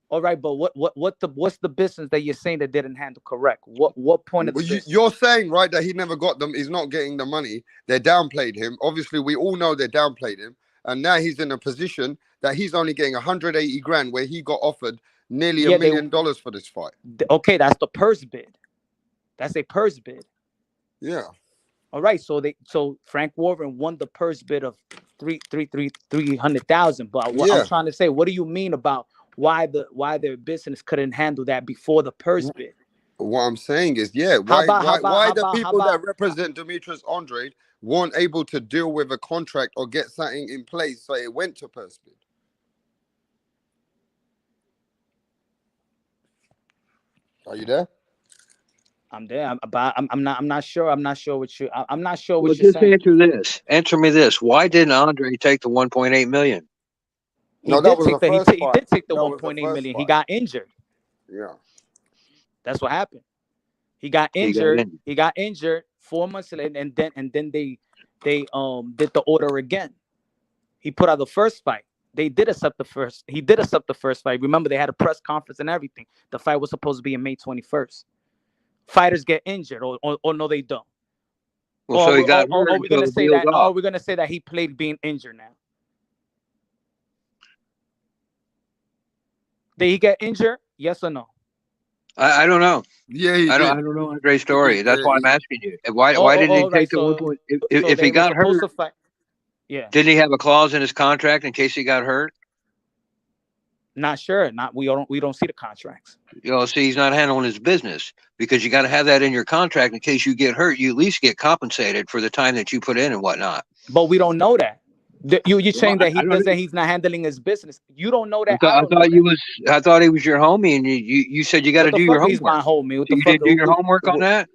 All right, but what's the business that you're saying that didn't handle correct? What point of the business? You're saying, right, that he never got them. He's not getting the money. They downplayed him. Obviously, we all know they downplayed him, and now he's in a position that he's only getting 180 grand, where he got offered nearly $1 million for this fight. Okay, that's the purse bid. That's a purse bid. Yeah. All right, so Frank Warren won the purse bid of 300,000. But what I'm trying to say, what do you mean about why their business couldn't handle that before the purse bid? What I'm saying is, why the people that represent Demetrius Andre weren't able to deal with a contract or get something in place so it went to purse bid? Are you there? I'm there. I'm not sure. I'm not sure what you. I'm not sure Well, what you're just saying. answer this. Answer me this. Why didn't Andre take the 1.8 million? He No, that did was the take the first he fight. did take the That was the 1.8 first million. He fight. got injured. Yeah. That's what happened. He got He got injured. in. He got injured 4 months later, and then they did the order again. He put out the first fight. They did accept the first. He did accept the first fight. Remember, they had a press conference and everything. The fight was supposed to be on May 21st. Fighters get injured, or no, they don't. Well, so he got Or hurt, we're so gonna the say deal's that. off. Or we're gonna say that he played being injured now. Did he get injured? Yes or no? I don't know. Yeah, he I did. don't know Andre's He story. did. That's Yeah, why I'm asking you. Why Oh, didn't he all right. take the 1 So, point? so If they he were got supposed hurt, to fight. Yeah, didn't he have a clause in his contract in case he got hurt? not sure. Not we don't see the contracts. You know, see, he's not handling his business because you got to have that in your contract in case you get hurt. You at least get compensated for the time that you put in and whatnot. But we don't know that. You're Well, saying that I don't know. he's not handling his business. You don't know that. I I don't know thought you that. was. I thought he was your homie, and you said you got to What the do your fuck? He's homework. my homie. What So the you fuck? didn't do your homework on that.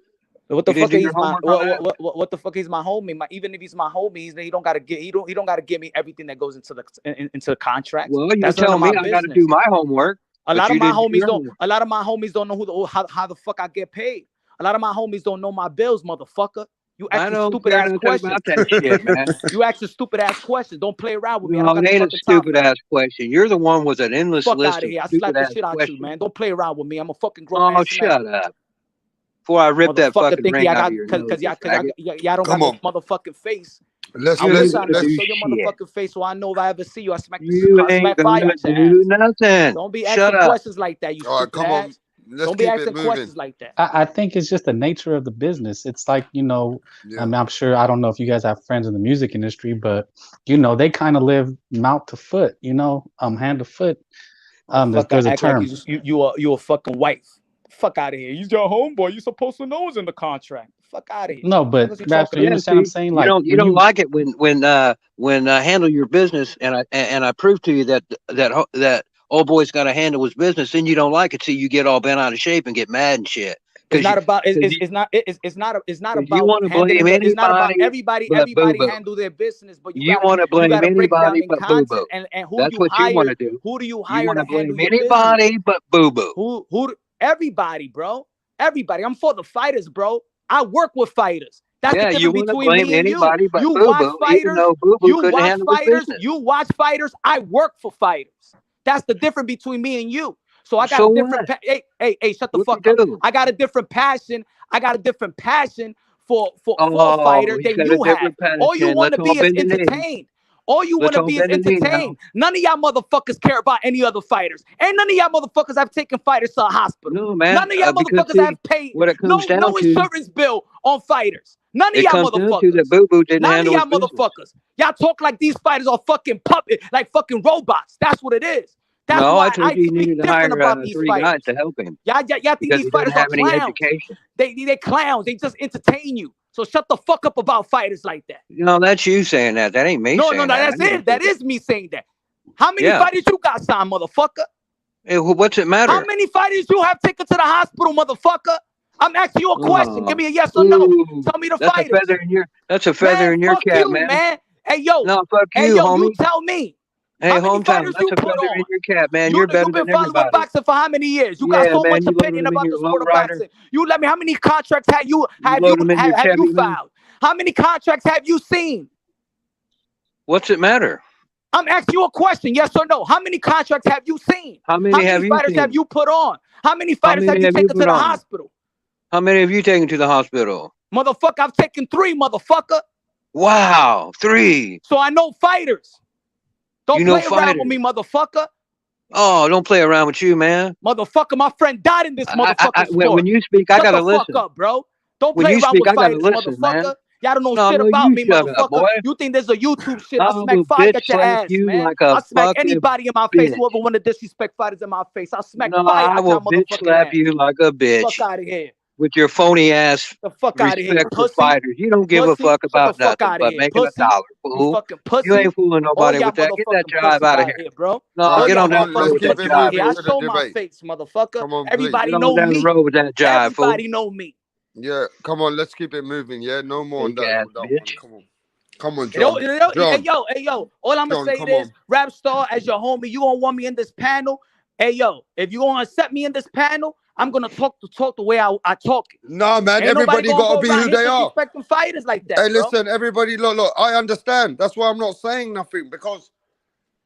What You the didn't fuck? do your He's my homework on that. what the fuck? He's my homie. Even if he's my homie, he don't gotta get he don't gotta give me everything that goes into the contracts. Well, you're That's none of telling me my I got to business. do my homework, A but lot of you my didn't do homies your don't. homework. A lot of my homies don't know how the fuck I get paid. A lot of my homies don't know my bills, motherfucker. You I asking don't stupid care ass nothing questions. about that shit, man. You asking stupid ass questions. Don't play around with me. I No, don't got it the ain't a fucking time for stupid that. ass question. You're the one with an endless Fuck list out of of here. I stupid slap the ass shit out you, questions. man. Don't play around with me. I'm a fucking grown Oh, ass man. shut up! Before I rip that Motherfucker fucking think ring y'all out of got your nose, you faggot. y'all don't got Come no on. motherfucking face. Let's I You was ain't just let's trying to gonna let's do show your shit. motherfucking face so I know if I ever see you, I smack You ain't fire gonna out your do ass. nothing. Don't be Shut asking up. questions like that, you all right, stupid come on. ass. Let's Don't be keep it asking moving. questions like that. I think it's just the nature of the business. It's like, I Yeah. mean, I'm sure, I don't know if you guys have friends in the music industry, but, they kind of live mouth to foot, hand to foot. Motherfucker There's a act like term. you a fucking wife. Fuck out of here. You your homeboy. You supposed to know it's in the contract. Fuck out of here. No, What but is you Rapster, talking you Yeah, about? understand what I'm see, saying? you Like don't when you, like it when handle your business and I prove to you that old boy's got to handle his business, then you don't like it. See, you get all bent out of shape and get mad and shit It's because not about you it's not you about want to blame handling it's not about anybody but Boo everybody Boo. handle their business, but You want to you blame gotta break it down anybody in but Boo content Boo. and That's what you want to do. who do you You hire want to to blame handle your business? anybody but Boo Boo. Everybody, bro. Everybody. I'm for the fighters, bro. I work with fighters. That's Yeah, the you difference want to between blame me and you. anybody but You Boo watch Boo, even fighters. though Boo Boo You couldn't watch handle his fighters. business. You watch fighters. I work for fighters. That's the difference between me and you. So I got So a different. what? Hey, shut the What fuck you up. do? I got a different passion. I got a different passion for Oh, fighters he's than got a you have. different All you passion. want Let's to all be is bend the knee. entertained. All you want Let's to all be is bend the knee now. entertained. None of y'all motherfuckers care about any other fighters. And none of y'all motherfuckers have taken fighters to a hospital. No, man. None of y'all Because motherfuckers see, have paid what it comes down no to, insurance bill on fighters. None of it y'all comes down to that motherfuckers. Boo Boo didn't None of handle his y'all business. motherfuckers. Y'all talk like these fighters are fucking like fucking robots. That's what it is. That's No, I why told I you he speak needed to different hire about these 3 guys fighters. to help him Y'all think because these he fighters doesn't are have any clowns. education. They clowns. They just entertain you. So shut the fuck up about fighters like that. No, that's you saying that. That ain't me No, saying that. that's I never it. That said is me saying that. How many Yeah. fighters you got signed, motherfucker? Hey, what's it matter? How many fighters you have taken to the hospital, motherfucker? I'm asking you a question. Give me a yes or no. Ooh, Tell me the that's fighters. that's a feather Man, in your fuck cap, you, man. Hey, yo. No, fuck Hey, you, yo, homie. you tell me. Hey, How many hometown, fighters that's you a put feather on? in your cap, man. You're better You've been than following with everybody. boxing for how many years? You Yeah, got so man, much you load opinion them in about your the low sport of rider. boxing. You let me. How many contracts have you load them in your Chevy, man. filed? How many contracts have you seen? What's it matter? I'm asking you a question, yes or no. How many contracts have you seen? How many have you fighters seen? have you put on? How many How fighters have many you have you taken to put the on? hospital? How many have you taken to the hospital? Motherfucker, I've taken 3, motherfucker. Wow, 3. So I know fighters. Don't You know play around with fighters. me, motherfucker. Oh, don't play around with you, man. Motherfucker, my friend died in this motherfucking sport. When you speak, I Shut gotta the fuck listen. up, bro. Don't When play you around speak, with I gotta fighters, listen, man. motherfucker. Y'all don't know No, shit no, about you me, shut up, motherfucker. boy. You think there's a YouTube shit? I I'll smack will fire bitch at your slap ass, you man. like a I'll smack fucking anybody in my bitch. face. Whoever want to disrespect fighters in my face, I'll smack No, fire I at will your bitch motherfucking slap ass. you like a bitch Fuck out of here. with your phony ass The fuck out of here, respect for pussy. fighters. You don't give a Pussy. fuck Shut the about fuck nothing out of but here, making pussy. $1, You fool. fucking You pussy. ain't fooling All nobody y'all with that. Get that motherfucking jive pussies out of out here. here, bro. No, All get y'all on down the Let's road with motherfucking that keep it pussies out jive. here. moving I to the show my debate. face, motherfucker. Come on, please. Everybody Get on know down the me. road with that jive, fool. Everybody know me. Yeah, come on, let's keep it moving. Yeah, no more on Fake that ass that one. bitch. Come on, Yo, John. yo, hey John, yo, hey yo. All I'm gonna John, say come is, on. Rap Star, as your homie, you gonna want me in this panel. Hey yo, if you gonna accept me in this panel, I'm gonna talk the way I talk it. Nah, man, Ain't nobody everybody gonna gotta go be around who here they are. disrespecting fighters like Hey, that, bro. listen, everybody, look, I understand. That's why I'm not saying nothing because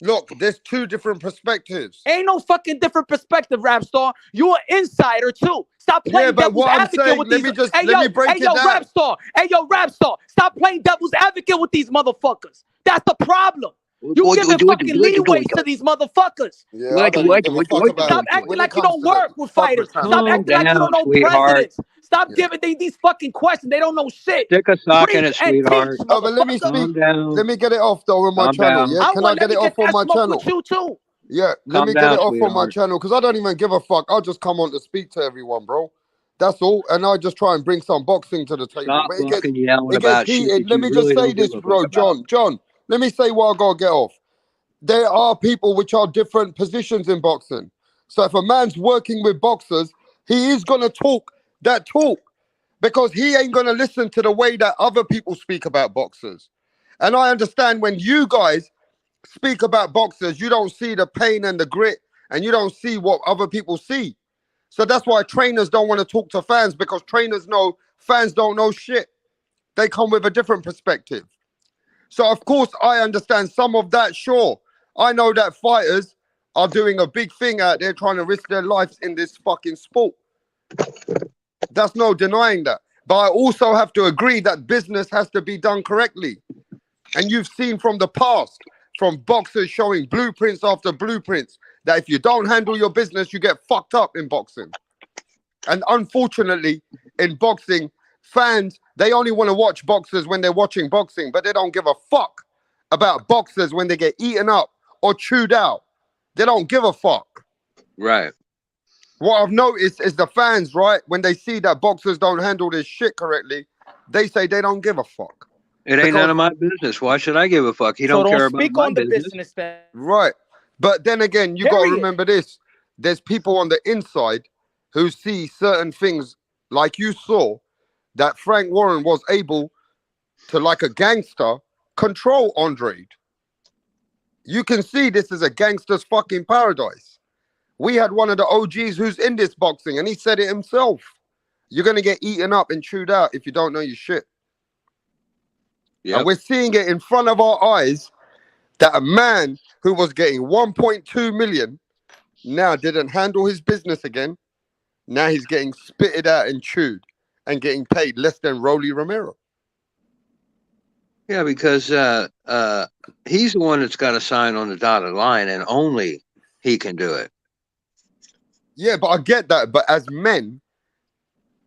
look, there's two different perspectives. Ain't no fucking different perspective, Rap Star. You an insider too. Stop Yeah, playing but devil's what I'm advocate saying, with these. let me break Hey it yo, Rap down. Star. Hey yo, Rap Star. Stop playing devil's advocate with these motherfuckers. That's the problem. You giving fucking leeways to these motherfuckers. Yeah, I don't even give a fuck about Stop when acting it like you comes don't to the work with fuck fighters. return. Stop Calm acting like you don't down, know sweetheart. presidents. Stop Yeah. giving these fucking questions. They don't know shit. Stick a sock in Preach it, and teach, sweetheart. Oh, but let me motherfucker. speak. Calm down. Let me get it off though on my Calm channel. down. Yeah, I can I want. Let get me it get off on that my smoke with channel? you too. Yeah, let Calm me get it down, off on my sweetheart. channel because I don't even give a fuck. I'll just come on to speak to everyone, bro. That's all, and I just try and bring some boxing to the table. Stop But fucking yelling it gets about shit heated. that Let you me just really say don't give this, a fuck bro, about. John. Let me say what I gotta get off. There are people which are different positions in boxing. So if a man's working with boxers, he is gonna talk that talk because he ain't gonna listen to the way that other people speak about boxers. And I understand when you guys speak about boxers, you don't see the pain and the grit, and you don't see what other people see. So that's why trainers don't want to talk to fans because trainers know fans don't know shit. They come with a different perspective. So of course I understand some of that. Sure, I know that fighters are doing a big thing out there trying to risk their lives in this fucking sport. That's no denying that. But I also have to agree that business has to be done correctly. And you've seen from the past, from boxers showing blueprints after blueprints, that if you don't handle your business, you get fucked up in boxing. And unfortunately, in boxing, fans, they only want to watch boxers when they're watching boxing, but they don't give a fuck about boxers when they get eaten up or chewed out. They don't give a fuck. Right. What I've noticed is the fans, right, when they see that boxers don't handle this shit correctly, they say they don't give a fuck. It ain't none Because, of my business. Why should I give a fuck? He So don't don't care about speak my on the business. business then. right. But then again, you got to Period. remember this. There's people on the inside who see certain things like you saw that Frank Warren was able to, like a gangster, control Andre. You can see this is a gangster's fucking paradise. We had one of the OGs who's in this boxing, and he said it himself. You're gonna get eaten up and chewed out if you don't know your shit. And Yep. we're seeing it in front of our eyes that a man who was getting 1.2 million now didn't handle his business again. Now he's getting spitted out and chewed and getting paid less than Rolly Romero. Yeah, because he's the one that's got to sign on the dotted line, and only he can do it. Yeah, but I get that. But as men,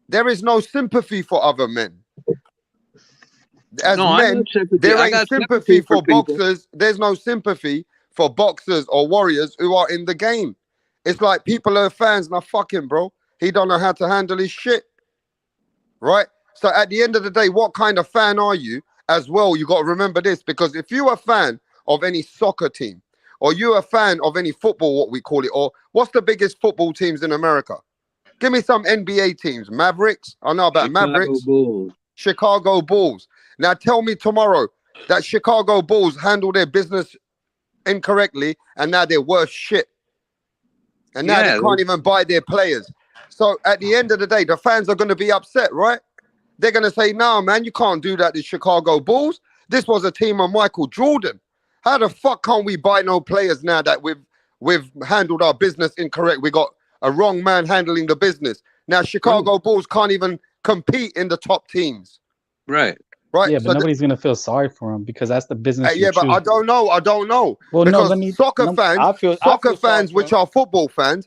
there is no sympathy for other men. As No, I got men, sympathy. there I ain't got sympathy sympathy for for people. boxers. There's no sympathy for boxers or warriors who are in the game. It's like people are fans. Now, fuck him, bro. He don't know how to handle his shit, right? So at the end of the day, what kind of fan are you? As well, you got to remember this because if you're a fan of any soccer team or you're a fan of any football, what we call it, or what's the biggest football teams in America? Give me some NBA teams. Mavericks. I know about Chicago Mavericks. Bulls. Chicago Bulls. Now tell me tomorrow that Chicago Bulls handle their business incorrectly and now they're worth shit. And now they Yeah, can't even buy their players. So at the end of the day, the fans are going to be upset, right? They're going to say, no, man, you can't do that to Chicago Bulls. This was a team of Michael Jordan. How the fuck can't we buy no players now that we've handled our business incorrect? We got a wrong man handling the business. Now Chicago Bulls can't even compete in the top teams, right. right? Yeah, but So nobody's gonna feel sorry for him because that's the business you yeah, but I choose. don't know. I don't know Well, no, because let me. I soccer feel sorry fans, for which him. are football fans,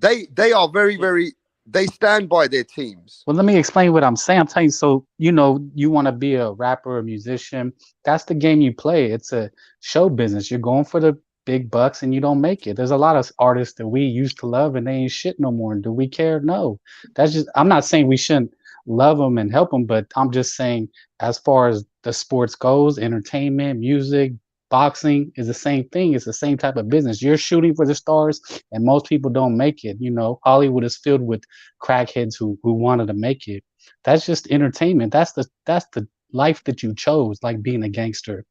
they are very, Yeah. very. They stand by their teams. Well, let me explain what I'm saying. I'm telling you, so you want to be a rapper, a musician. That's the game you play. It's a show business. You're going for the big bucks and you don't make it. There's a lot of artists that we used to love and they ain't shit no more. Do we care? No. That's just, I'm not saying we shouldn't love them and help them, but I'm just saying as far as the sports goes, entertainment, music, boxing is the same thing. It's the same type of business. You're shooting for the stars and most people don't make it. Hollywood is filled with crackheads who wanted to make it. That's just entertainment. That's the life that you chose, like being a gangster.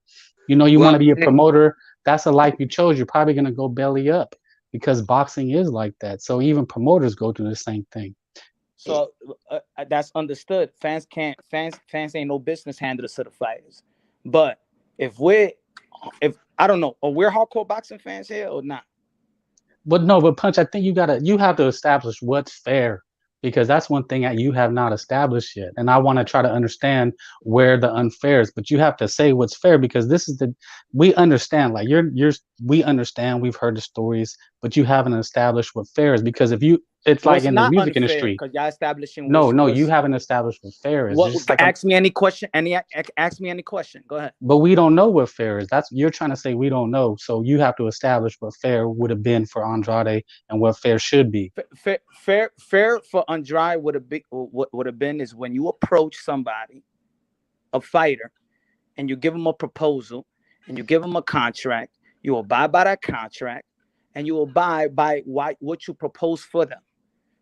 You know, you want Well, to be a promoter. That's a life you chose. You're probably gonna go belly up because boxing is like that. So even promoters go through the same thing. So that's understood. Fans ain't no business handlers to the fighters. But if we're if I don't know, are we hardcore boxing fans here or not? But no, but Punch, I think you have to establish what's fair because that's one thing that you have not established yet. And I want to try to understand where the unfair is, but you have to say what's fair because this is we understand, like we understand, we've heard the stories, but you haven't established what fair is because it's like What's in the not music unfair industry. because y'all establishing No, you what's haven't established what fair is. what. It's just like Ask me any question. Ask me any question. Go ahead. but we don't know what fair is. That's you're trying to say we don't know. So you have to establish what fair would have been for Andrade and what fair should be. Fair for Andrade would have been is when you approach somebody, a fighter, and you give them a proposal and you give them a contract, you abide by that contract and you abide by what you propose for them.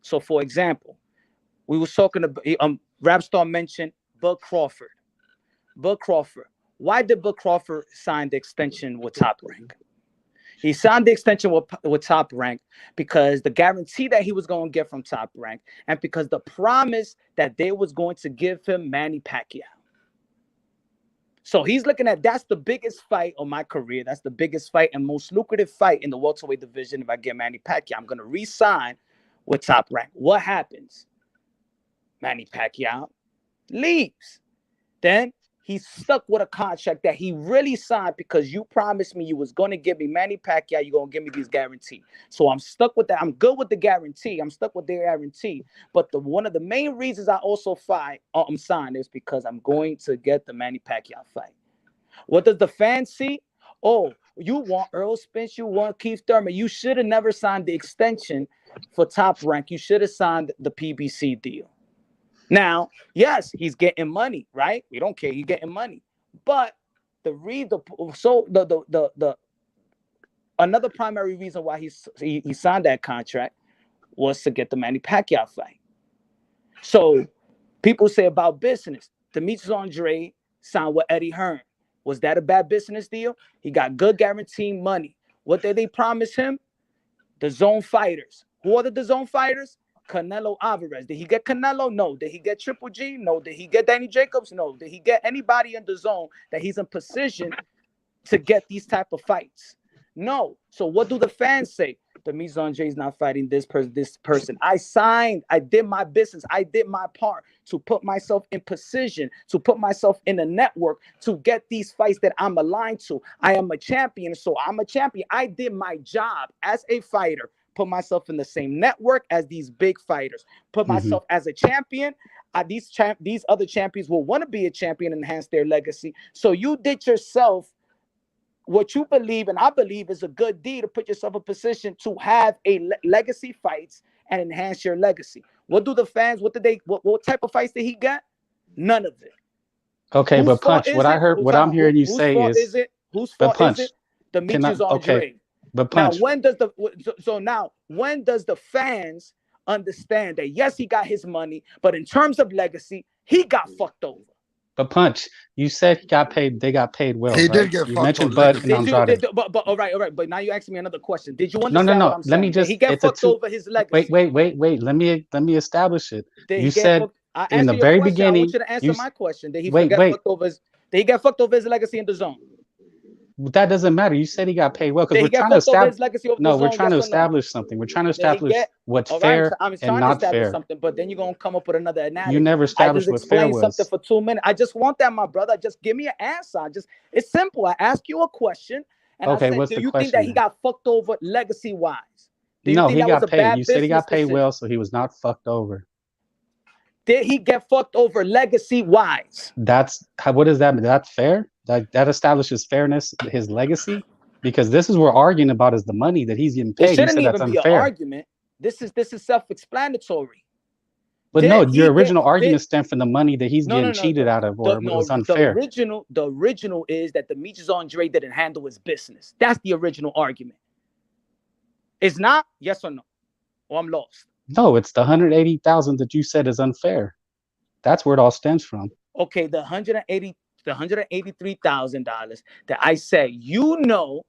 So for example, we was talking about Rapstar mentioned Bud Crawford. Bud Crawford. Why did Bud Crawford sign the extension with Top Rank? He signed the extension with Top Rank because the guarantee that he was going to get from Top Rank and because the promise that they was going to give him Manny Pacquiao. So he's looking at that's the biggest fight of my career. That's the biggest fight and most lucrative fight in the welterweight division. If I get Manny Pacquiao, I'm going to re-sign with Top Rank. What happens? Manny Pacquiao leaves. Then he's stuck with a contract that he really signed because you promised me you was going to give me Manny Pacquiao. You're going to give me these guarantees. So I'm stuck with that. I'm good with the guarantee. I'm stuck with the guarantee. But one of the main reasons I also I'm signed is because I'm going to get the Manny Pacquiao fight. What does the fan see? Oh, you want Errol Spence. You want Keith Thurman. You should have never signed the extension for Top Rank. You should have signed the PBC deal. Now, yes, he's getting money, right? We don't care. He's getting money. But another primary reason why he signed that contract was to get the Manny Pacquiao fight. So people say about business. Demetrius Andrade signed with Eddie Hearn. Was that a bad business deal? He got good guaranteed money. What did they promise him? The zone fighters. Who are the zone fighters? Canelo, Alvarez. Did he get Canelo? No. Did he get Triple G? No. Did he get Danny Jacobs? No. Did he get anybody in the zone that he's in position to get these type of fights? No. So what do the fans say? Demetrius Andrade is not fighting this person. I signed. I did my business. I did my part to put myself in position, to put myself in a network to get these fights that I'm aligned to. I am a champion, so I'm a champion. I did my job as a fighter. Put myself in the same network as these big fighters. Put myself as a champion. These other champions will want to be a champion and enhance their legacy. So you did yourself what you believe, and I believe is a good deed to put yourself in a position to have a legacy fights and enhance your legacy. What do the fans? What type of fights did he get? None of it. Okay, Whose but fault Punch, is what I it? heard, what I'm hearing you Whose say fault is, is it? Whose but fault is Punch, it? Demetrius okay, Andrade. but Now, Punch, when does the fans understand that yes, he got his money, but in terms of legacy, he got fucked over. but Punch, you said they got paid well, He right? did get You fucked mentioned on Bud and legacy. Andrade. But all right. But now you asking me another question. Did you No, understand what no. I'm Let me saying? Did he just, get it's a fucked two, over his legacy? wait. Let me establish it. Did You he get said fucked? I in asked the you your very question. I want beginning, you to answer my question. Did he wait. fucked over his? Did he get fucked over his legacy in the zone? That doesn't matter. You said he got paid well because Did we're he get trying to fucked over establish. his legacy over the No, we're zone? trying to Yes or no? establish something. We're trying to Did he establish get? what's All right, fair I'm and trying to not establish fair. something, but then you're gonna come up with another You analogy. never I just established what fair explained something was. for 2 minutes. I just want that, my brother. Just give me an answer. It's simple. I ask you a question, and I Okay, said, what's do the you think question that he then? got fucked over legacy wise? Do you No, think he that was got a paid. You bad said he business got paid decision? well, so he was not fucked over. Did he get fucked over legacy wise? What does that mean? That's fair? That establishes fairness, his legacy? Because this is what we're arguing about is the money that he's getting It paid. You shouldn't said that's even be an unfair. argument. This is self-explanatory. But no, Did your he get original did argument stemmed from the money that he's getting no cheated out of or was unfair. the original is that Demetrius Andrade didn't handle his business. That's the original argument. It's not? Yes or no? Or I'm lost. No, it's the 180,000 that you said is unfair. That's where it all stems from. Okay, the $183,000 that I said, you know,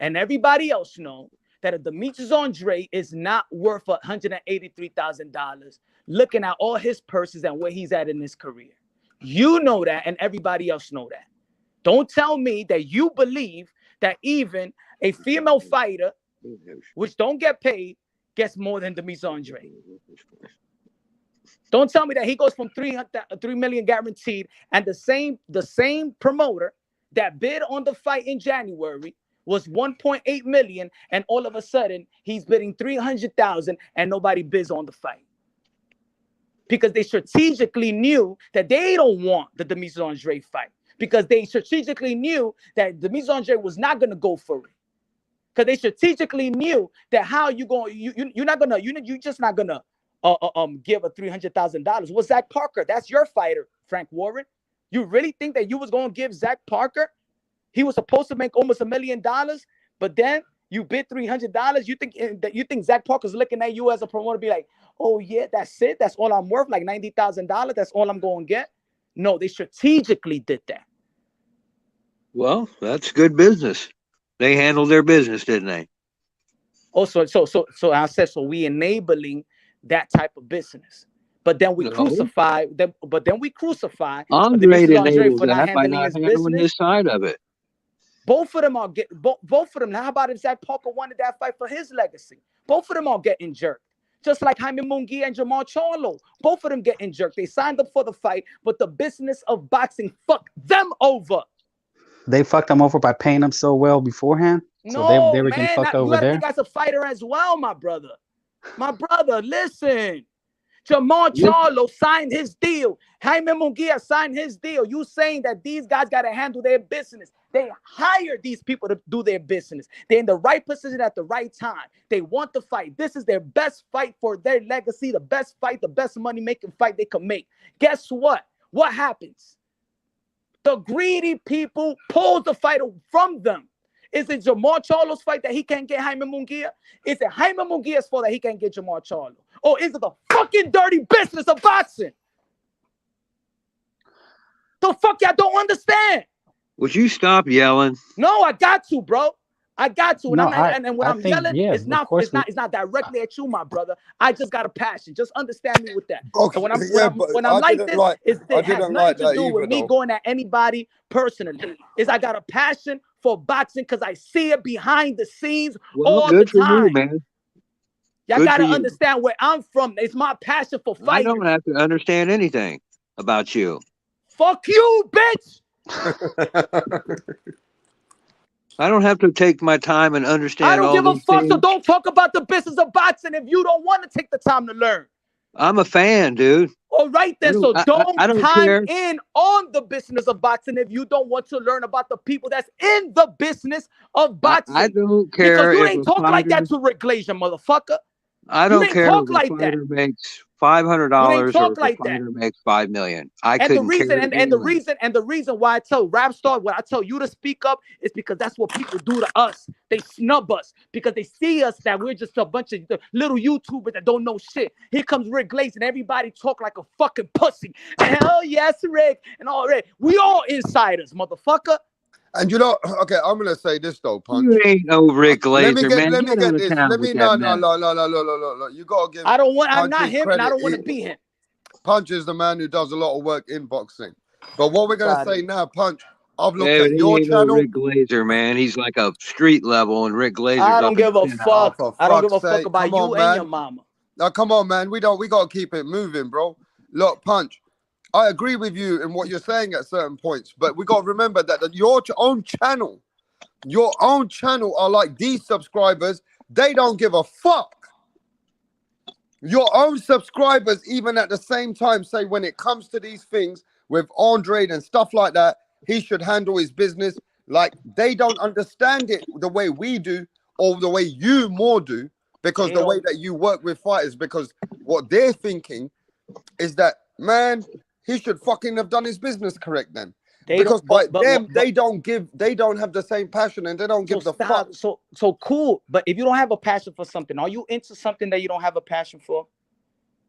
and everybody else know that if Demetrius Andre is not worth $183,000, looking at all his purses and where he's at in his career. You know that, and everybody else know that. Don't tell me that you believe that even a female fighter, which don't get paid, gets more than Demetrius Andre. Don't tell me that he goes from 3 million guaranteed, and the same promoter that bid on the fight in January was 1.8 million, and all of a sudden he's bidding 300,000 and nobody bids on the fight. Because they strategically knew that they don't want the Demetrius Andre fight. Because they strategically knew that Demetrius Andre was not gonna go for it. Because they strategically knew that how you going, you're not gonna, you're just not gonna give a $300,000. Well, Zach Parker, that's your fighter, Frank Warren. You really think that you was gonna give Zach Parker? He was supposed to make almost $1 million, but then you bid $300. You think Zach Parker's looking at you as a promoter, be like, oh yeah, that's it. That's all I'm worth, like $90,000. That's all I'm going to get. No, they strategically did that. Well, that's good business. They handled their business, didn't they? Also, so I said, so we enabling that type of business. But then we crucify them. But then we crucify Andre for not handling his business. His side of it. Both of them are both of them. How about if Zach Parker wanted that fight for his legacy? Both of them are getting jerked. Just like Jaime Munguia and Jamal Charlo. Both of them getting jerked. They signed up for the fight, but the business of boxing fucked them over. They fucked them over by paying them so well beforehand. No, so they were getting fucked over there. You gotta think as a fighter as well, my brother. My brother, listen. Jamal Charlo signed his deal. Jaime Munguia signed his deal. You saying that these guys got to handle their business. They hired these people to do their business. They're in the right position at the right time. They want to fight. This is their best fight for their legacy, the best fight, the best money-making fight they can make. Guess what? What happens? The greedy people pull the fight from them. Is it Jamal Charlo's fight that he can't get Jaime Munguia? Is it Jaime Munguia's fault that he can't get Jamal Charlo? Or is it the fucking dirty business of boxing? The fuck y'all don't understand? Would you stop yelling? No, I got to, bro. I got to. And, No, and when I'm yelling, it's not directly at you, my brother. I just got a passion. Just understand me with that. Okay, and when I'm like this, it has nothing to do with me going at anybody personally. I got a passion for boxing because I see it behind the scenes all the time. You, man. Y'all got to understand where I'm from. It's my passion for fighting. I don't have to understand anything about you. Fuck you, bitch. I don't have to take my time and understand. I don't give a fuck. So don't talk about the business of boxing if you don't want to take the time to learn. I'm a fan, dude. All right, then. So don't time in on the business of boxing if you don't want to learn about the people that's in the business of boxing. I don't care. Because you ain't talk like that to Rick Glazier, motherfucker. I don't care if a fighter makes $500 or if a fighter makes $5 million. The reason why I tell Rapstar, what I tell you to speak up, is because that's what people do to us. They snub us because they see us that we're just a bunch of little YouTubers that don't know shit. Here comes Rick Glazer and everybody talk like a fucking pussy. And hell yes, Rick, and all that. We all insiders, motherfucker. And you know, okay, I'm gonna say this though, Punch. You ain't no Rick Glazer, man. Let me get this. Let me no. You gotta give. I don't want. I'm not him, and I don't want to be him. Punch is the man who does a lot of work in boxing. But what we're gonna say now, Punch. I've looked at your channel. Rick Glazer, man. He's like a street level, and Rick Glazer. I don't give a fuck. I don't give a fuck about you and your mama. Now, come on, man. We gotta keep it moving, bro. Look, Punch. I agree with you in what you're saying at certain points, but we got to remember that your own channel are like these subscribers. They don't give a fuck. Your own subscribers, even at the same time, say when it comes to these things with Andre and stuff like that, he should handle his business. Like they don't understand it the way we do or the way you more do, because the way that you work with fighters, because what they're thinking is that, man, he should fucking have done his business correct then. They don't have the same passion and they don't give the fuck. So cool. But if you don't have a passion for something, are you into something that you don't have a passion for?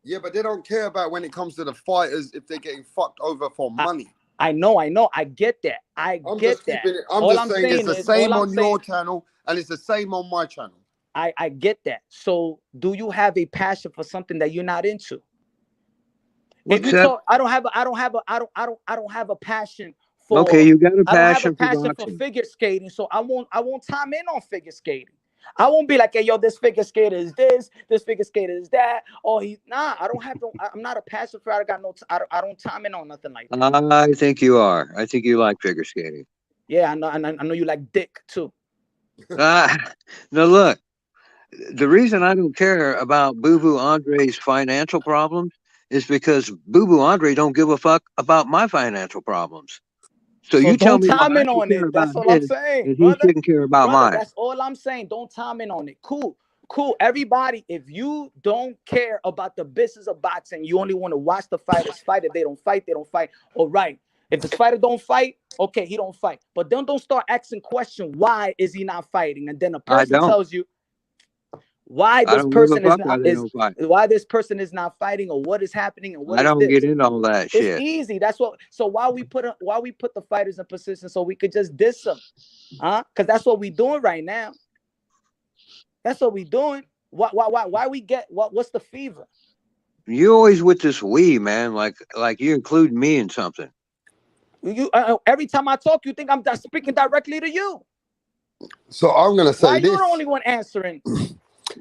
Yeah, but they don't care about when it comes to the fighters if they're getting fucked over for money. I know. I get that. I'm just keeping it. I'm just saying it's the same on your channel and it's the same on my channel. I get that. So, do you have a passion for something that you're not into? If you talk, I don't have a passion for. Okay, you got a passion. I don't have a passion for figure skating, so I won't time in on figure skating. I won't be like, hey, yo, this figure skater is this figure skater is that. Or I don't have no. I'm not a passion for. I don't time in on nothing like that. I think you are. I think you like figure skating. Yeah, I know you like dick too. No, look. The reason I don't care about Boo Boo Andre's financial problems is because Boo Boo Andre don't give a fuck about my financial problems. So you tell me time in on it. That's all I'm saying. And he shouldn't care about mine. That's all I'm saying. Don't time in on it. Cool. Everybody, if you don't care about the business of boxing, you only want to watch the fighters fight. If they don't fight, they don't fight. All right. If this fighter don't fight, okay, he don't fight. But then don't start asking questions. Why is he not fighting? And then a person tells you why this person is not fighting, or what is happening, and what I don't get into all that shit. It's easy. That's what. So why we put the fighters in position so we could just diss them, huh? Because that's what we doing right now. That's what we doing. Why we get what's the fever? You always with this we, man. Like you include me in something. You every time I talk, you think I'm speaking directly to you. So I'm gonna say this. You're the only one answering.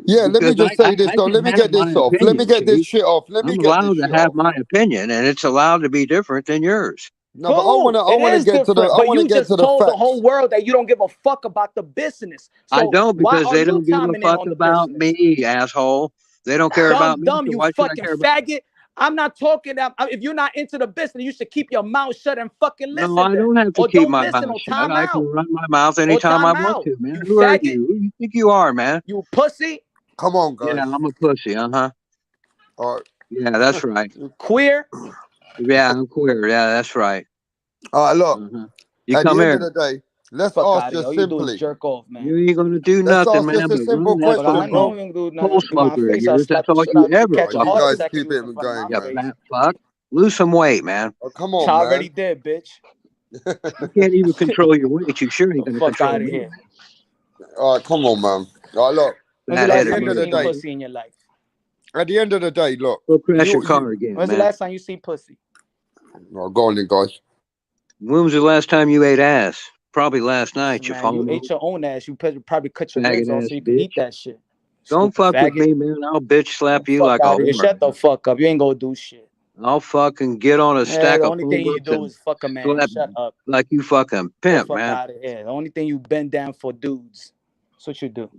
Yeah, let me just say this though. Let me get this off. Let me get this shit off. I'm allowed to have my opinion, and it's allowed to be different than yours. No, but I want to get to the. I want to get to the told facts. the whole world that you don't give a fuck about the business. So I don't, because they don't give a fuck about me, asshole. They don't care about me. You fucking faggot. I'm not talking that. If you're not into the business, you should keep your mouth shut and fucking listen. No, I don't have to keep my mouth shut. I can run my mouth anytime I want to, man. Who are you? Who do you think you are, man? You pussy. Come on, guys. Yeah, I'm a pussy. All right. Yeah, that's right. Queer. Yeah, I'm queer. Yeah, that's right. All right, look. You at come the here. end of the day, let's ask just simply. Jerk off, man. You ain't gonna do nothing, man. Just a simple question, I know you do nothing. Pole smoker of yours. That's all you ever. You guys keep it going, man. Fuck. Lose some weight, man. Oh, come on, man. Already did, bitch. You can't even control your weight. You sure ain't gonna control out of here. All right, come on, man. All right, look. At the end of the day, pussy in your life. At the end of the day, look. Go crash your car again. When's the last time you see pussy? Oh, go on then, guys. When was the last time you ate ass? Probably last night. You ate your own ass. You probably cut your legs off so you can eat that shit. Don't fuck with me, man. I'll bitch slap you like a whore. Shut the fuck up. You ain't gonna do shit. I'll fucking get on a stack of. The only thing you do is fuck a man. Shut up. Like you fucking pimp, man. Out of here. The only thing you bend down for dudes. That's what you do.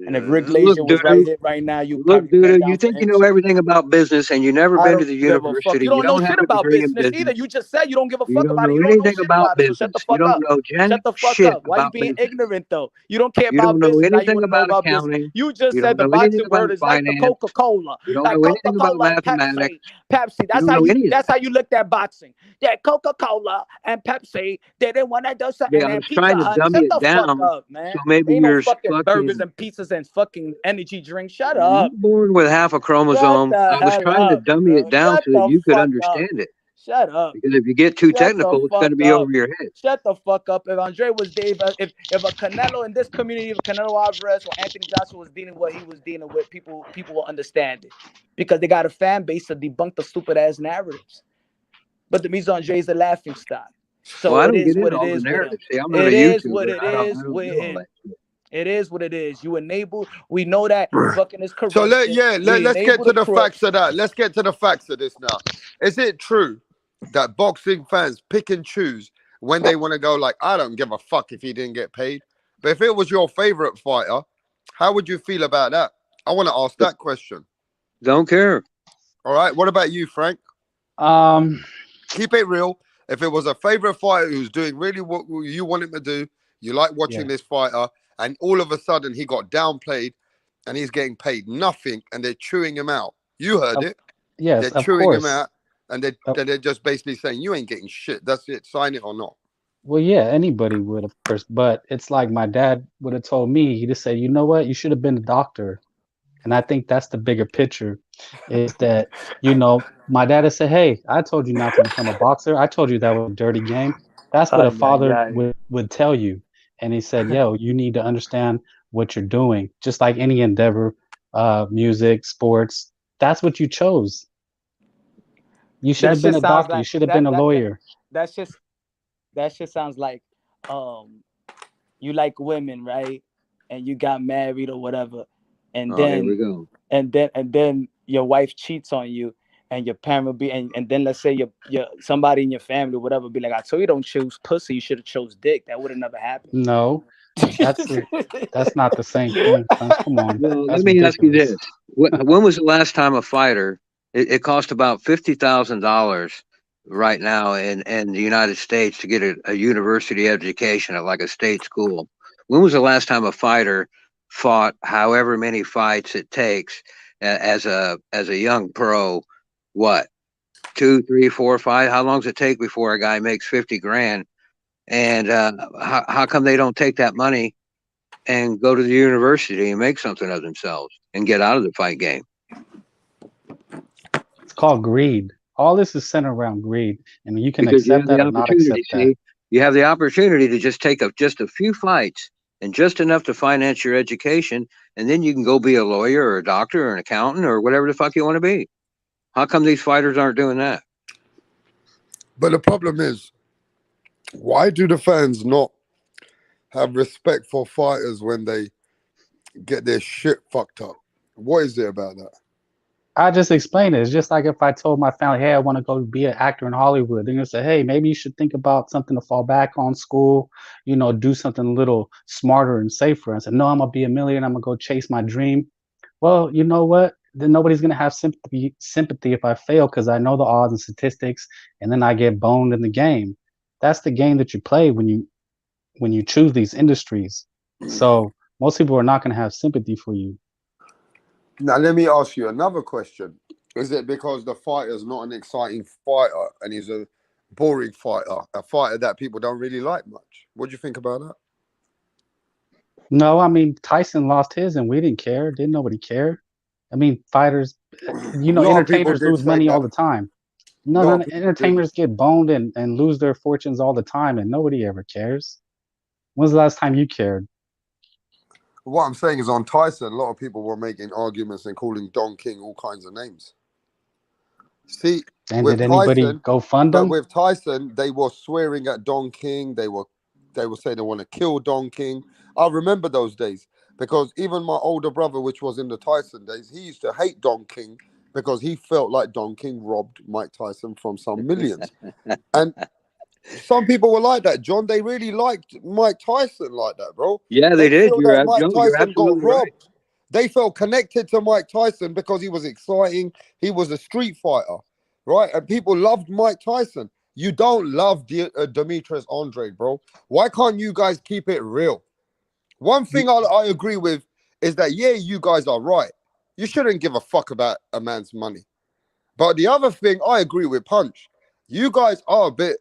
And if Rick Glazier was right now, you look, dude, you think you know everything about business, and you never been to the university. You don't know shit about business either. You just said you don't give a fuck about it. You don't know anything about business. Shut the fuck up. Shut the fuck up. Why you being ignorant though? You don't care about business. You don't know anything about accounting. You just said the boxing word is like the Coca-Cola. You don't know anything about mathematics. Pepsi. That's how you looked at boxing. Yeah, Coca-Cola and Pepsi. They didn't want to do something. Yeah, I was trying to dumb it down. So maybe you're fucking burgers and pizzas and fucking energy drink. Shut up. You're born with half a chromosome. I was trying to dummy it down so that you could understand it. Shut up. Because if you get too technical, it's going to be over your head. Shut the fuck up. If Andre was Dave, if a Canelo in this community, if Canelo Alvarez or Anthony Joshua was dealing with what he was dealing with, people will understand it. Because they got a fan base to debunk the stupid ass narratives. But the Mise Andre is a laughing stock. So it is what it is. It is what it is. It is what it is. You enable. We know that fucking is correct. So let's get to the facts of that. Let's get to the facts of this now. Is it true that boxing fans pick and choose when they want to go? Like, I don't give a fuck if he didn't get paid. But if it was your favorite fighter, how would you feel about that? I want to ask that question. Don't care. All right. What about you, Frank? Keep it real. If it was a favorite fighter who's doing really what you want him to do, you like watching this fighter, and all of a sudden he got downplayed and he's getting paid nothing and they're chewing him out. You heard it. Yes, they're chewing him out and they're just basically saying, you ain't getting shit. That's it. Sign it or not. Well, yeah, anybody would, of course. But it's like my dad would have told me, he just said, you know what? You should have been a doctor. And I think that's the bigger picture, is that, you know, my dad had said, hey, I told you not to become a boxer. I told you that was a dirty game. That's what a Ay, ay, father ay. would tell you. And he said, yo, you need to understand what you're doing. Just like any endeavor, music, sports, that's what you chose. You should That have been shit a sounds doctor. You like should have been a lawyer. that's just that shit sounds like um you like women, right? And you got married or whatever, and Oh, here we then go. and then your wife cheats on you, and your parent will be and then let's say your somebody in your family or whatever be like, I told you don't choose pussy, you should have chose dick. That would have never happened. No, that's a, that's not the same thing, son. Come on, Well, let that's me ask you ridiculous. this: when was the last time a fighter? It cost about $50,000 right now in the United States to get a university education at like a state school. When was the last time a fighter fought however many fights it takes as a young pro? What, 2, 3, 4, 5? How long does it take before a guy makes 50 grand? And how come they don't take that money and go to the university and make something of themselves and get out of the fight game? It's called greed. All this is centered around greed, and you can Because you accept have the that or not opportunity. accept that. See, you have the opportunity to just take just a few fights and just enough to finance your education, and then you can go be a lawyer or a doctor or an accountant or whatever the fuck you want to be. How come these fighters aren't doing that? But the problem is, why do the fans not have respect for fighters when they get their shit fucked up? What is it about that? I just explained it. It's just like if I told my family, hey, I want to go be an actor in Hollywood. They're going to say, hey, maybe you should think about something to fall back on, school, you know, do something a little smarter and safer. I said, no, I'm going to be a millionaire. I'm going to go chase my dream. Well, you know what? Then nobody's going to have sympathy if I fail, because I know the odds and statistics, and then I get boned in the game. That's the game that you play when you choose these industries. So most people are not going to have sympathy for you. Now, let me ask you another question. Is it because the fighter's not an exciting fighter and he's a boring fighter, a fighter that people don't really like much? What do you think about that? No, I mean, Tyson lost his and we didn't care. Didn't nobody care? I mean, fighters, you A know, lot of people entertainers did lose say money all that. the time. A No, lot no, of no, people did. entertainers get boned and lose their fortunes all the time, and nobody ever cares. When's the last time you cared? What I'm saying is, on Tyson, a lot of people were making arguments and calling Don King all kinds of names. See, And with did anybody Tyson, go fund but them? with Tyson, they were swearing at Don King. They were saying they want to kill Don King. I remember those days because even my older brother, which was in the Tyson days, he used to hate Don King because he felt like Don King robbed Mike Tyson from some millions. And some people were like that, John. They really liked Mike Tyson like that, bro. Yeah, they They did. feel that Mike You're Tyson got absolutely right. robbed. They felt connected to Mike Tyson because he was exciting. He was a street fighter, right? And people loved Mike Tyson. You don't love Demetrius Andrade, bro. Why can't you guys keep it real? One thing I agree with is that, yeah, you guys are right. You shouldn't give a fuck about a man's money. But the other thing I agree with Punch. You guys are a bit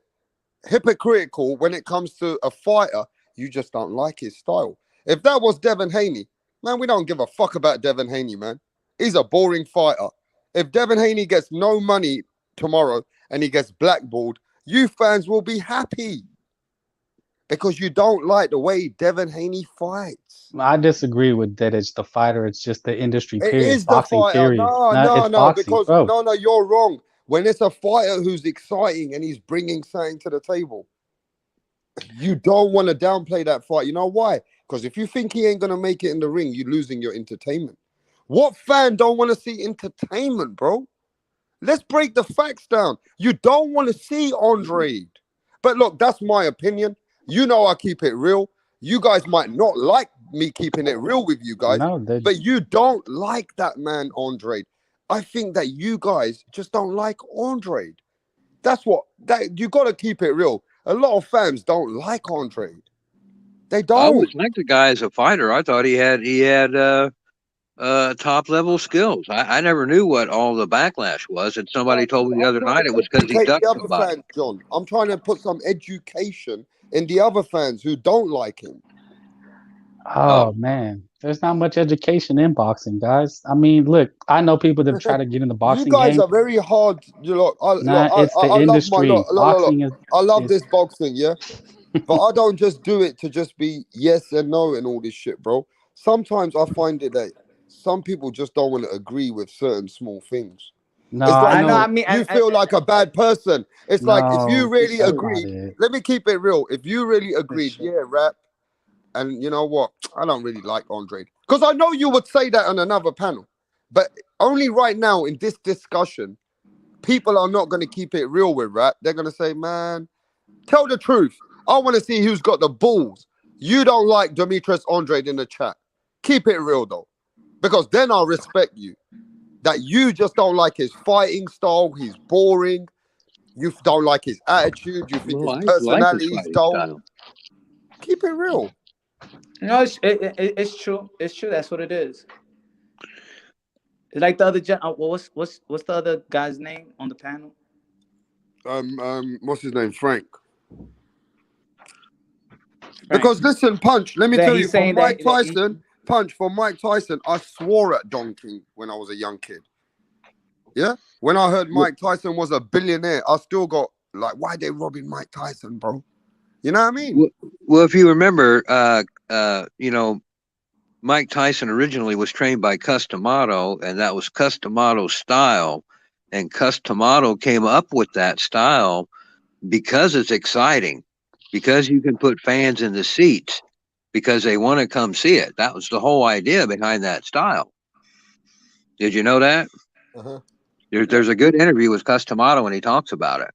hypocritical when it comes to a fighter. You just don't like his style. If that was Devin Haney, man, we don't give a fuck about Devin Haney, man. He's a boring fighter. If Devin Haney gets no money tomorrow and he gets blackballed, you fans will be happy because you don't like the way Devin Haney fights. I disagree with that. It's the fighter. It's just the industry, It period. is the Boxing, fighter. period. No, No, no, it's no, boxing, because bro. no, you're wrong. When it's a fighter who's exciting and he's bringing something to the table, you don't want to downplay that fight. You know why? Because if you think he ain't gonna make it in the ring, you're losing your entertainment. What fan don't want to see entertainment, bro? Let's break the facts down. You don't want to see Andre. But look, that's my opinion. You know I keep it real. You guys might not like me keeping it real with you guys, No, they, but you don't like that man, Andre. I think that you guys just don't like Andre. That's what that you got to keep it real. A lot of fans don't like Andre. They I don't. always liked the guy as a fighter. I thought he had top level skills. I never knew what all the backlash was, and somebody told me the I'm other trying night to it was because he educate ducked the other somebody. fans, John. I'm trying to put some education in the other fans who don't like him. Oh man, there's not much education in boxing, guys. I mean, look, I know people that try to get in the You boxing guys game. are very hard. You look, Nah, it's the I love my industry. look. Boxing is I love is this boxing, yeah. But I don't just do it to just be yes and no and all this shit, bro. Sometimes I find it that some people just don't want to agree with certain small things. no, It's I like I know. know. I mean, you feel like a bad person. It's like if you No, really that's not agreed, it. let me keep it real. If you really it's agreed, true. yeah, rap, and you know what? I don't really like Andre. Because I know you would say that on another panel. But only right now in this discussion, people are not going to keep it real with rap. They're going to say, man, tell the truth. I want to see who's got the balls. You don't like Demetrius Andre in the chat. Keep it real though. Because then I'll respect you. That you just don't like his fighting style. He's boring. You don't like his attitude. You think Well, his I like his personality is fighting dull. style. Keep it real. No, it's true. It's true. That's what it is. It's like the other what's the other guy's name on the panel? What's his name? Frank. Frank. Because listen, Punch, let me That tell you, he's for saying Mike that Tyson, Punch, for Mike Tyson, I swore at Don King when I was a young kid. Yeah? When I heard Mike Tyson was a billionaire, I still got like, why they robbing Mike Tyson, bro? You know what I mean? Well, if you remember, Mike Tyson originally was trained by Customato, and that was Customato's style. And Customato came up with that style because it's exciting, because you can put fans in the seats, because they want to come see it. That was the whole idea behind that style. Did you know that? Uh-huh. There's a good interview with Customato, and he talks about it.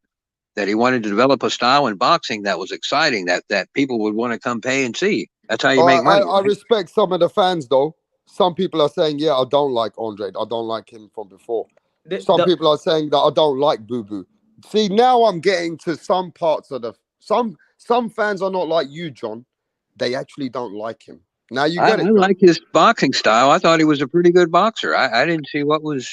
That he wanted to develop a style in boxing that was exciting, that people would want to come pay and see. That's how you make money, I right? respect some of the fans though. Some people are saying, yeah, I don't like Andre. I don't like him from before. Some the people are saying that I don't like Boo Boo. See, now I'm getting to some parts of the some fans are not like you, John. They actually don't like him. Now you I get it, John. like his boxing style. I thought he was a pretty good boxer. I didn't see what was.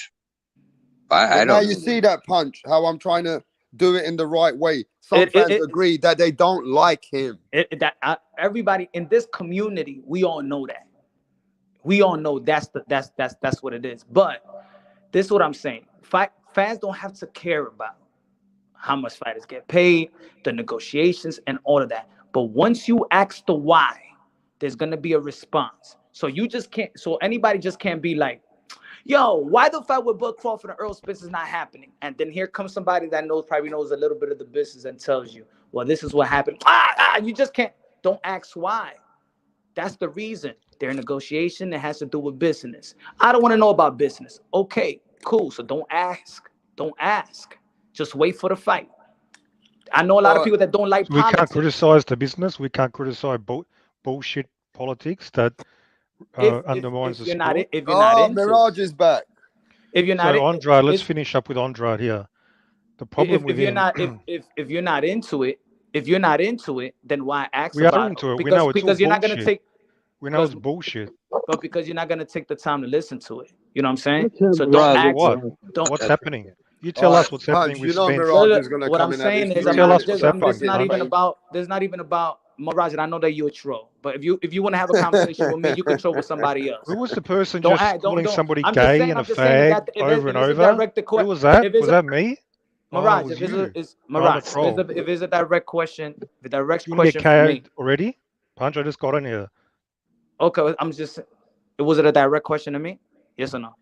I But now don't you know. see that Punch, how I'm trying to do it in the right way. Some it it, fans it, agree that they don't like him. everybody in this community, we all know that. We all know that's what it is. But this is what I'm saying. Fans don't have to care about how much fighters get paid, the negotiations, and all of that. But once you ask the why, there's gonna be a response. So you just can't. So anybody just can't be like, "Yo, why the fight with Bud Crawford and Earl Spence is not happening?" And then here comes somebody that probably knows a little bit of the business and tells you, "Well, this is what happened." You just can't. Don't ask why. That's the reason. Their negotiation, it has to do with business. I don't want to know about business. Okay, cool. So don't ask. Don't ask. Just wait for the fight. I know a lot of Uh, people that don't like So we can't politics. criticize the business. We can't criticize bullshit politics that undermines If the you're not sport. if you're not into Mirage is back. if you're not So Andre, let's it's finish up with Andre here. The problem with if you're him, not if you're not into it, if you're not into it, then why ask we are about it? into it. We know it's all Because you're not gonna bullshit. take We know because it's bullshit. but because you're not gonna take the time to listen to it. You know what I'm saying? Let's have So don't Mirage. ask. What? Don't. What's happening? You All tell right, us what's happening Punch, with you know Spence. Mirage is gonna What come I'm in at this saying is, You I'm 3 tell not us minutes what's just. and This is happening, fucking not even Punch. explain. about. There's not even about Roger. I know that you're a troll, but if you want to have a conversation with me, you can troll with somebody else. Who was the person Don't just act. calling Don't. somebody I'm just gay saying. and a I'm just saying if fag that over and if it's a over? direct Who was that? if it's Was a that me? Oh, it Mirage, was if it's a you. is I'm a Mirage, troll. if it's a direct question, the direct You want to get question for me. KO'd already? Punch, I just got in here. Okay, I'm just. Was it a direct question to me? Yes or no?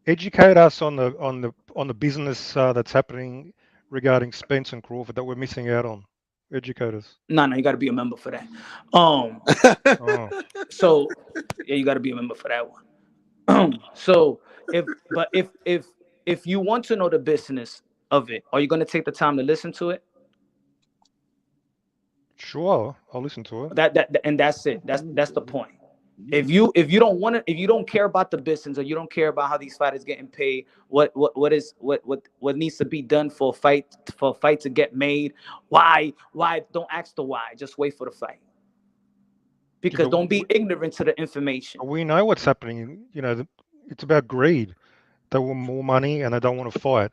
Educate us on the business that's happening regarding Spence and Crawford that we're missing out on. Educate us. No, you got to be a member for that. Um, Oh, so yeah, you got to be a member for that one. So if you want to know the business of it, are you going to take the time to listen to it? sure. I'll listen to it. And that's it. That's the point. If you don't want to, if you don't care about the business, or you don't care about how these fighters getting paid, what needs to be done for a fight to get made, why don't ask the why, just wait for the fight, Yeah, because don't be ignorant to the information. we know what's happening. You know, it's about greed. They want more money and they don't want to fight.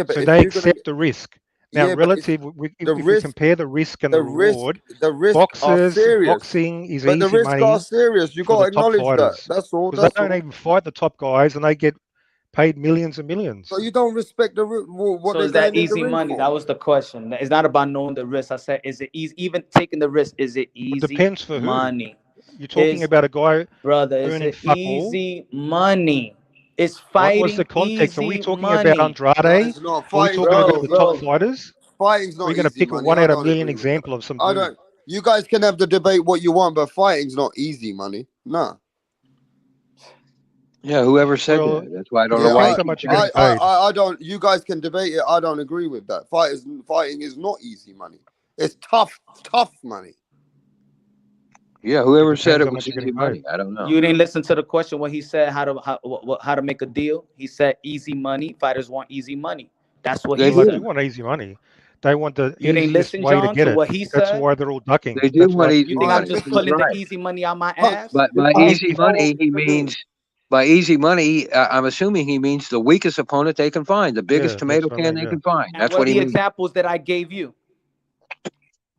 Yeah, but So if they you're gonna, accept the risk. Now, yeah, but relative, the if we risk, compare the risk and the the risk, reward, the risk are serious. boxing is But the easy risks are money serious. You for got the to top acknowledge that. fighters That's all. because they That's don't all. even fight the top guys, and they get paid millions and millions. So you don't respect what So they're is that going in the easy ring money? for. That was the question. It's not about knowing the risk. I said, is it easy? Even taking the risk, is it It easy depends for who. money? You're talking Is about a guy brother, is earning it fuck all. easy money? Is What was the fighting context? Are we easy talking about money? No, Andrade? it's not. Are we Fighting's talking not about Bro, the easy top money. bro, fighters? Fighting's Or are not you going to easy pick a money. one I out of a don't million agree with that. example of some I dude? don't. You guys can have the debate what you want, but fighting's not easy money. Nah. Yeah, whoever said Well, that. That's why I don't it know Yeah, why depends he how keeps much you're saying getting it. paid. I don't. You guys can debate it. I don't agree with that. Fighting is not easy money. It's tough money. Yeah, It whoever said depends it how much was you're easy getting paid. money. I don't know. you didn't listen to the question. What he said, how to make a deal. He said easy money. Fighters want easy money. That's what They he Well, they do. do said. want easy money. They want the You didn't easiest listen, way to John, get to it. what he That's said. why they're all ducking. They do That's want why You easy think All I'm right, money. just He's listen. pulling the right. easy money out my Huh, ass? But by he, easy he's Tell what money, he to do. means by easy money. I'm assuming he means the weakest opponent they can find, the biggest yeah, that's tomato what I can mean. they Yeah, can find. And That's what are what he the means. examples that I gave you?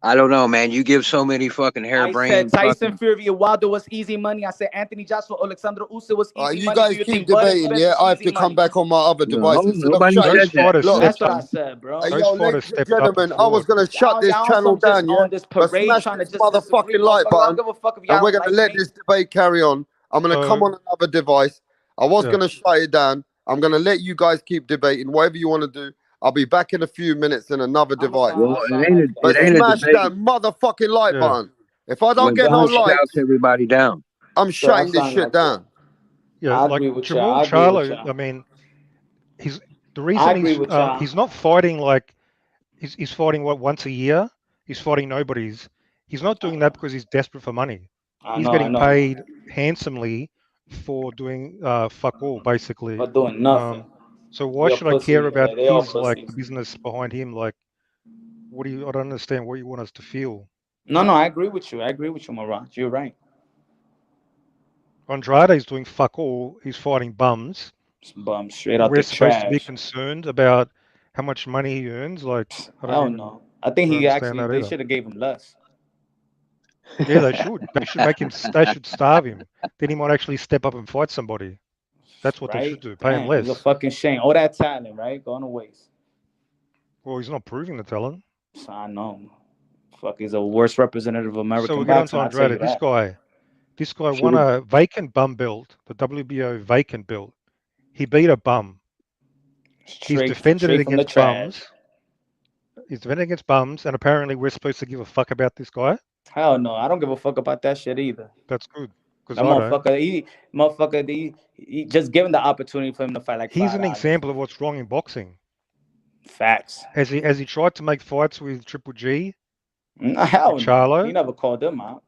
I don't know, man. You give so many fucking I said harebrained Tyson fucking. Fury and Wilder was easy money. I said Anthony Joshua, Alexander Usyk was All right, easy you money. Do guys you keep think Bud and debating. Spence Yeah, is I have easy to come money? back on my other device No, instead of nobody shutting. those said that. fighters Look, That's stepped what I up. said, bro. Those yo, fighters ladies and stepped up and gentlemen, I was fought. gonna shut this Y'all channel some just down, yeah, on this but parade smash trying to this just disagree, motherfucking like motherfucker. I don't button, give a fuck if and y'all we're don't gonna like let me. this debate carry on. I'm gonna come So on another device. I was yeah, gonna shut it down. I'm gonna let you guys keep debating, whatever you want to do. I'll be back in a few minutes in another device. Well, I'll sign like it But that. ain't a smash debate that motherfucking like yeah. button. If I don't when get Sure, no I'll, God sign- shouts likes, everybody down. I'm sure, I'll shutting this sign shit like that. down. Yeah, I like agree with y'all. Jamal I agree with Charlo. I y'all. mean, he's the I reason agree with y'all. he's not fighting like he's fighting what once a year. He's fighting nobodies. He's not I doing that know. because he's desperate for money. I He's know. I getting know. paid handsomely for doing fuck all basically. For doing nothing. Um, so why You're a should I pussy. care about Yeah, they all his like pussies. business behind him? Like, what do you? I don't understand what you want us to feel. No, no, I agree with you. I agree with you, Mirage. You're right. Andrade's doing fuck all. He's fighting bums. Bum straight out We're the supposed to be trash. concerned about how much money he earns. Like, I Hell don't no. I think he understand actually that they either. should have gave him less. Yeah, they should. They should make him. They should starve him. Then he might actually step up and fight somebody. That's what they should Right? do. Pay him Damn, it's a less. fucking shame. All that talent, right? Going to waste. Well, he's not proving the talent. So I know. Fuck, he's a worst representative of So we American get on to boxing. I'll tell Andrade. you that. This guy Should won have. a vacant bum belt, the WBO vacant belt. He beat a bum. He's defended it Straight from the against trash. bums. He's defended against bums, and apparently we're supposed to give a fuck about this guy. Hell no. I don't give a fuck about that shit either. That's good, because That I don't. he just given the opportunity for him to fight like He's an $5. example of what's wrong in boxing. Facts. Has he tried to make fights with Triple G, with Hell no. He Charlo? never called them out.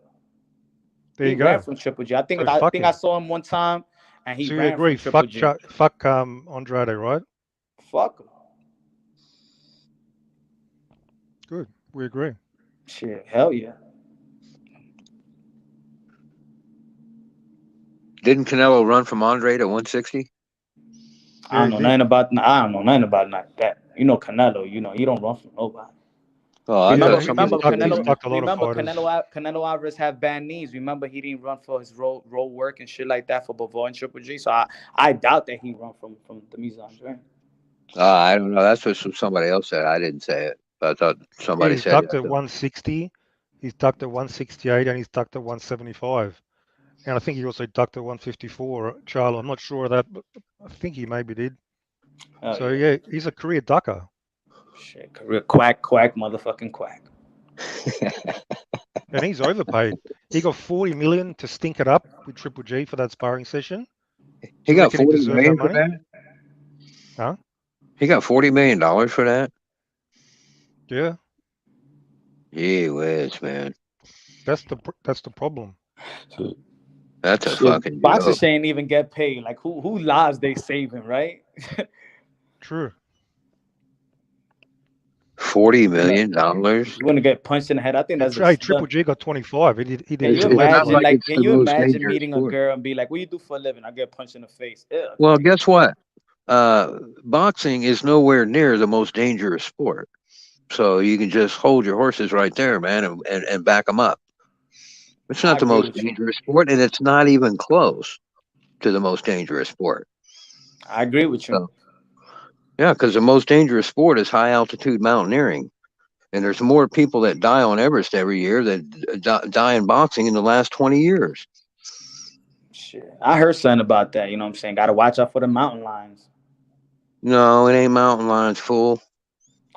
There He you ran go. from Triple G. I think So I fuck think I him. saw him one time and he So we ran from agree. Triple G. Fuck Andrade, right? Fuck him. Good. We agree. Shit, hell yeah. Didn't Canelo run from Andre to 160? I Yeah, don't he know did. nothing about I don't know nothing about like that. You know Canelo, he don't run from nobody. Oh, I Yeah, thought he's somebody said he he's ran. ducked a lot of fighters. Canelo Alvarez had bad knees. Remember he didn't run for his road work and shit like that for Bavoy and Triple G. So I doubt that he run from the Mizan Drain. I don't know. That's what somebody else said. I didn't say it. But I thought Yeah, somebody he's said ducked that. at 160. He's ducked at 168, and he's ducked at 175. And I think he also ducked at 154. Charlo, I'm not sure of that, but I think he maybe did. Oh So yeah. yeah, he's a career ducker. Shit, career quack, motherfucking quack. And he's overpaid. He got 40 million to stink it up with Triple G for that sparring session. He Do you got reckon he 40 deserved that million for money? that? Huh? He got $40 million for that? Yeah, Gee whiz, man. that's the problem. That's a Shit, fucking boxers joke. shouldn't even get paid. Like who lives they saving, right? True. $40 You know, million? you want to get punched in the head. I think that's Hey, the. Triple G got 25. He did Can you even It's less. not imagine? like Like, Like, it's can the you most imagine dangerous meeting a sport. girl and be like, "What do you do for a living?" I get punched in the face. Ew. Well, guess what? Boxing is nowhere near the most dangerous sport. So you can just hold your horses right there, man, and back them up. It's I not the agree most with you. dangerous sport, and it's not even close to the most dangerous sport. I agree with you. So, yeah, because the most dangerous sport is high altitude mountaineering. And there's more people that die on Everest every year that die in boxing in the last 20 years. Shit. I heard something about that. You know what I'm saying? Got to watch out for the mountain lions. No, it ain't mountain lions, fool.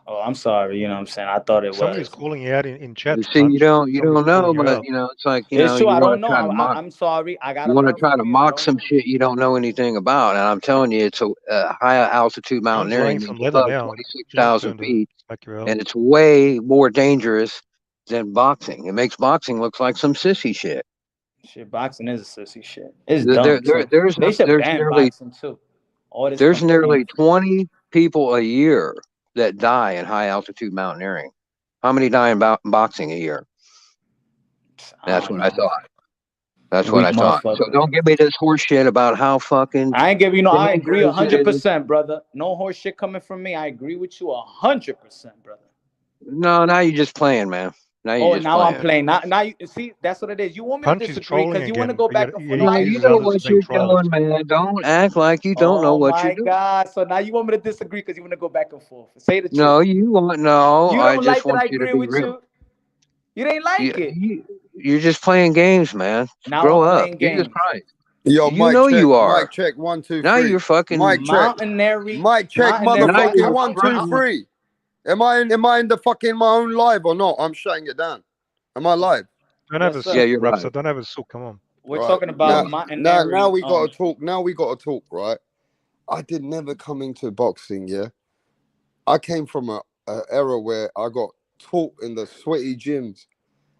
Oh, I'm sorry. You know what I'm saying? I thought it Somebody's was. calling you out in chat, You see, Punch. you Somebody's don't know, calling you but out. it's like It's true. you I want don't to know. try to mock. I'm sorry. I got You to want to learn try from to you. I mock don't some know. shit you don't know anything about, and I'm telling you, it's a high altitude John's laying mountaineering some means leather above now. John's 26,000 turned to feet, back you out. and it's way more dangerous than boxing. It makes boxing look like some sissy shit. Shit, boxing is a sissy shit. It's There, there, dumb there- too. there's They should there's ban nearly boxing too. All this there's complaining. nearly 20 people a year that die in high altitude mountaineering. How many die in boxing a year? I That's don't what I know. thought. That's what Weak I thought. So motherfucker. don't give me this horse shit about how fucking I ain't giving you no. I agree dangerous it is. 100%, brother. No horse shit coming from me. I agree with you 100%, brother. No, now you're just playing, man. Now you're Oh, just now I'm playing. playing. Now you see that's what it is. You want me to Punch is disagree trolling because you want to again, go but back and forth. No, yet No, I he you uses know agree others what as with you. being you're trolls. doing, man. Don't act like you don't know Oh what you're my doing. God. So now you want me to disagree because you want to go back and forth. Say the truth. No, you want no. You I don't just like that want I you to agree be with real. you. You didn't like it. You're just playing games, man. Now Grow I'm up. playing Jesus games. Christ. Yo, You mic know check, you are. mic check, one, two, Now three. you're fucking. Mic check, Mountaineering. mic check, Now Mountaineering. motherfucking you're one, two, fucking. three. Am I in the fucking my own live or not? I'm shutting it down. Am I live? Don't have Yes, a sir. Yeah, sook, you're Rapster. right. Don't have a sook. Come on. We're Right. talking about Now mountaineering. we gotta talk. Now we gotta talk, right? I did never come into boxing, yeah. I came from a era where I got taught in the sweaty gyms.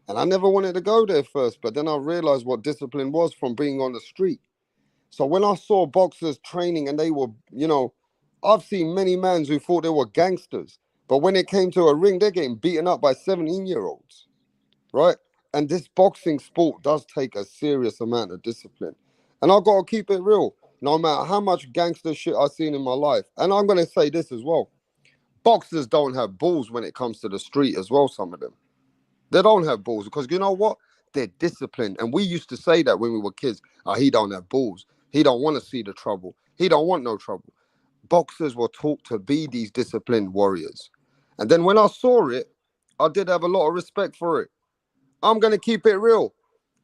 And I never wanted to go there first, but then I realized what discipline was from being on the street. So when I saw boxers training and they were, I've seen many mans who thought they were gangsters, but when it came to a ring, they're getting beaten up by 17-year-olds, right? And this boxing sport does take a serious amount of discipline. And I got to keep it real, no matter how much gangster shit I've seen in my life. And I'm going to say this as well. Boxers don't have balls when it comes to the street as well, some of them. They don't have balls because you know what? They're disciplined. And we used to say that when we were kids. Oh, he don't have balls. He don't want to see the trouble. He don't want no trouble. Boxers were taught to be these disciplined warriors. And then when I saw it, I did have a lot of respect for it. I'm going to keep it real.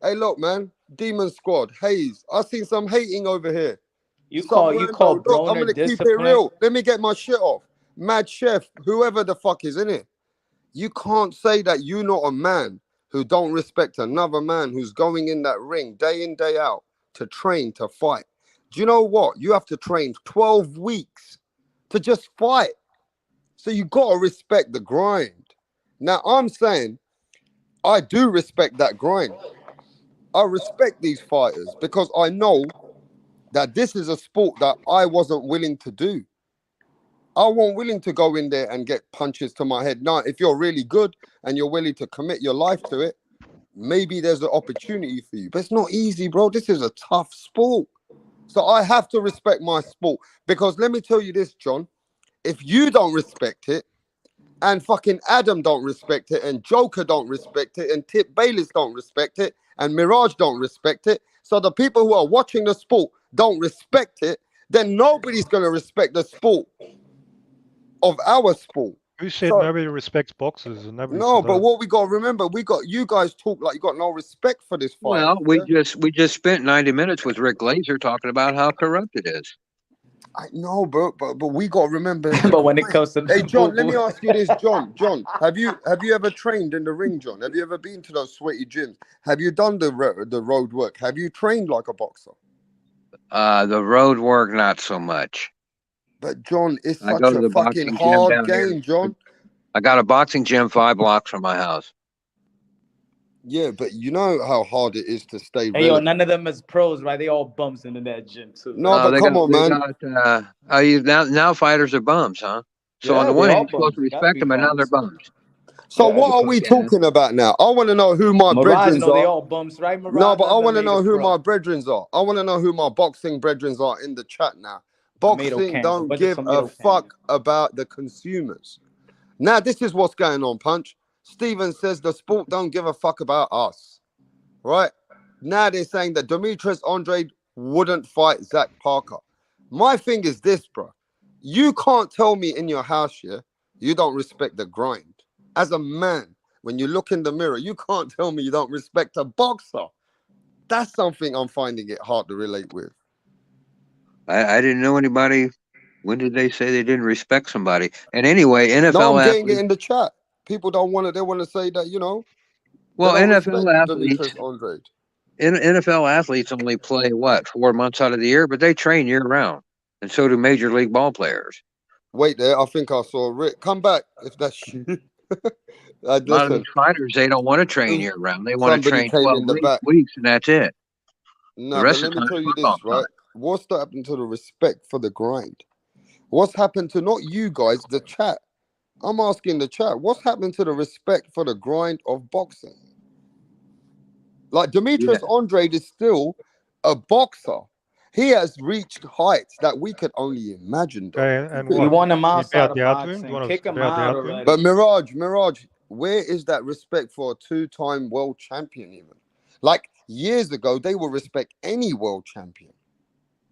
Hey, look, man. Demon Squad, Hayes. I seen some hating over here. You Some call rando. Look, I'm Broner going to keep it discipline. real. Let me get my shit off. Mad Chef, whoever the fuck is in it. You can't say that you're not a man who don't respect another man who's going in that ring day in, day out to train, to fight. Do you know what? You have to train 12 weeks to just fight. So you got to respect the grind. Now, I'm saying I do respect that grind. I respect these fighters because I know that this is a sport that I wasn't willing to do. I wasn't willing to go in there and get punches to my head. Now, if you're really good and you're willing to commit your life to it, maybe there's an opportunity for you. But it's not easy, bro. This is a tough sport. So I have to respect my sport. Because let me tell you this, John. If you don't respect it, and fucking Adam don't respect it, and Joker don't respect it, and Tip Bayless don't respect it, and Mirage don't respect it, so the people who are watching the sport don't respect it, then nobody's going to respect the sport of our sport. Who said So nobody respects boxers? And nobody no, said but that. what we got to remember, you guys talk like you got no respect for this fight. Well, we Yeah? just spent 90 minutes with Rick Glazer talking about how corrupt it is. I know, but we got to remember the But when it grind. comes to Hey, boo John, let me boo, ask you this, John. John, have you ever trained in the ring, John? Have you ever been to those sweaty gyms? Have you done the road work? Have you trained like a boxer? The road work, not so much. But John, it's I go such to a the fucking boxing gym hard down here. game, John. I got a boxing gym 5 blocks from my house. Yeah, but you know how hard it is to stay hey yo, relevant. none of them is pros, right? They all bumps into that gym too, No, right? but come on, man. Now fighters are bums, huh? So on Yeah, the they one hand, all you're supposed bums. to They gotta respect be them, and now they're bums. bums. So Yeah. what You are punk we ass. talking about now? I want to know who my Mirage, brethrens no, they are. all bumps, right? Mirage, No, but none I of them want to made know it who pro. my brethrens are. I want to know who my boxing brethrens are in the chat now. Tomato Boxing cans, a don't bunch of give a tomato cans. fuck about the consumers. Now, this is what's going on, Punch. Steven says the sport don't give a fuck about us, right? Now they're saying that Demetrius Andrade wouldn't fight Zach Parker. My thing is this, bro. You can't tell me in your house, yeah, you don't respect the grind. As a man, when you look in the mirror, you can't tell me you don't respect a boxer. That's something I'm finding it hard to relate with. I didn't know anybody. When did they say they didn't respect somebody? And anyway, No, NFL I'm getting it athletes. in the chat. People don't want to. They want to say that they Well, don't NFL respect athletes. Demetrius Andrade. NFL athletes only play what 4 months out of the year, but they train year round, and so do major league ball players. Wait there. I think I saw Rick. Come back if that's you. A lot of these Listen, fighters, they don't want to train year round. They want to somebody train came 12 in the back. weeks, and that's it. The No, but rest of let the me time tell is you football this, time. right? What's happened to the respect for the grind? What's happened to not you guys, the chat? I'm asking the chat, what's happened to the respect for the grind of boxing? Like Yeah. Demetrius Andrade is still a boxer. He has reached heights that we could only imagine, though. Okay, and You what? want him You outside bowed of down to him? Do you boxing. want Kick to him bow out down to him? But already. Mirage, where is that respect for a two-time world champion even? Like years ago, they will respect any world champion,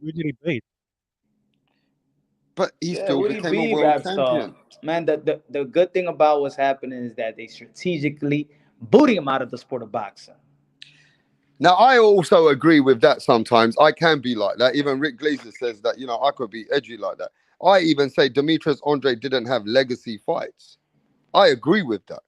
Who did he beat? but he Yeah, still who do you became a be, world rap star? champion. Man, the good thing about what's happening is that they strategically booting him out of the sport of boxing. Now, I also agree with that sometimes. I can be like that. Even Rick Glazer says that, I could be edgy like that. I even say Demetrius Andrade didn't have legacy fights. I agree with that.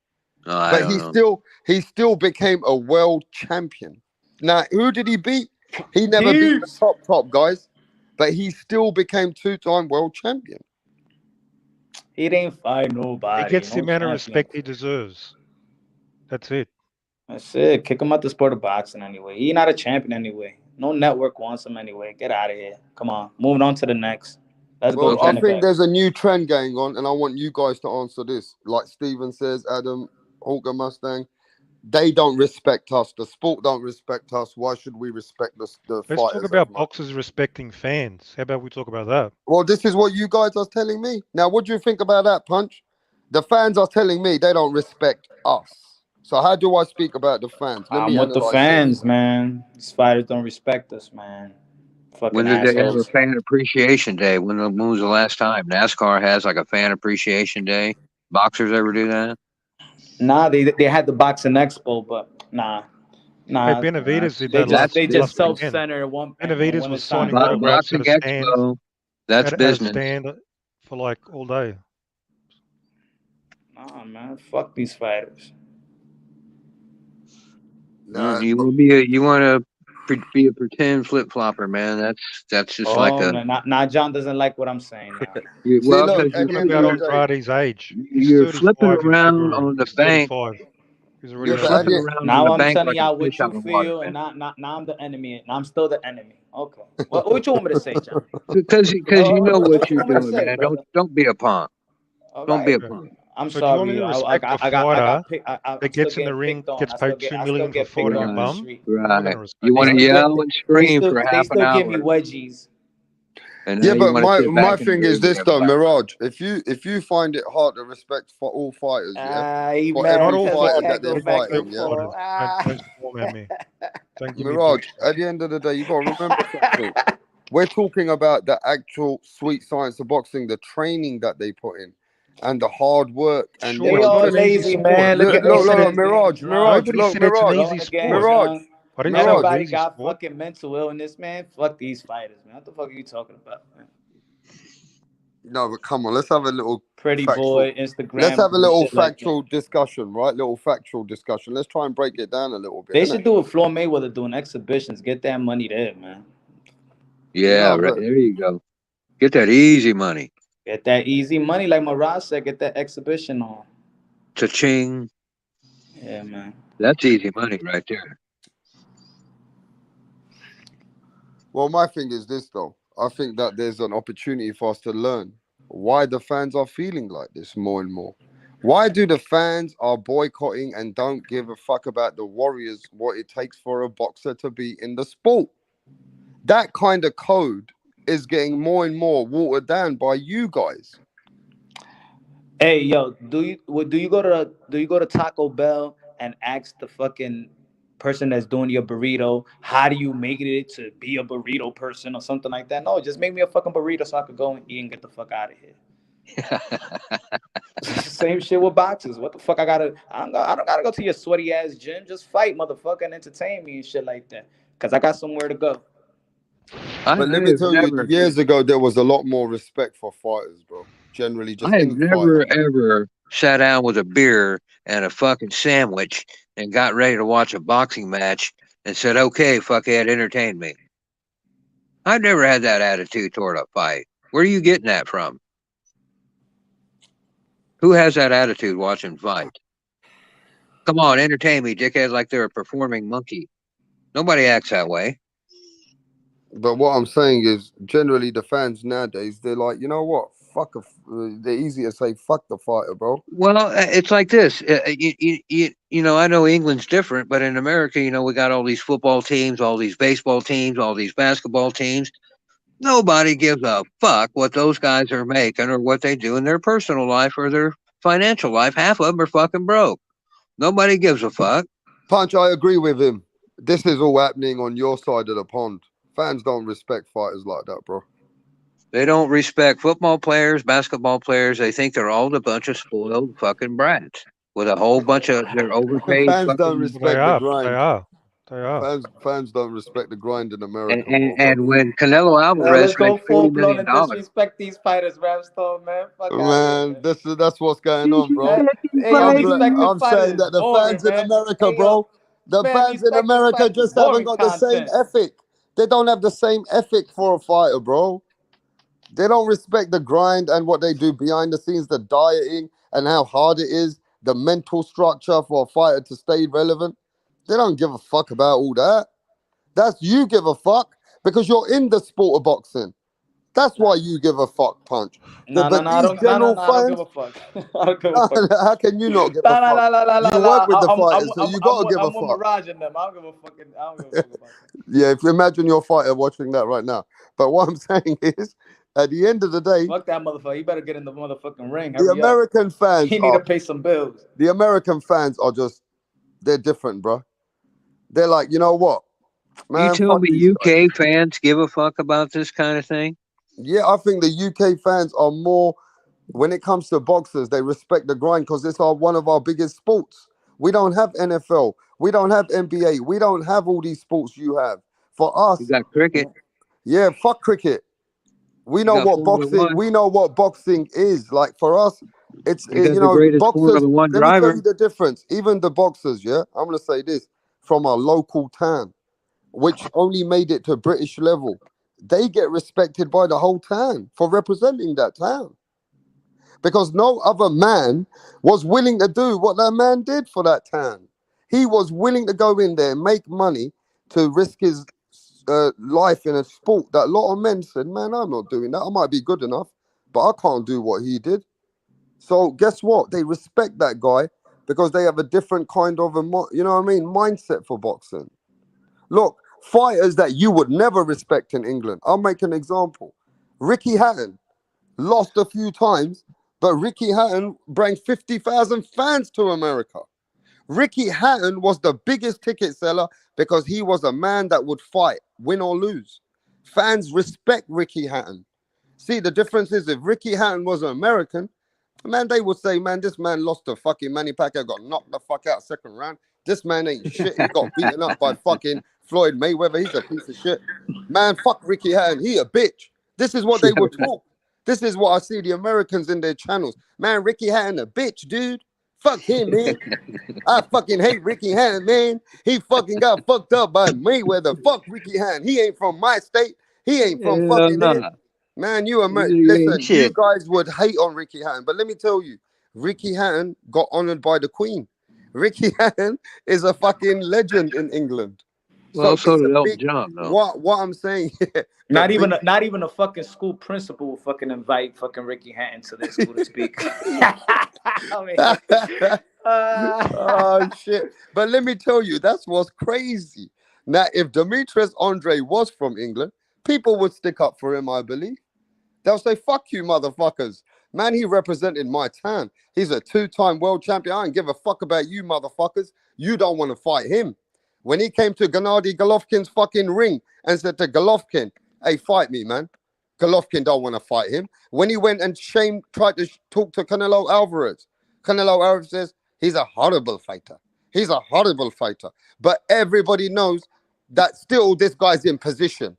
No, I But don't he know. still he still became a world champion. Now, who did he beat? He never beat the Peace. top guys, but he still became two-time world champion. He didn't fight He nobody. gets the No amount of champions. respect he deserves. That's it. That's it. Kick him out the sport of boxing anyway. He not a champion anyway. No network wants him anyway. Get out of here. Come on. Moving on to the next. Let's go Well, I think Kennebec. there's a new trend going on, and I want you guys to answer this. Like Steven says, Adam, Holger Mustang, they don't respect us. The sport don't respect us. Why should we respect the Let's talk fighters as about much? boxers respecting fans. How about we talk about that? Well, this is what you guys are telling me. Now, what do you think about that, Punch? The fans are telling me they don't respect us. So how do I speak about the fans? Let I'm me with the analyze this. fans, man. These fighters don't respect us, man. When Fucking did they have a assholes. fan appreciation day? When was the last time NASCAR has like a fan appreciation day? Boxers ever do that? Nah, they had the boxing expo, but Hey, nah. Benavides did They that just That's they just business. self weekend. center one and Benavides one was time. signing Bro. autographs at Boxing a stand, Expo. That's at a business. stand for like all day. Nah, man. Fuck these fighters. Nah, You want to be a pretend flip flopper, man. That's just like Oh a no, not John doesn't like what I'm saying now. see, well look, because at Talking the end of about the day, Andrade's age. He's you're flipping 35 in around February. on the He's bank. 35. He's already yeah, You're on but flipping stage. around on Now the I'm bank telling like a y'all fish what you out of water, feel, and man. not now I'm the enemy, and I'm still the enemy. Okay, what you want me to say, John? Because you know what What you you're want me to doing, say, man. brother? Don't be a punk. All Don't be a right, Yeah. punk. I'm So do you want me sorry. to respect a I fighter got picked. that I'm still gets in the getting ring, picked on. gets paid $2 I still million for get picked fighting a on in the Right, bum? street. I'm not going right. to You respect They want to that. still get yell and they scream still for they half an still give me hour, wedgies. and now yeah, you but want to my sit my back and thing agree is with this though, everybody. Mirage. If you find it hard to respect for all fighters, yeah, He for Not mad every all because he fighter fighters. that can't they're go When you back say fighting, and yeah, fighters, forth. don't storm at me. Don't give me Mirage. bullshit. At the end of the day, you gotta remember something. We're talking about the actual sweet science of boxing, the training that they put in, and the hard work, and Sure, They it's not all an easy lazy, sport. man. Look at look, Nobody look, said it. look, Alvarez getting Mirage, drunk, Mirage, Nobody look, said it's an Mirage, easy throwing against sport. Mirage, John. I didn't say it was Mirage. an Everybody easy got sport. fucking mental illness, man. Fuck these fighters, man. What the fuck are you talking about, man? No, but come on, let's have a little Pretty factual. boy, Let's Instagram, have a and little shit like that. factual discussion, right? Little factual discussion. Let's try and break it down a little bit, They innit? should do a Floyd Mayweather doing exhibitions. Get that money there, man. Yeah, No, right, look. there you go. Get that easy money. Get that easy money, like Mirage said. Get that exhibition on. Cha-ching. Yeah, man. That's easy money right there. Well, my thing is this though. I think that there's an opportunity for us to learn why the fans are feeling like this more and more. Why do the fans are boycotting and don't give a fuck about the Warriors, what it takes for a boxer to be in the sport? That kind of code is getting more and more watered down by you guys. Hey, yo, do you go to Taco Bell and ask the fucking person that's doing your burrito, how do you make it to be a burrito person or something like that? No, just make me a fucking burrito so I could go and eat and get the fuck out of here. Same shit with boxers. What the fuck? I don't gotta go to your sweaty ass gym. Just fight, motherfucker, and entertain me and shit like that. Cause I got somewhere to go. But let me tell you, years ago there was a lot more respect for fighters, bro. Generally, just I have any never fighter. ever sat down with a beer and a fucking sandwich and got ready to watch a boxing match and said, "Okay, fuckhead, entertain me." I've never had that attitude toward a fight. Where are you getting that from? Who has that attitude watching fight? Come on, entertain me, dickhead, like they're a performing monkey. Nobody acts that way. But what I'm saying is, generally, the fans nowadays, they're like, you know what? Fuck. They're easy to say, fuck the fighter, bro. Well, it's like this. I know England's different, but in America, we got all these football teams, all these baseball teams, all these basketball teams. Nobody gives a fuck what those guys are making or what they do in their personal life or their financial life. Half of them are fucking broke. Nobody gives a fuck. Punch, I agree with him. This is all happening on your side of the pond. Fans don't respect fighters like that, bro. They don't respect football players, basketball players. They think they're all a bunch of spoiled fucking brats with a whole bunch of they're overpaid Fans don't fucking. They respect the are. grind. They are. Fans don't respect the grind in And, America, and, bro. and when Canelo Alvarez Let's go makes full $40 blown million, and disrespect these fighters, Rapstar, man. Fuck out of here, Man, man. that's what's going on, bro. Hey, yo, respecting I'm saying fighters is that the boring, fans in man. America, Hey, yo, bro, the man, fans in respecting America fighters is just haven't boring got the same content. ethic. They don't have the same ethic for a fighter, bro. They don't respect the grind and what they do behind the scenes, the dieting and how hard it is, the mental structure for a fighter to stay relevant. They don't give a fuck about all that. That's you give a fuck because you're in the sport of boxing. That's why you give a fuck, Punch. No, no, But no, I these don't. No, no, general no, I don't give fans, a fuck. I don't give a fuck. how can you not give a No, no, fuck? no, no, no, no, You work no. with the fighters, so you gotta give a I'm with fuck. Mirage in them. I don't give a fucking. I don't give a fuck about that. Yeah, if you imagine your fighter watching that right now. But what I'm saying is, at the end of the day, Fuck that motherfucker. You better get in the motherfucking ring. the Hurry up. American fans He need to are pay some bills. they're different, bro. They're like, you know what, you man, tell fuck me these guys. UK fans give a fuck about this kind of thing? Yeah, I think the UK fans are more when it comes to boxers. They respect the grind because it's one of our biggest sports. We don't have NFL. We don't have NBA. We don't have all these sports you have. For You us, got cricket. yeah, fuck cricket. We You know got what Formula boxing. One. We know what boxing is. Like for us, it's You got the greatest boxers. Formula One Let me tell you driver. the difference. Even the boxers, yeah. I'm gonna say this from our local town, which only made it to British level. They get respected by the whole town for representing that town because no other man was willing to do what that man did for that town. He was willing to go in there and make money to risk his life in a sport that a lot of men said, man, I'm not doing that. I might be good enough, but I can't do what he did. So guess what? They respect that guy because they have a different kind of mindset for boxing. Look, fighters that you would never respect in England. I'll make an example. Ricky Hatton lost a few times, but Ricky Hatton brought 50,000 fans to America. Ricky Hatton was the biggest ticket seller because he was a man that would fight, win or lose. Fans respect Ricky Hatton. See, the difference is if Ricky Hatton was an American, man, they would say, man, this man lost to fucking Manny Pacquiao, got knocked the fuck out second round. This man ain't shit. He got beaten up by fucking Floyd Mayweather. He's a piece of shit. Man, fuck Ricky Hatton. He a bitch. This is what they would talk. This is what I see the Americans in their channels. Man, Ricky Hatton a bitch, dude. Fuck him, man. I fucking hate Ricky Hatton, man. He fucking got fucked up by Mayweather. Fuck Ricky Hatton. He ain't from my state. He ain't from Hell fucking no. here. Man, You ain't listen, you shit. guys would hate on Ricky Hatton, but let me tell you, Ricky Hatton got honored by the Queen. Ricky Hatton is a fucking legend in England. Well, So so it's a did Elton big John, though. what I'm saying here. Not even a fucking school principal will fucking invite fucking Ricky Hatton to their school to speak. I mean, Oh shit. But let me tell you, that's what's crazy. Now, if Demetrius Andre was from England, people would stick up for him, I believe. They'll say, fuck you, motherfuckers. Man, he represented my town. He's a 2-time world champion. I don't give a fuck about you, motherfuckers. You don't want to fight him. When he came to Gennady Golovkin's fucking ring and said to Golovkin, hey, fight me, man. Golovkin don't want to fight him. When he went and tried to talk to Canelo Alvarez says, he's a horrible fighter. He's a horrible fighter. But everybody knows that still this guy's in position.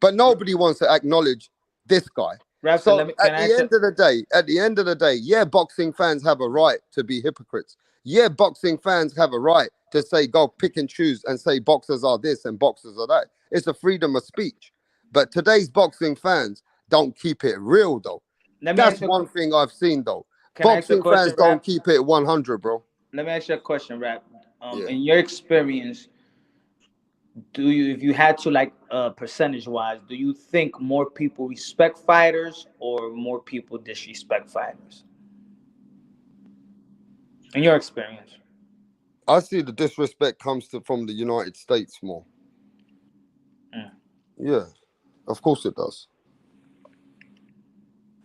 But nobody wants to acknowledge this guy. Rapstar, So can at I the ask end of the day, yeah, boxing fans have a right to be hypocrites. Yeah, boxing fans have a right to say, go pick and choose and say boxers are this and boxers are that. It's a freedom of speech. But today's boxing fans don't keep it real, though. That's one thing I've seen, though. Boxing fans don't keep it 100, bro. Let me ask you a question, Rap. Yeah. In your experience, if you had to, like, percentage-wise, do you think more people respect fighters or more people disrespect fighters? In your experience. I see the disrespect comes from the United States more. Yeah, of course it does.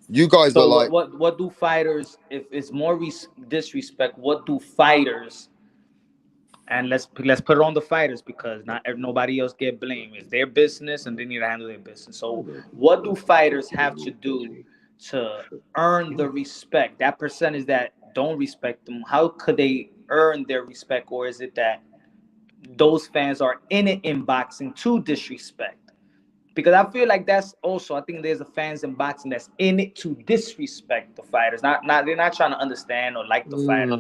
You guys are like, what do fighters, if it's more disrespect, what do fighters, and let's put it on the fighters, because nobody else get blamed. It's their business and they need to handle their business. So what do fighters have to do to earn the respect? That percentage that don't respect them, how could they earn their respect? Or is it that those fans are in it in boxing to disrespect? Because I feel like that's also, I think there's a fans in boxing that's in it to disrespect the fighters. They're not trying to understand or like the fighters.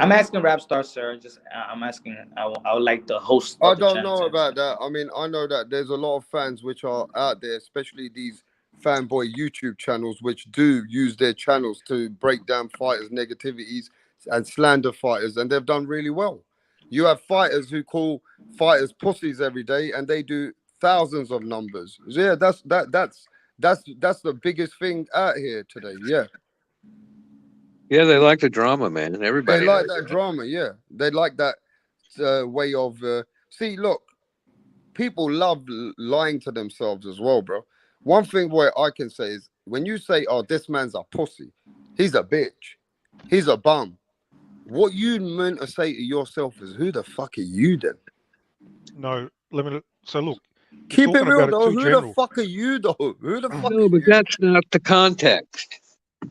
I'm asking Rapstar, sir. I'm asking. I would like the host. I don't know about that. I mean, I know that there's a lot of fans which are out there, especially these fanboy YouTube channels, which do use their channels to break down fighters' negativities and slander fighters, and they've done really well. You have fighters who call fighters pussies every day, and they do thousands of numbers. Yeah, that's the biggest thing out here today. Yeah. Yeah, they like the drama, man. Everybody. They like that drama. Yeah, they like that way of. See, look, people love lying to themselves as well, bro. One thing where I can say is when you say, "Oh, this man's a pussy," he's a bitch, he's a bum. What you meant to say to yourself is, "Who the fuck are you then?" No, so look. Keep it real though. Who the fuck are you though? Who the fuck? No, but that's not the context.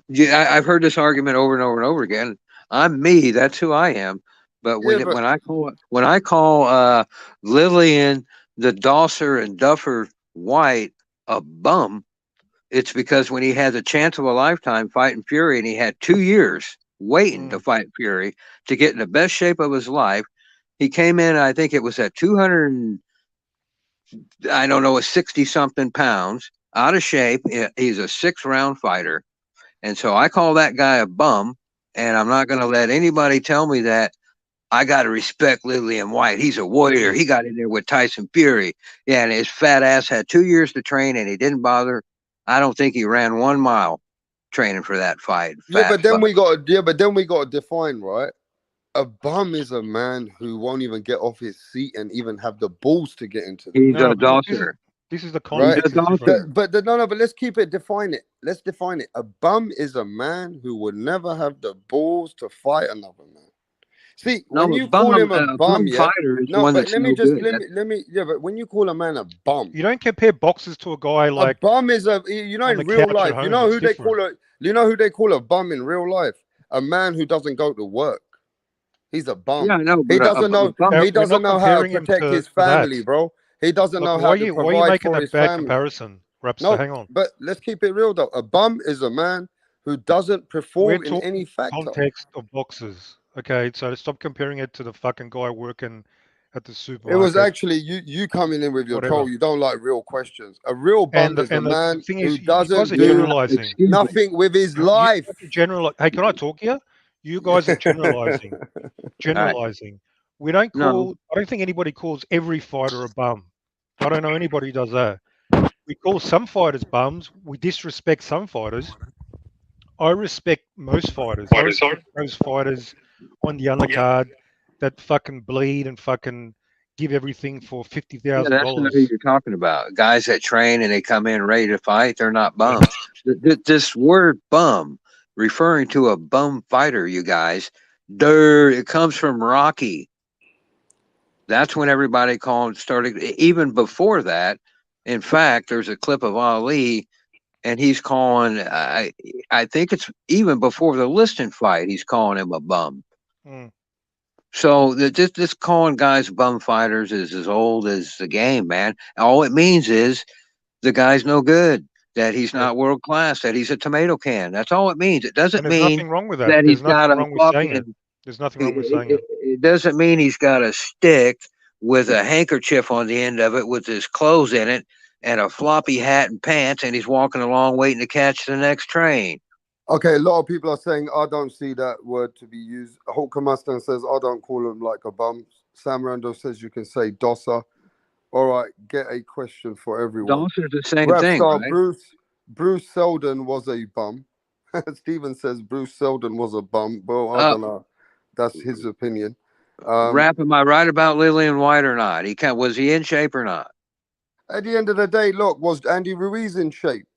Yeah, I've heard this argument over and over and over again. I'm me. That's who I am. But when I call Lillian, the Dosser and Duffer White a bum, it's because when he had the chance of a lifetime fighting Fury, and he had 2 years waiting to fight Fury to get in the best shape of his life, he came in. I think it was at 200. I don't know, 60-something pounds, out of shape. He's a 6-round fighter. And so I call that guy a bum, and I'm not going to let anybody tell me that. I got to respect Lillian White. He's a warrior. He got in there with Tyson Fury. Yeah, and his fat ass had 2 years to train, and he didn't bother. I don't think he ran 1 mile training for that fight. But then we got to define, right? A bum is a man who won't even get off his seat and even have the balls to get into the He's a Dosser. This is the context. Right? But let's keep it, define it. Let's define it. A bum is a man who would never have the balls to fight another man. See, when you call him a bum, fighter is but but when you call a man a bum, you don't compare boxers to a guy like a bum is in real life. You know who they call a bum in real life? A man who doesn't go to work. He's a bum. Yeah, no, he doesn't know how to protect his family, bro. He doesn't know how to provide why are you making for that his bad family. Comparison, Rapstar? No, hang on. But let's keep it real though. A bum is a man who doesn't perform in any factor. Context of boxers. Okay, so stop comparing it to the fucking guy working at the supermarket. It was actually you coming in with your troll. You don't like real questions. A real bum is a man who doesn't do nothing with his life. Hey, can I talk here? You guys are generalizing. Generalizing. We don't call. I don't think anybody calls every fighter a bum. I don't know anybody who does that. We call some fighters bums. We disrespect some fighters. I respect most fighters. I respect those fighters on the undercard that fucking bleed and fucking give everything for $50,000. Yeah, that's not who you're talking about. Guys that train and they come in ready to fight, they're not bums. This word bum, referring to a bum fighter, you guys, it comes from Rocky. That's when everybody started. Even before that, in fact, there's a clip of Ali, and he's calling. I think it's even before the Liston fight. He's calling him a bum. Mm. So this calling guys bum fighters is as old as the game, man. All it means is the guy's no good, that he's Yeah. not world class, that he's a tomato can. That's all it means. It doesn't And there's mean nothing wrong with that. that he's There's got nothing a wrong with saying it. fucking. There's nothing wrong with saying it. It doesn't mean he's got a stick with a handkerchief on the end of it with his clothes in it and a floppy hat and pants, and he's walking along waiting to catch the next train. Okay, a lot of people are saying I don't see that word to be used. Hulk Mustang says I don't call him like a bum. Sam Rando says you can say dosser. All right, get a question for everyone. Dawson's the same Rap thing, star right? Bruce Seldon was a bum. Steven says Bruce Seldon was a bum. Well, I don't know. That's his opinion. Rap, am I right about Lillian White or not? Was he in shape or not? At the end of the day, look, was Andy Ruiz in shape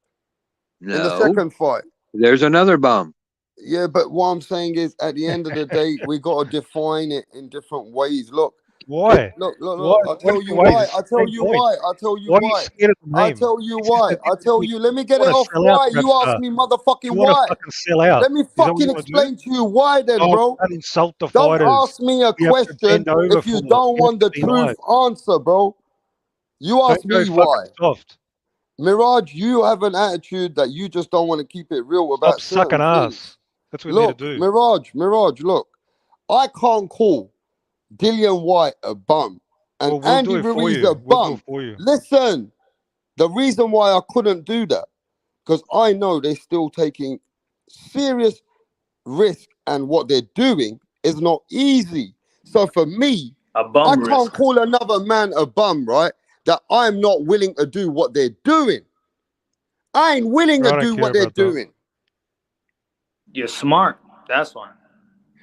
No. in the second fight? There's another bum. Yeah, but what I'm saying is, at the end of the day, we got to define it in different ways. Look, Why? look. Why? I'll tell you Why? why. It's I'll the tell same you point. why. I'll tell you Why are you why. scared of the I'll name? tell you It's just why. a I'll different tell thing. you. Let me get You it want to off. sell out, Why? You ask Rapstar. me, You motherfucking want to why. fucking sell out. Let me Is that what fucking you want to do? explain to you why then, Oh, bro. don't insult the Don't fighters. ask me a You have to question bend over if for you it. don't You have want to the be truth nice. answer, bro. You ask Don't go me fucking why. soft. Mirage, you have an attitude that you just don't want to keep it real Stop about sucking certain things. ass. That's what we need Look, to do. Mirage, look. I can't call Dillian White a bum and Well, we'll Andy do it for Ruiz you. a We'll do bum. it for you. Listen, the reason why I couldn't do that, because I know they're still taking serious risk and what they're doing is not easy. So for me, A bum I risk. can't call another man a bum, right? That I'm not willing to do what they're doing. I ain't willing I to don't do care what they're about that. doing. You're smart. That's why.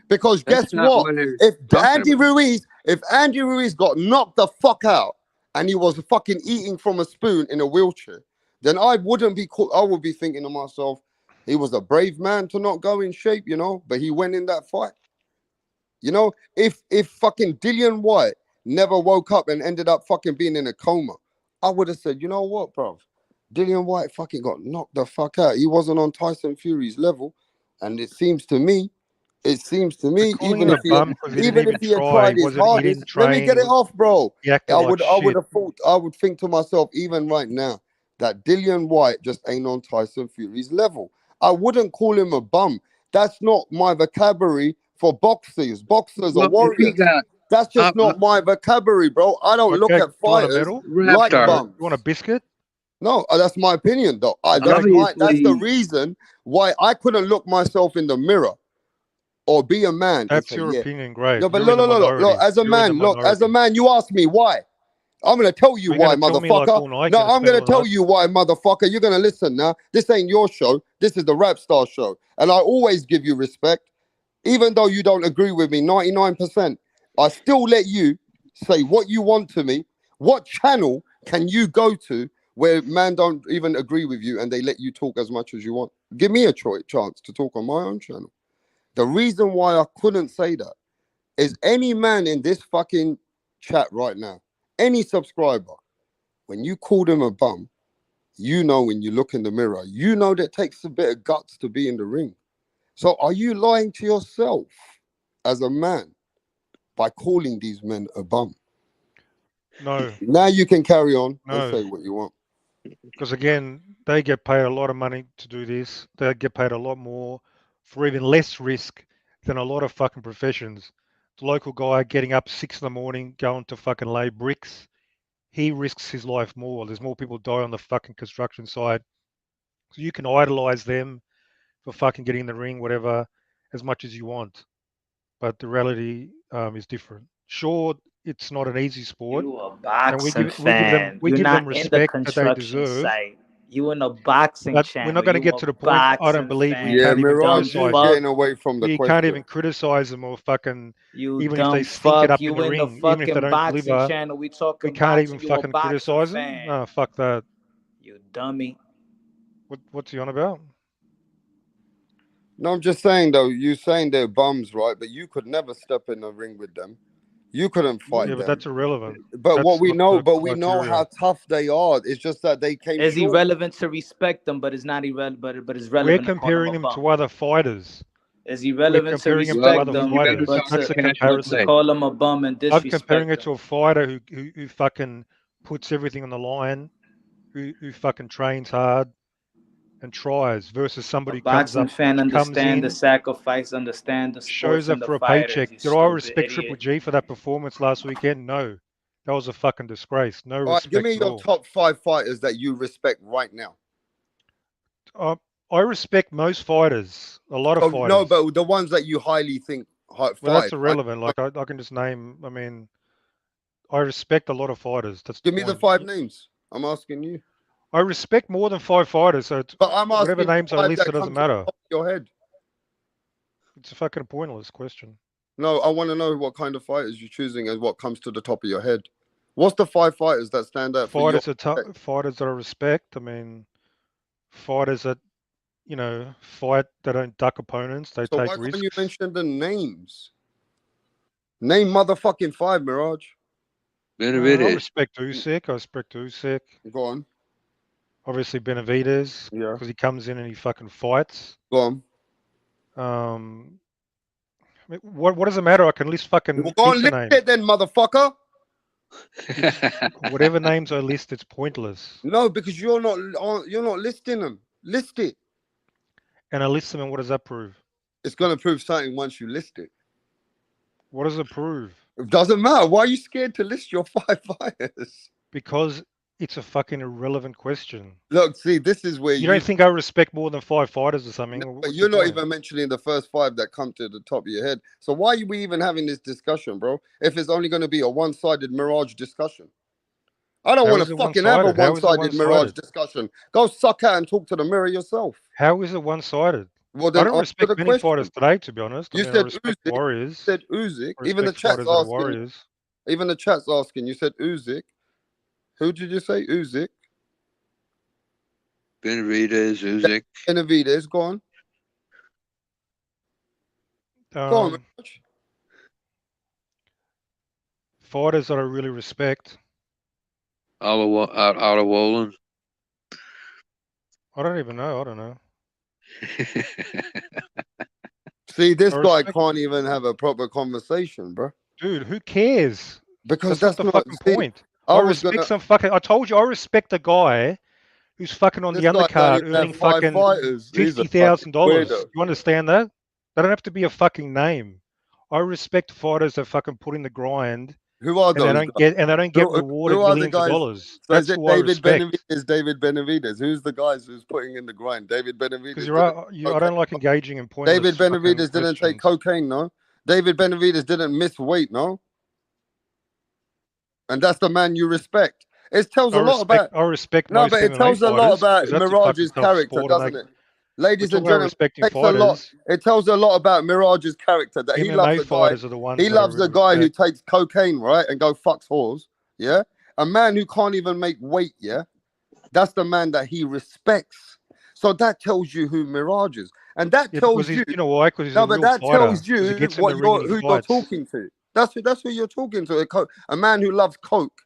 Because That's guess not what? what they're If talking about. Andy Ruiz got knocked the fuck out and he was fucking eating from a spoon in a wheelchair, then I wouldn't be cool. I would be thinking to myself, he was a brave man to not go in shape, you know, but he went in that fight. You know, if fucking Dillian White never woke up and ended up fucking being in a coma, I would have said, you know what, bro? Dillian White fucking got knocked the fuck out. He wasn't on Tyson Fury's level. And it seems to me, We're calling him a bum because he didn't even even if he had try. tried his He hardest, didn't let me train. get it off, bro. He acted like I would shit. have thought, I would think to myself, even right now, that Dillian White just ain't on Tyson Fury's level. I wouldn't call him a bum. That's not my vocabulary for boxers. Boxers are Well, if he warriors. got That's just not my vocabulary, bro. I don't look Okay, at do you want a fighters medal? rap like star, bums. You want a biscuit? No, that's my opinion, though. That's obviously, the reason why I couldn't look myself in the mirror or be a man and That's say, your yeah. opinion. Great. No, but You're in the look, minority. as a You're in the man, minority. you ask me why. I'm gonna tell you You're why, going to tell me like motherfucker. all night. No, You're going to I'm spend gonna all tell night. you why, motherfucker. You're gonna listen now. This ain't your show. This is the Rap Star show, and I always give you respect, even though you don't agree with me. 99%. I still let you say what you want to me. What channel can you go to where man don't even agree with you and they let you talk as much as you want? Give me a chance to talk on my own channel. The reason why I couldn't say that is any man in this fucking chat right now, any subscriber, when you call them a bum, you know when you look in the mirror, you know that it takes a bit of guts to be in the ring. So are you lying to yourself as a man by calling these men a bum? No, Now you can carry on and no. say what you want. Because again, they get paid a lot of money to do this. They get paid a lot more for even less risk than a lot of fucking professions. The local guy getting up 6 in the morning, going to fucking lay bricks, he risks his life more. There's more people die on the fucking construction site. So you can idolize them for fucking getting in the ring, whatever, as much as you want. But the reality is different. Sure, it's not an easy sport, You a and we boxing give we give them fan. we You're give them not in the respect that they construction deserve. site. You in a boxing But we're not channel. going to You get a to the point. I don't boxing believe we fan. Yeah, can't even You dumb Mirage, criticize you're them. fuck. getting away from the We can't question. even criticize them or fucking, You even if they dumb stink it fuck. up in You the in the ring, even if they fucking don't boxing deliver, channel. We we talking can't even boxing. You a fucking boxing criticize them. fan. No, fuck that. You dummy. What's he on about? No, I'm just saying though, you saying they're bums, right? But you could never step in the ring with them You couldn't fight Yeah, but them. that's irrelevant. But That's what we not know, the but we know criteria. how tough they are. It's just that they came It's short. irrelevant to respect them, but it's not irrelevant. But it's We're relevant to call them comparing a them bum. to other fighters. It's We're irrelevant to comparing him to Well, respect other them, you better fighters. not That's the cash that but to comparison. thing. call them a bum and I'm comparing disrespect it to them. a fighter who fucking puts everything on the line, who fucking trains hard and tries, versus A somebody who boxing fan comes understand the in, sacrifice, understand the sports shows and up the for a fighters. paycheck. You Did I stupid respect Triple idiot. G for that performance last weekend? No. That was a fucking disgrace. No All right, give respect me at your all. top 5 fighters that you respect right now. I respect most fighters, a lot of So, no, fighters. but the ones that you highly think Well, that's fight. irrelevant. Like I can just name. I mean, I respect a lot of fighters. That's the Give me the point. 5 names. I'm asking you. I respect more than 5 fighters. So But I'm whatever asking names I 5 list, that it doesn't come to the matter. top of your head. It's a fucking pointless question. No, I want to know what kind of fighters you're choosing and what comes to the top of your head. What's the 5 fighters that stand out for you? Fighters that I respect. I mean, fighters that fight. They don't duck opponents. They So take why can't risks. you mention the names? Name motherfucking 5, Mirage. I Benavidez. respect Usyk. I respect Usyk. Go on. Obviously Benavidez, Yeah. because he comes in and he fucking fights. Go on. I mean, what does it matter? I can list fucking Well, go on, heaps of list names. it then, motherfucker. Whatever names I list, it's pointless. No, because you're not listing them. List it. And I list them, and what does that prove? It's gonna prove something once you list it. What does it prove? It doesn't matter. Why are you scared to list your 5 fighters? Because it's a fucking irrelevant question. Look, see, this is where You don't think I respect more than 5 fighters or something? No, What's but you're the not point? even mentioning the first 5 that come to the top of your head. So why are we even having this discussion, bro? If it's only going to be a one-sided Mirage discussion. I don't How want is to it fucking have a one-sided? How is it one-sided Mirage one-sided? discussion. Go suck out and talk to the mirror yourself. How is it one-sided? Well, I then don't answer respect the many question. fighters today, to be honest. I You mean, I said respect Usyk. Warriors. You said Usyk. I Even the respect chat's fighters that are asking. Warriors. Even the chat's asking. You said Usyk. Who did you say? Usyk. Benavidez, Usyk. Benavidez. Go on. Go on, Mirage. Fighters that I really respect. Olawolan. I don't even know. I don't know. See, this I guy respect- can't even have a proper conversation, bro. Dude, who cares? Because That's not the fucking see, point. I I was respect gonna. some fucking. I told you, I respect a guy who's fucking on This the guy don't undercard even earning have 5 fucking fighters. He's a fucking $50,000. weirdo. You understand that? They don't have to be a fucking name. I respect fighters that fucking put in the grind Who are and they those don't guys? get Who rewarded are the millions of guys? dollars. So That's is it who I David respect. Benavidez? David Benavidez. Who's the guys who's putting in the grind? David Benavidez. Because didn't I don't like engaging in pointless David Benavidez fucking didn't take questions. cocaine, no. David Benavidez didn't miss weight, no. And that's the man you respect. It tells a lot about. I respect No, most but it MMA tells a lot fighters about because that's a fucking Mirage's tough character, sport. And doesn't they, it? we're Ladies talking and about gentlemen, respecting it takes a lot. fighters. It tells a lot about Mirage's character that he loves MMA a guy. fighters are the ones He that I loves really a guy who respect. takes cocaine, right, and go fucks whores. Yeah, a man who can't even make weight. Yeah, that's the man that he respects. So that tells you who Mirage is, and that Yeah, tells because you. you know why? Because he's No, a but real that fighter. tells Because he you gets in the what ring and he who you're fights. talking to. That's who you're talking to. A man who loves coke,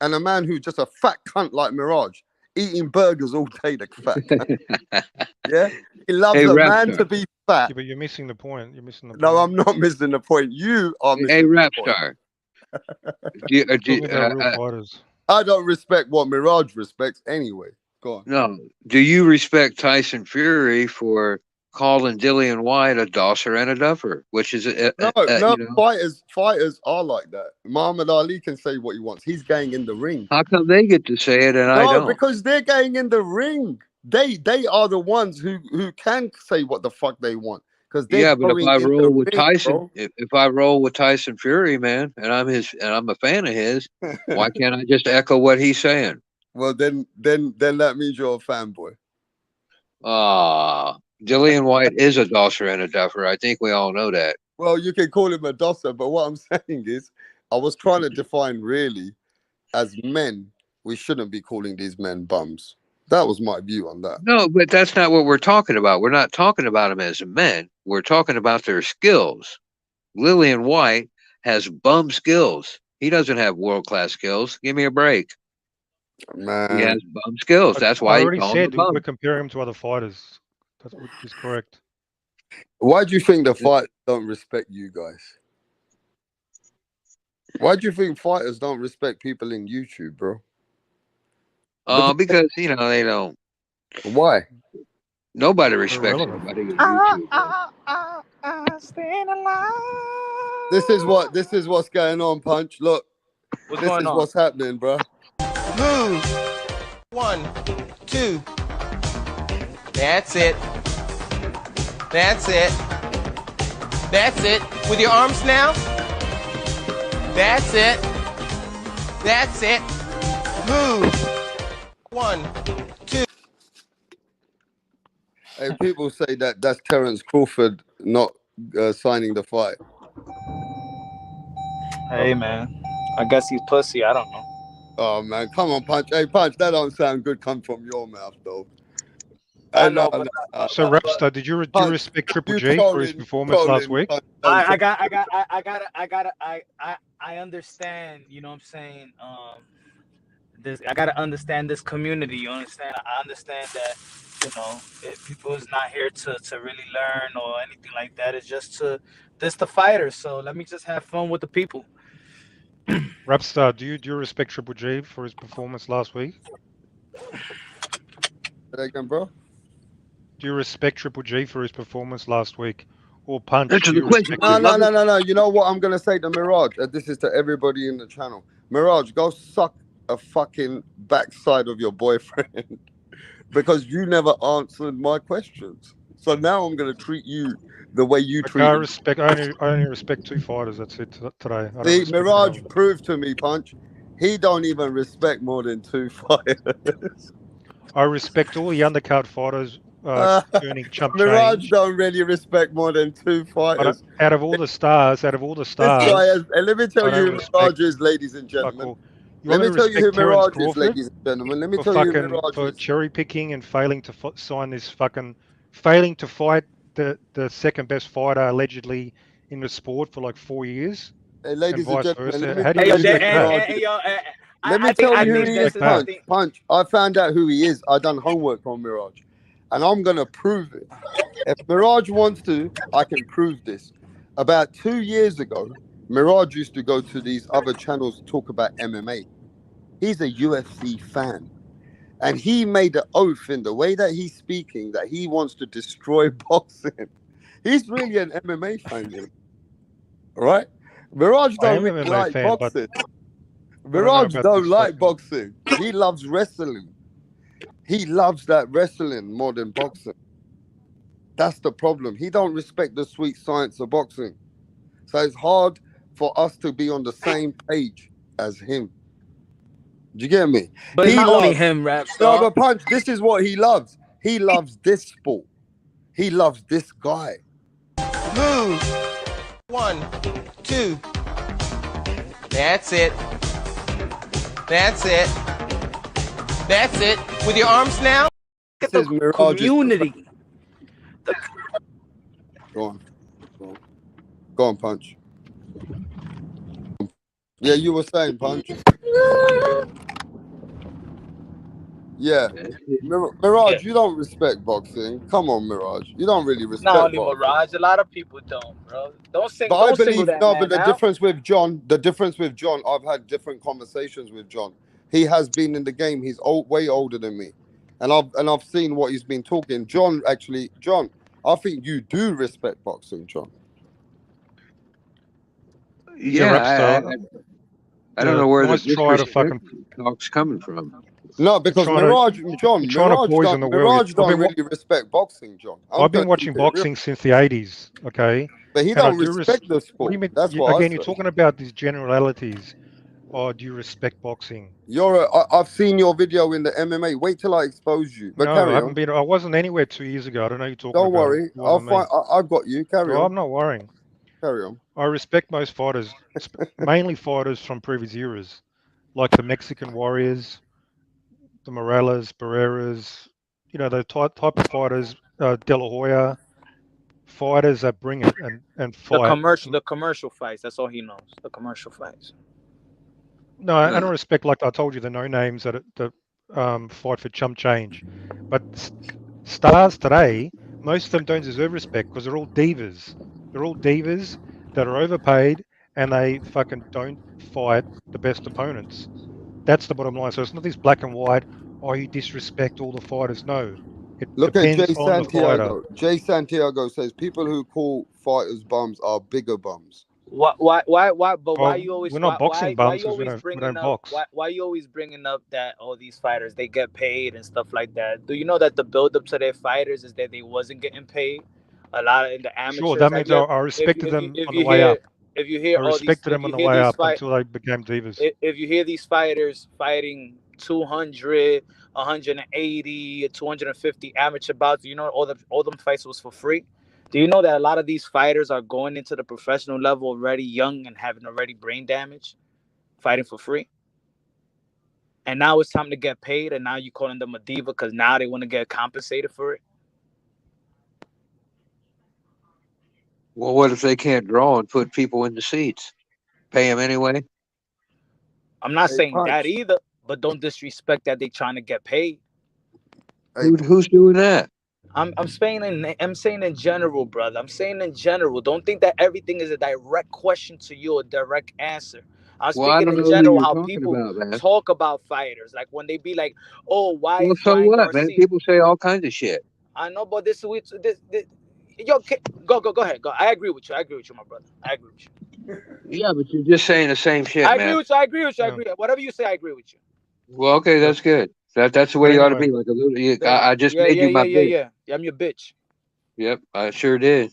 and a man who's just a fat cunt like Mirage, eating burgers all day. The fat cunt. Yeah, he loves a man to be fat. Yeah, but you're missing the point. You're missing the point. No, I'm not missing the point. You are missing the point. RAPSTAR. Talking about real fighters. I don't respect what Mirage respects anyway. Go on. No. Do you respect Tyson Fury for calling Dillian White a dosser and a duffer? Which is No, you know, fighters are like that. Muhammad Ali can say what he wants. He's going in the ring. how come they get to say it and I No, don't? because they're going in the ring. They are the ones who can say what the fuck they want. Because Yeah, but if I roll with ring, Tyson, if I roll with Tyson Fury, man, and I'm a fan of his, why can't I just echo what he's saying? Well, then that means you're a fanboy. Dillian White is a dosser and a duffer. I think we all know that. Well, you can call him a dosser, but what I'm saying is, I was trying to define really, as men, we shouldn't be calling these men bums. That was my view on that. No, but that's not what we're talking about. We're not talking about them as men. We're talking about their skills. Dillian White has bum skills. He doesn't have world-class skills. Give me a break. He Man, has bum skills. I That's why you already call him a said we're bum. comparing him to other fighters. That's what is correct. why do you think the fighters don't respect you guys? Why do you think fighters don't respect people in YouTube, bro? Because they don't. Why? Nobody They're respects irrelevant. anybody on YouTube, bro. Staying alive. This is what's going on, Punch. Look, What's this going is on? what's happening, bro. Move. 1, 2. That's it. That's it. That's it. With your arms now. That's it. That's it. Move. 1, 2. Hey, people say that that's Terence Crawford not signing the fight. Hey man, I guess he's pussy. I don't know. Oh man, come on, Punch. Hey, Punch, that don't sound good. Come from your mouth, though. I Hey, know, but So, Rapstar, did you Punch, respect Triple you G for his trolling, performance last week? Punch. Don't I understand. You know what I'm saying? This I gotta understand this community. You understand? I understand that if people is not here to really learn or anything like that. It's just the fighters. So let me just have fun with the people. Rapstar, do you respect Triple G for his performance last week? Say again, bro. Do you respect Triple G for his performance last week? Or Punch, Answer do the you question. respect No. You know what I'm gonna say to Mirage? This is to everybody in the channel. Mirage, go suck a fucking backside of your boyfriend because you never answered my questions. So now I'm gonna treat you the way you Okay, I treated. only respect 2 fighters. That's it today. I don't See, respect Mirage anyone. proved to me, Punch. He don't even respect more than 2 fighters. I respect all the undercard fighters earning chump Mirage change. don't really respect more than 2 But fighters. out of all the stars, This guy has. And let me tell I you don't who respect Mirage is, ladies and fuck gentlemen. all. You Let want me me to tell you who respect Terence Mirage is, Crawford ladies and gentlemen. Let me for tell you who Mirage is. cherry picking and failing to sign this failing to fight the second best fighter allegedly in the sport for like 4 years Hey, and ladies and vice gentlemen, let versa? me How do tell you Hey yo, you who respect that? Mirage is. yo, Let me I tell How do you you who think he is, respect this is that? Punch. Punch. I found out who he is. I done homework on Mirage. And I'm going to prove it. If Mirage wants to, I can prove this. About 2 years ago, Mirage used to go to these other channels to talk about MMA. He's a UFC fan. And he made an oath in the way that he's speaking that he wants to destroy boxing. He's really an MMA fan, you know, right? Mirage I don't am really an MMA like fan, but boxing. I don't know Mirage about don't this like fucking. boxing. He loves wrestling. He loves that wrestling more than boxing. That's the problem. He don't respect the sweet science of boxing. So it's hard for us to be on the same page as him. Do you get me? but it's He not only loves him, rap no, star. but Punch. This is what he loves. He loves this sport. He loves this guy. Move. 1, 2. That's it. That's it. That's it. With your arms now. This The is Mirage's community. Go on. Go on, Punch. Yeah, you were saying, Punch. Yeah. Mirage, you don't respect boxing. Come on, Mirage. You don't really Not respect only boxing. Mirage, a lot of people don't, bro. Don't But I single believe that no, man but the out. difference with John, I've had different conversations with John. He has been in the game. He's way older than me. And I've seen what he's been talking. John, I think you do respect boxing, John. Yeah, Rapstar, I don't know where the nice try to disrespect fucking. talk's coming from. No, because You're trying to poison the world. Mirage don't really respect boxing, John. I'm I've been gonna watching keep it real. boxing since the 80s, okay? But he And I don't do respect the What do sport. you mean? That's what I Again, you're say. talking about these generalities. Oh, do you respect boxing? I've seen your video in the MMA. Wait till I expose you. But No, I carry haven't on. been. I wasn't anywhere 2 years ago. I don't know who you're talking Don't about. worry. It wasn't me. I've got you. Carry So on. I'm not worrying. Carry on. I respect most fighters, mainly fighters from previous eras, like the Mexican Warriors, the Morales, Barreras, the type of fighters, De La Hoya, fighters that bring it and The fight. commercial fights. That's all he knows. The commercial fights. No, and I respect, like I told you, the no names that fight for chump change, but stars today, most of them don't deserve respect because they're all divas. They're all divas that are overpaid and they fucking don't fight the best opponents. That's the bottom line. So it's not this black and white. Oh, you disrespect all the fighters. No, it Look at depends Jay on the fighter. Santiago. Jay Santiago says people who call fighters bums are bigger bums. Why? But Well, why you always? we're not boxing Why bums you because we always don't bringing up? box. Why you always bringing up that all these fighters they get paid and stuff like that? Do you know that the build up to their fighters is that they wasn't getting paid? A lot of in the amateurs. Sure, that like, means I respected them on the way up. If you hear I all these, respected them on the way up until they became divas. if you hear these fighters fighting 200, 180, 250 amateur bouts, you know all them fights was for free. Do you know that a lot of these fighters are going into the professional level already young and having already brain damage, fighting for free? And now it's time to get paid, and now you calling them a diva because now they want to get compensated for it? Well, what if they can't draw and put people in the seats? Pay them anyway? I'm not Hey, saying Punch. that either, but don't disrespect that they trying to get paid. Hey, Who's doing that? I'm saying in general, brother. I'm saying in general. Don't think that everything is a direct question to you, a direct answer. I'm Well, I speaking don't in know who general you're how talking people about, man. talk about fighters. Like when they be like, "Oh, why Well, is so Ryan what, man? Garcia?" People say all kinds of shit. I know, but this yo, go ahead. Go. I agree with you, my brother. I agree with you. Yeah, but you're just saying the same shit, I agree man. with you. I agree with you. I Yeah. agree. Whatever you say, I agree with you. Well, okay, that's good. That's the way But you ought to anyway, be. Like a little. I just Yeah, made yeah, you yeah, my yeah, bitch. yeah. I'm your bitch. Yep, I sure did.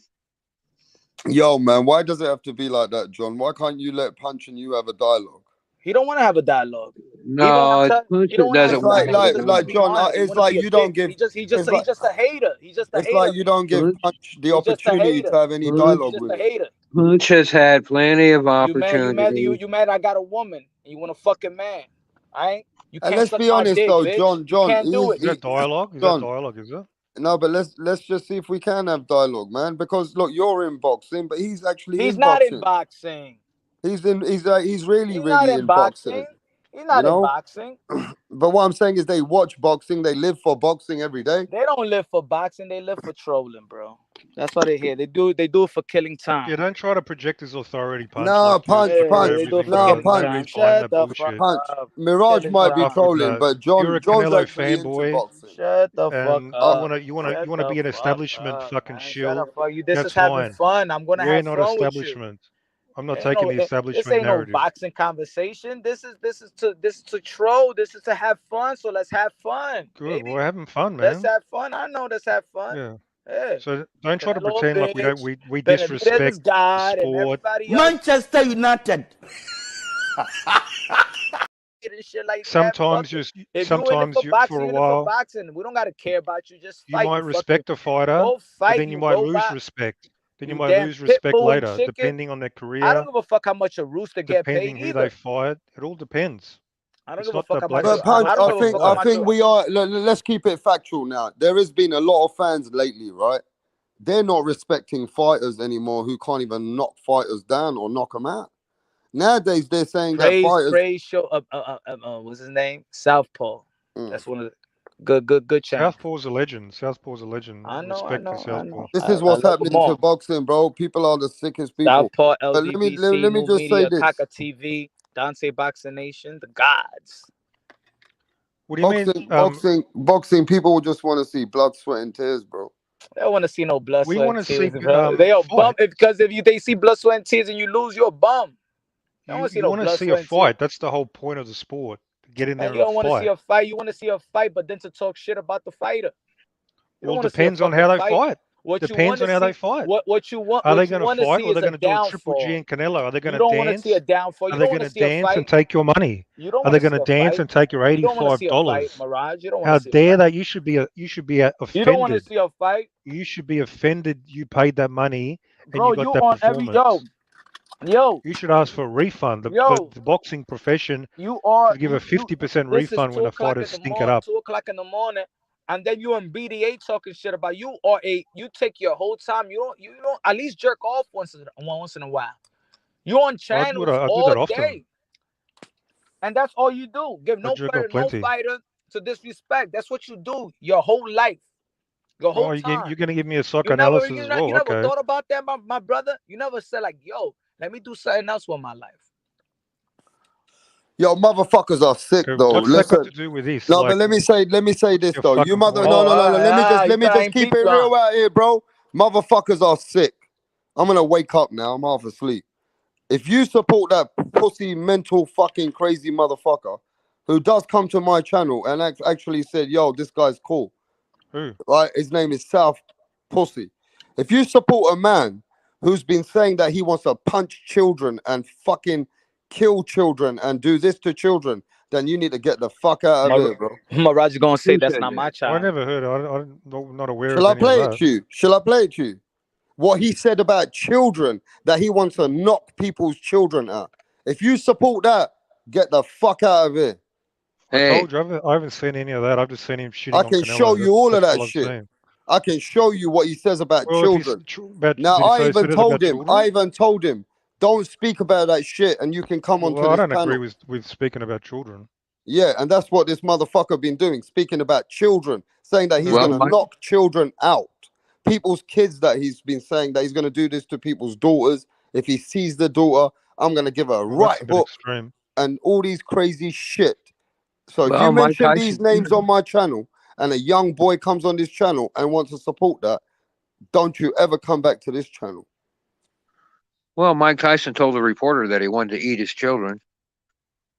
yo, man, why does it have to be like that, John? Why can't you let Punch and you have a dialogue? He don't want to have a dialogue. No, He don't want to have It's doesn't a want like, to dialogue. have He a just want to like be dialogue. John. honest. He It's want to like be a you don't dick. give. He's It's like just a hater. He's just a it's hater, like you man. don't give Punch, Punch the He's just a opportunity hater. to have any He's dialogue just with a him. hater. Punch has had plenty of You opportunities. mad I got a woman and you want a fucking man. Alright? You And can't let's suck be my honest dick, though, bitch. You John, can't do it. is that dialogue? Is that John. dialogue? Is it? No, but let's just see if we can have dialogue, man. Because look, you're in boxing, but he's actually He's in not in boxing. boxing. He's really He's not in in boxing. boxing. He's You not in know. boxing. But what I'm saying is they watch boxing, they live for boxing every day. They don't live for boxing. They live for trolling, bro. That's why they're here. They do it for killing time. Yeah, don't try to project his authority, Punch. No, Like you Punch, Yeah, deserve they do it everything for you no, got. killing Punch, time. Nobody's buying Shut that the fuck bullshit. Punch. up. Mirage Killing might be Fuck time. with trolling, but you're a John's Canelo actually into fanboy, boxing. Shut the fuck and up. you Shut wanna the be an fuck establishment up, fucking man. Shut shill. the fuck. This is That's having fine. fun. I'm gonna We're have not fun with you. establishment. I'm not taking the This establishment ain't no narrative. boxing conversation. This is to troll. This is to have fun. So let's have fun, Good. baby. We're having fun, Let's man. have fun. I know let's have fun. Yeah. Yeah. So don't try to Canelo a pretend like bitch. we Benavidez is disrespect the God and sport. everybody else Manchester United. and shit like that. Sometimes Fuck it. you If you in it for for boxing, a you in it for while boxing. We don't gotta care about you. Just you fight. might You fucking respect a fighter, go but fight. then you You might lose robot. respect. Then you You might damn lose pit respect bull later, chicken. depending on their I career, don't give a fuck how much a rooster get paid depending who they either. fight. It all depends. I don't It's give a not fuck that how much. But it's not Punch, I don't I give a black and fuck think how I white. much. think we are. Let's keep it factual now. There has been a lot of fans lately, right? They're not respecting fighters anymore who can't even knock fighters down or knock them out. Nowadays, they're saying that fighters. Praise show. What's his name? Southpaw. Mm. That's one of the good channel. Southpaw's a legend. Southpaw's a legend. I know. Respect for Southpaw. This is I what's love them happening to all. boxing, bro. People are the sickest people. Southpaw, But LDBC, let me New just say Media, this: Kaka TV, Dante Boxing Nation, the gods. What do you mean? boxing. People just want to see blood, sweat, and tears, bro. They don't want to see no blood, We sweat, want and to see tears, bro. They are bum fight. because they see blood, sweat, and tears and you lose, you're a bum. They don't want to see You no want to blood, see a sweat, and tears. fight. That's the whole point of the sport. Get in there And you and don't want to see fight. a fight. You want to see a fight, but then to talk shit about the fighter. You don't Well, want to see a depends on fucking how they fight. fight. What you Depends want on to how they see, fight. what you want, Are they what you going to want to fight see or are is they a going to do a Triple G downfall. and Canelo? Are they going You to don't want to see a dance? downfall. You Are they don't want going to to see a dance and fight. take your money? You don't Are want they to going see to a dance fight. and take your You don't want to see a fight, $85? Mirage. You don't want How to see a dare fight. they? You should be You don't want to offended. see a fight, You should be offended you paid that money and bro. you You got that on every performance. yo. You should ask for a refund. The boxing profession You are should give a 50% This is refund when the fighters stink it up. 2 o'clock in the morning. and then you on BDA talking shit about you, or you take your whole time. You don't at least jerk off once in a while. You on channels I do all that often. day, and that's all you do. Give I jerk off no plenty. fighter to disrespect. That's what you do your whole life, your Oh, whole time. you're gonna give me a You never, psychoanalysis as well? you never Okay. thought about that, my brother. You never said like, yo, let me do something else with my life. Yo, motherfuckers are sick Okay. though. What's that got Listen. to do with this? No, but Like, let me say this your though. You fucking mother point. no Oh, no no no. you Let me trying just to keep peep it you, huh? real out here, bro. Motherfuckers are sick. I'm gonna wake up now. I'm half asleep. If you support that pussy mental fucking crazy motherfucker who does come to my channel and actually said, yo, this guy's cool. Who? Right? His name is South Pussy. If you support a man who's been saying that he wants to punch children and fucking kill children and do this to children, then you need to get the fuck out of here, bro. Roger gonna say that's Appreciate not my that. I child. never heard. I'm not aware Shall of I any of play it that. to you? Shall I play it to you? What he said about children, that he wants to knock people's children out. If you support that, get the fuck out of here. I Hey, told you I haven't seen any of that. I've just seen him shitting I on can show Canelo. you all of That's that all I've shit. seen. I can show you what he says about Well, if he's children. about, Now, did he say it about children? I even told him, don't speak about that shit and you can come onto Well, I this don't agree panel. with speaking about children. Yeah, and that's what this motherfucker been doing, speaking about children, saying that he's well, gonna knock children out. People's kids, that he's been saying that he's gonna do this to people's daughters. If he sees the daughter, I'm gonna give her a Well, that's right a bit hook extreme. and all these crazy shit. So if you Mike mention these Tyson. names on my channel and a young boy comes on this channel and wants to support that, don't you ever come back to this channel. Well, Mike Tyson told the reporter that he wanted to eat his children.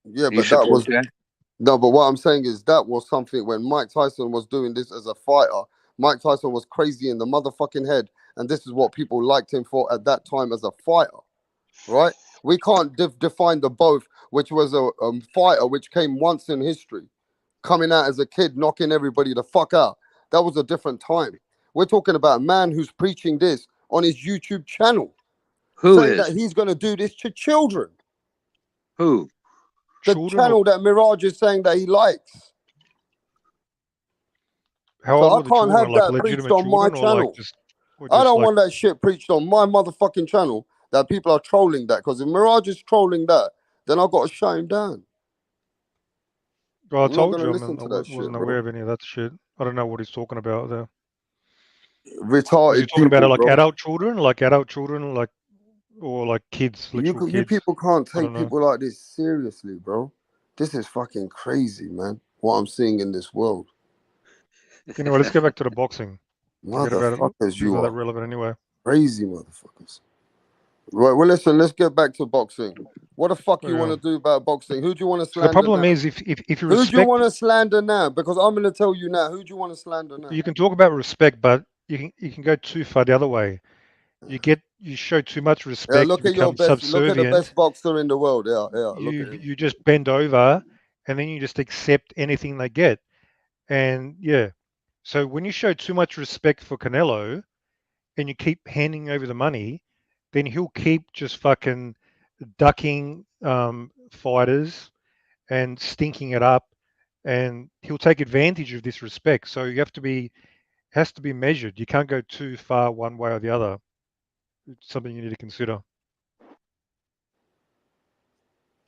Yeah, Do you but that support was that? no, but what I'm saying is that was something when Mike Tyson was doing this as a fighter. Mike Tyson was crazy in the motherfucking head, and this is what people liked him for at that time as a fighter, right? We can't define the both, which was a fighter which came once in history, coming out as a kid, knocking everybody the fuck out. That was a different time. We're talking about a man who's preaching this on his YouTube channel, Who saying that is? he's going to do this to children. Who? The Children, or channel that Mirage is saying that he likes. how So old I were the can't children? have Like that preached legitimate on my children, or like channel. just, I don't like, want that shit preached on my motherfucking channel that people are trolling that. Because if Mirage is trolling that, then I've got to shut him down. well, I I'm not told going to you, listen I to that shit, wasn't bro. aware of any of that shit. I don't know what he's talking about there. Was he Retarded talking about people, like bro. adult children, like, or like kids, literal You kids? people can't I take don't know. people like this seriously, bro. This is fucking crazy, man. What I'm seeing in this world. Anyway, let's go back to the boxing. Forget about it. Motherfuckers, It's you not that are relevant anyway. crazy motherfuckers. Right, well, listen, let's get back to boxing. What the fuck you want Yeah. to do about boxing? Who do you want to So the slander problem now? is, if you Who do you respect, want to slander now? Because I'm going to tell you now. Who do you want to slander now? you can talk about respect, but you can go too far the other way. You show too much Yeah, respect, you look at your become best. Look at the best subservient. boxer in the world. Yeah, yeah. Look at him. You just bend over, and then you just accept anything they get. And yeah, so when you show too much respect for Canelo, and you keep handing over the money, then he'll keep just fucking ducking fighters and stinking it up, and he'll take advantage of this respect. So you have to be has to be measured. You can't go too far one way or the other. It's something you need to consider.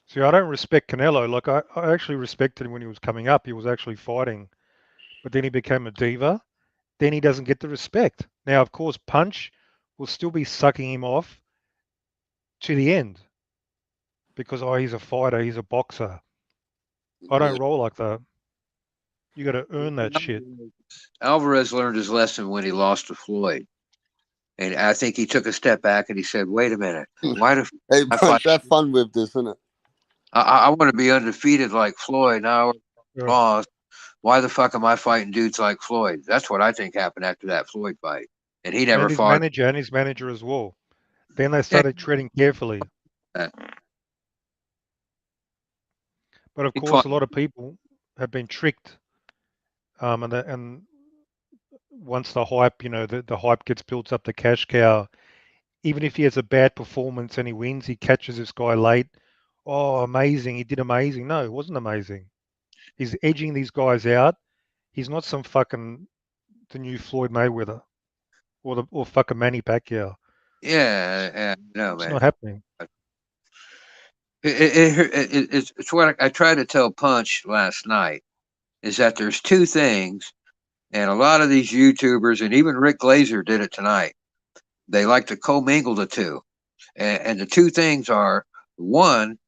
See, I don't respect Canelo. Like I actually respected him when he was coming up. He was actually fighting, but then he became a diva. Then he doesn't get the respect. Now, of course, Punch will still be sucking him off to the end because he's a fighter, he's a boxer. I don't roll like that. You got to earn that shit. Alvarez learned his lesson when he lost to Floyd. And I think he took a step back and he said, wait a minute. Why do Hey, I Punch, fight? have fun with this, innit? I want to be undefeated like Floyd. Now Yeah. lost. Why the fuck am I fighting dudes like Floyd? That's what I think happened after that Floyd fight. And he never And his fought. manager as well. Then they Yeah. started treading carefully. Uh, But of He course, fought. a lot of people have been tricked. And once the hype, the hype gets built up, the cash cow. Even if he has a bad performance and he wins, he catches this guy late. Oh, amazing! He did amazing. No, it wasn't amazing. He's edging these guys out. He's not some fucking the new Floyd Mayweather or fucking Manny Pacquiao. Yeah, no, It's man. not happening. It's what I tried to tell Punch last night, is that there's two things, and a lot of these YouTubers and even Rick Glazer did it tonight. They like to commingle the two, and the two things are, one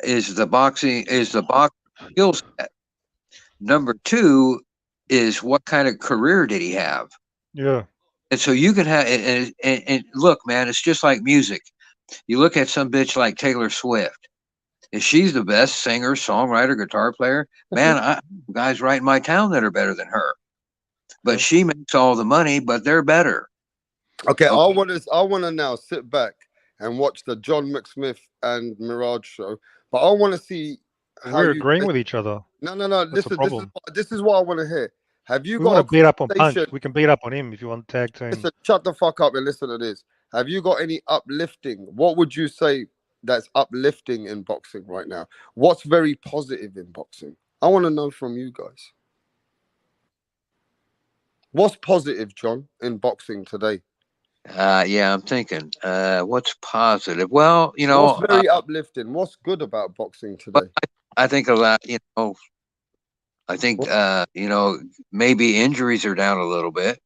is the boxing skill set. Number two is what kind of career did he have? Yeah. And so you can have and look, man, it's just like music. You look at some bitch like Taylor Swift. If she's the best singer, songwriter, guitar player, man, guys right in my town that are better than her. But she makes all the money, but they're better. Okay, I want to now sit back and watch the John McSmith and Mirage show, but I want to see how We're you agreeing with each other. No, That's the problem. this is what I want to hear. Have you We got want to beat up on Punch. conversation- We can beat up on him if you want tag team. Listen, shut the fuck up and listen to this. Have you got any uplifting? What would you say that's uplifting in boxing right now? What's very positive in boxing? I want to know from you guys. What's positive, John, in boxing today? Yeah, I'm thinking. What's positive? Well, you know, What's very uplifting? What's good about boxing today? I think a lot. You know, I think you know, maybe injuries are down a little bit.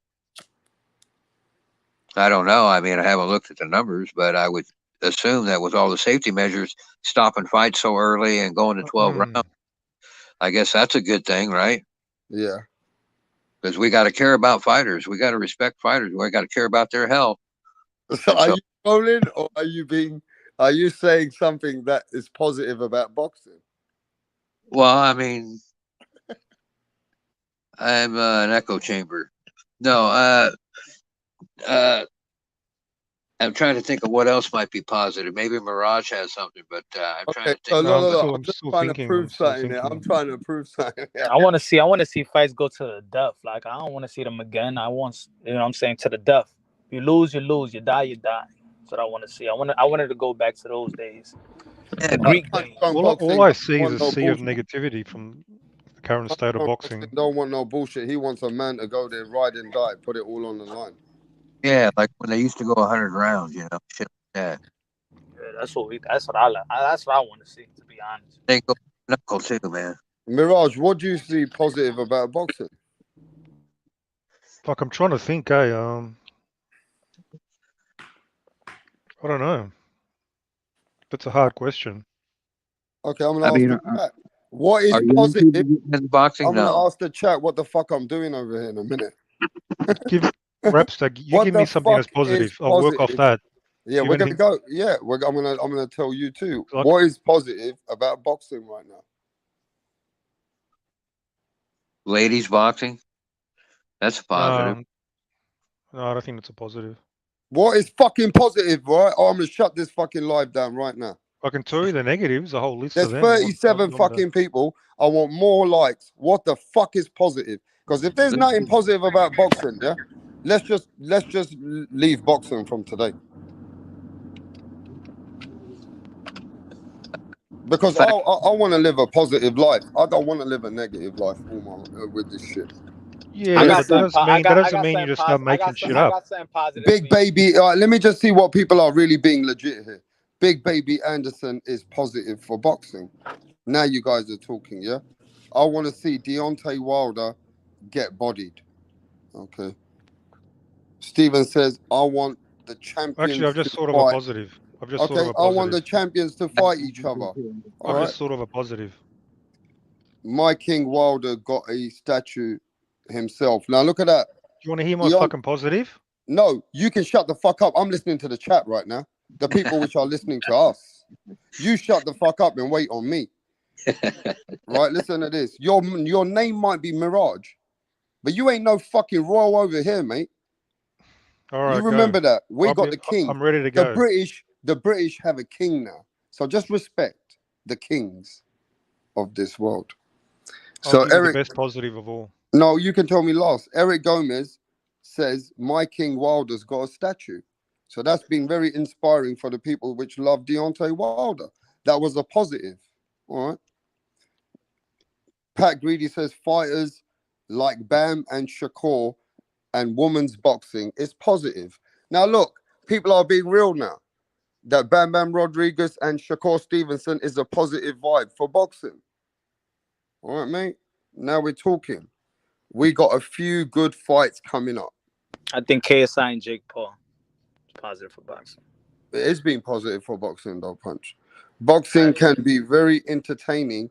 I don't know. I mean, I haven't looked at the numbers, but I would assume that with all the safety measures, stopping fights so early and going to 12 rounds, I guess that's a good thing, right? Yeah. Because we got to care about fighters. We got to respect fighters. We got to care about their health. So are you trolling, or are you saying something that is positive about boxing? Well, I mean, I'm an echo chamber. No, I'm trying to think of what else might be positive. Maybe Mirage has something, but I'm trying to think. So No, look, I'm just still trying thinking. to prove something. I'm trying to prove something. I want to see fights go to the death. Like, I don't want to see them again. I want, you know what I'm saying, to the death. You lose, you lose. You die, you die. That's what I want to see. I wanted to go back to those days. The Greek days. All I see is a sea of negativity from the current state of boxing. Don't want no bullshit. He wants a man to go there, ride and die, put it all on the line. Yeah, like when they used to go 100 rounds, you know, shit like that. Yeah, that's what I like. That's what I want to see, to be honest. They go knuckle too, man. Mirage, what do you see positive about boxing? Fuck, I'm trying to think, I don't know. That's a hard question. Okay, I'm gonna ask the chat. What is positive in boxing? I'm gonna ask the chat what the fuck I'm doing over here in a minute. Rapstar, you give me something that's positive. I'll work off that. Yeah, we're gonna go. Yeah, I'm gonna tell you too. What is positive about boxing right now? Ladies boxing. That's a positive. No, I don't think it's a positive. What is fucking positive, right? Oh, I'm gonna shut this fucking live down right now. I can tell you the negatives, a whole list There's of them. 37 fucking people. I want more likes. What the fuck is positive? Because if there's nothing positive about boxing, yeah, let's just leave boxing from today. Because I want to live a positive life. I don't want to live a negative life with this shit. Yeah, but that doesn't mean you just start making shit up. Big Baby, let me just see what people are really being legit here. Big Baby Anderson is positive for boxing. Now you guys are talking, yeah? I want to see Deontay Wilder get bodied. Okay. Steven says, I want the champions. Actually, I've just thought of a positive. I want the champions to fight each other. I've just thought of a positive. My King Wilder got a statue himself. Now look at that. Do you want to hear my fucking positive? No, you can shut the fuck up. I'm listening to the chat right now. The people which are listening to us. You shut the fuck up and wait on me. Right, listen to this. Your name might be Mirage, but you ain't no fucking royal over here, mate. All right, you remember that. We got the king. I'm ready to go. The British have a king now. So just respect the kings of this world. So Eric, the best positive of all. No, you can tell me last. Eric Gomez says my King Wilder's got a statue. So that's been very inspiring for the people which love Deontay Wilder. That was a positive. All right. Pat Greedy says fighters like Bam and Shakur and women's boxing is positive. Now look, people are being real now. That Bam Bam Rodriguez and Shakur Stevenson is a positive vibe for boxing. All right, mate. Now we're talking. We got a few good fights coming up. I think KSI and Jake Paul is positive for boxing. It is being positive for boxing, though, Punch. Boxing can be very entertaining.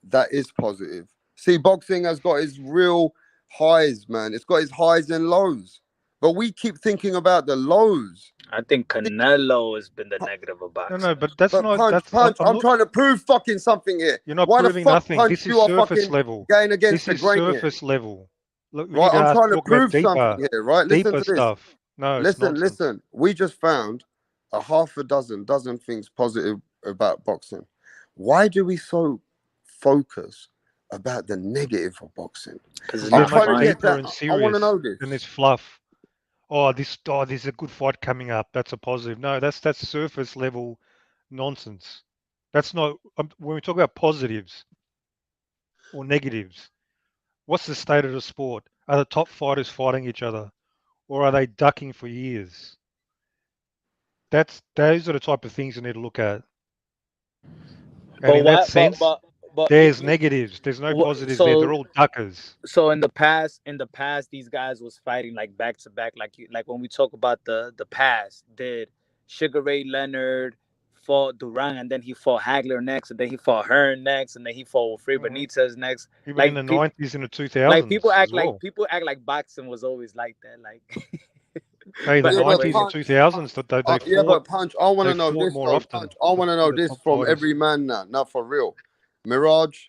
That is positive. See, boxing has got its real highs, man. It's got its highs and lows. But we keep thinking about the lows. I think Canelo has been the negative of boxing. No, but that's But not. Punch, That's I'm trying to prove fucking something here. You're not Why the proving fuck, nothing. Punch, This is you are surface fucking level. going against This the is grain here? surface level. Look, we Right, need to I'm trying to talk about prove something deeper, here, right? Listen deeper to this. stuff. No, it's nonsense. Listen. We just found a half a dozen things positive about boxing. Why do we so focus about the negative of boxing? Because it's They're not much fun. deeper and I want to serious know this. than this fluff. Oh, there's a good fight coming up. That's a positive. No, that's surface level nonsense. That's not when we talk about positives or negatives. What's the state of the sport? Are the top fighters fighting each other, or are they ducking for years? Those are the type of things you need to look at. And But in that why? sense, But there's negatives. There's no positives there. They're all duckers. So in the past, these guys was fighting like back to back. Like when we talk about the past, did Sugar Ray Leonard fought Duran, and then he fought Hagler next, and then he fought Hearn next, and then he fought Free Benitez next. Even in the 90s and the 2000s like people act as well. like boxing was always like that. Like Hey, the But 90s and Punch, 2000s, they yeah, fought, but Punch, I want they to know fought this more though. often. Punch, I want to know the this top from fighters. every man now, not for real. Mirage,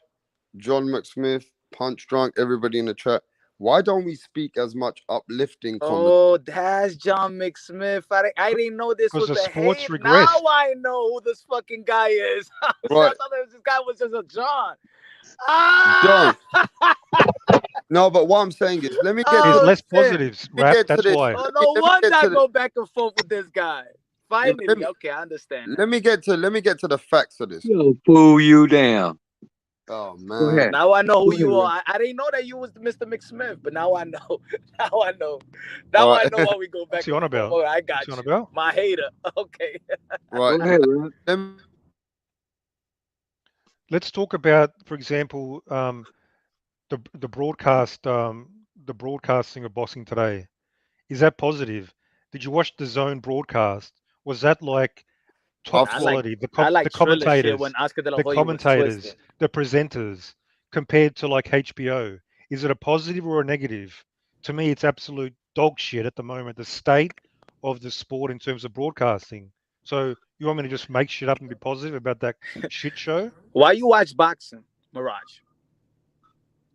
John McSmith, Punch Drunk, everybody in the chat. Why don't we speak as much uplifting conversation? Oh, that's John McSmith. I didn't know this was Because the the sports hate. regressed. Now I know who this fucking guy is. I Right. thought this guy was just a John. John. No, but what I'm saying is, let me get There's to less shit. positives, Rap. get to That's this. why. Oh, no Let me wonder get I to go back and forth with this guy. Finally, let me- okay, I understand. Let me get to the facts of this. Yo, fool you down. Oh Go man. ahead. Now I know who Go you ahead, are. I didn't know that you was Mr. McSmith, but now I know. Now I know. Now All I right. know why we go back What's he on and forth. about? Oh, I got What's he on you. about? My hater. Okay. Right. Go ahead, Rap. Let me- Let's talk about, for example, the broadcast, the broadcasting of boxing today. Is that positive? Did you watch the Zone broadcast? Was that like top I've quality? I like The Triller shit commentators, when Oscar De La the Hoya was commentators, twisted. the presenters, compared to like HBO. Is it a positive or a negative? To me, it's absolute dog shit at the moment. The state of the sport in terms of broadcasting. So you want me to just make shit up and be positive about that shit show? Why you watch boxing, Mirage?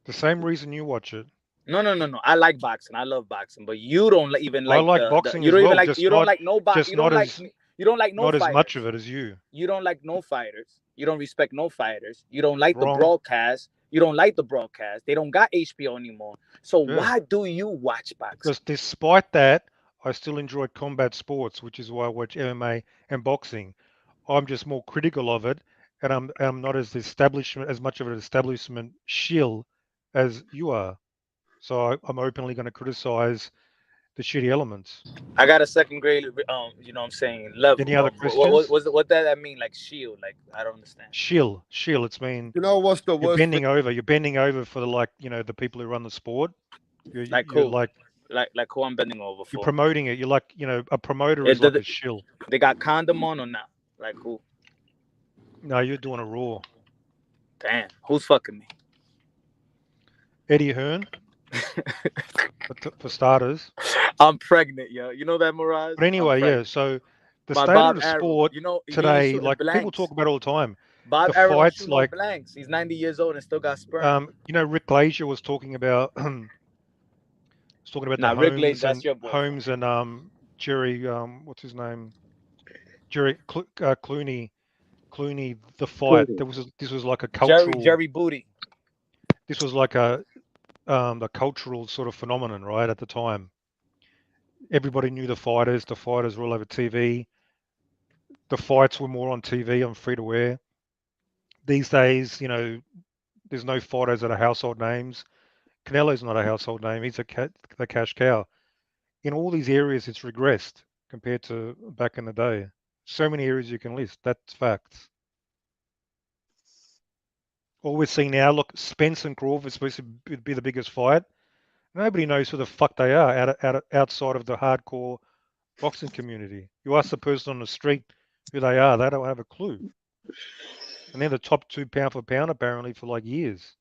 The same reason you watch it. No. I like boxing. I love boxing, but you don't even I like like the boxing you as don't even well, like just you don't not like no box. just You not don't like as you don't like no not as fighters. much of it as you. You don't like no fighters. You don't respect no fighters. You don't like the Wrong. broadcast. You don't like the broadcast. They don't got HBO anymore. So Yeah. why do you watch boxing? Because despite that, I still enjoy combat sports, which is why I watch MMA and boxing. I'm just more critical of it, and I'm not as much of an establishment shill as you are. So I'm openly going to criticize the shitty elements. I got a second grade, you know what I'm saying, level. Any other of questions? What does that mean? Like shield? Like I don't understand. Shill. It's mean You know what's the you're worst bending thing? over. You're bending over for the people who run the sport. Like You're who? like Like who I'm bending over you're for? promoting it. You're like a promoter It is like did- a shill. They got condom on or not? Like who? No, you're doing a raw. Damn, who's fucking me? Eddie Hearn, for starters. I'm pregnant, yo. You know that, Mirage? But anyway, yeah. So the My state Bob of the Arrow, sport you know, he ain't today, shooting like people blanks. talk about it all the time. Bob The Arrow don't fights, shoot like no blanks. He's 90 years old and still got sperm. Rick Glazier was talking about. Was talking about Nah, the Rick Glaze, that's your boy. Holmes and Jerry. What's his name? Jerry Clooney. Clooney. The fight. This was like a cultural. Jerry Booty. This was like a cultural sort of phenomenon, right? At the time, everybody knew the fighters. The fighters were all over TV. The fights were more on TV, on free to wear. These days, There's no fighters that are household names. Canelo's not a household name. He's the cash cow. In all these areas, it's regressed compared to back in the day. So many areas you can list. That's facts. All we're seeing now, look, Spence and Crawford is supposed to be the biggest fight. Nobody knows who the fuck they are outside of the hardcore boxing community. You ask the person on the street who they are, they don't have a clue. And they're the top 2 pound for pound apparently for like years.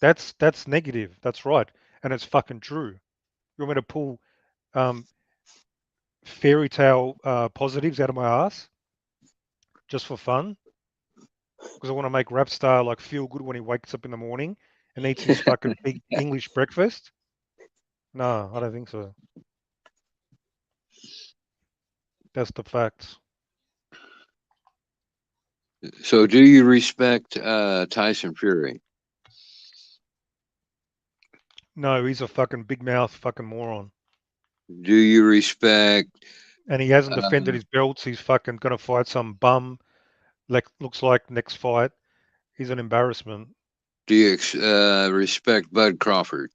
That's negative. That's right, and it's fucking true. You want me to pull fairy tale positives out of my ass just for fun? Because I want to make Rapstar like feel good when he wakes up in the morning and eats his fucking big English breakfast? No, I don't think so. That's the facts. So, do you respect Tyson Fury? No, he's a fucking big mouth fucking moron. Do you respect? And he hasn't defended his belts. He's fucking gonna fight some bum. Like looks like next fight. He's an embarrassment. Do you respect Bud Crawford?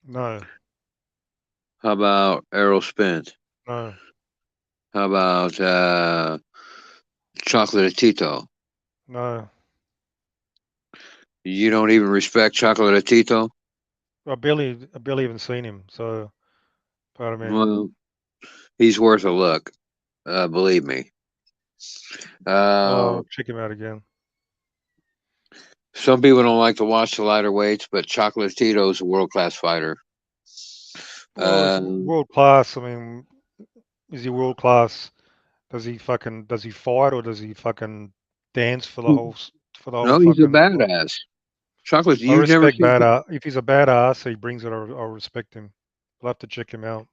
No, How about Errol Spence? no, How about Chocolatito? no. You don't even respect Chocolatito? I barely even seen him. So, pardon me. Well, he's worth a look. Believe me. I'll check him out again. Some people don't like to watch the lighter weights, but Chocolatito is a world-class fighter. Well, world class. I mean, is he world class? Does he fight or does he fucking dance for the whole No, he's a fucking? badass. Chocolate, I you've never respect seen. badass. If he's a badass, he brings it. I'll respect him. I'll have to check him out.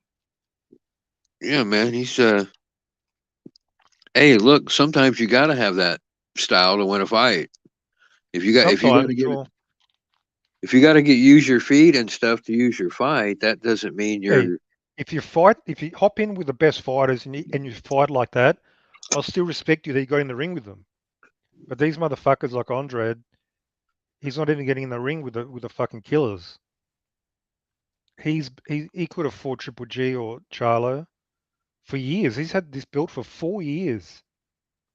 Yeah, man, he's Hey, look, sometimes you got to have that style to win a fight. If you got Sometimes, to get sure. if you got to use your feet and stuff to use your fight, that doesn't mean Hey, you're. if you hop in with the best fighters and you fight like that, I'll still respect you that you got in the ring with them. But these motherfuckers like Andre, he's not even getting in the ring with the fucking killers. He could have fought Triple G or Charlo for years. He's had this belt for 4 years,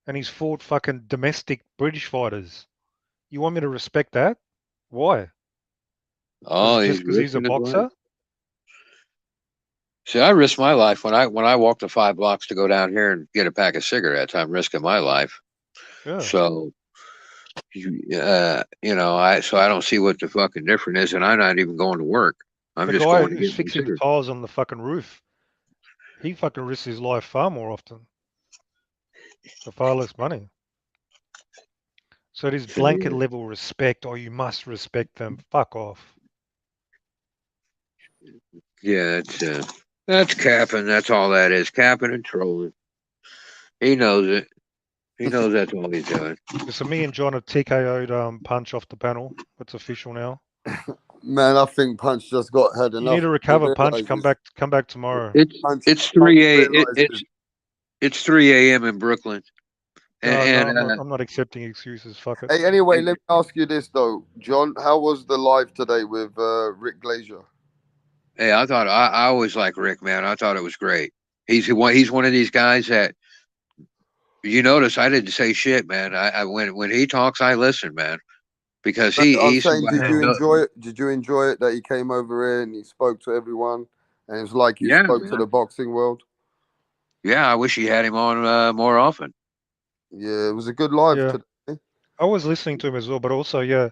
and he's fought fucking domestic British fighters. You want me to respect that? Why? Oh, Just he's because he's a risking his life. boxer? See, I risk my life when I walk the 5 blocks to go down here and get a pack of cigarettes. I'm risking my life. Yeah. So, I don't see what the fucking difference is, and I'm not even going to work. I'm The just guy going to who's get my fixing the cigarettes. tires on the fucking roof, he fucking risks his life far more often for far less money. So this blanket level respect, oh, you must respect them. Fuck off. Yeah, that's capping. That's all that is. Capping and trolling. He knows it. He knows that's all he's doing. So me and John have TKO'd Punch off the panel. It's official now. Man, I think Punch just got had enough. You need to recover, Punch. Come back tomorrow. It's 3 a.m. in Brooklyn. I'm not accepting excuses. Fuck it. Hey, anyway, let me ask you this though, John. How was the live today with Rick Glazier? Hey, I always like Rick, man. I thought it was great. He's one of these guys that you notice I didn't say shit, man. I when he talks, I listen, man, because I'm saying, did you enjoy it? Did you enjoy it that he came over here and he spoke to everyone, and it was like he spoke to the boxing world? Yeah, I wish he had him on more often. Yeah, it was a good live today. I was listening to him as well, but also, yeah,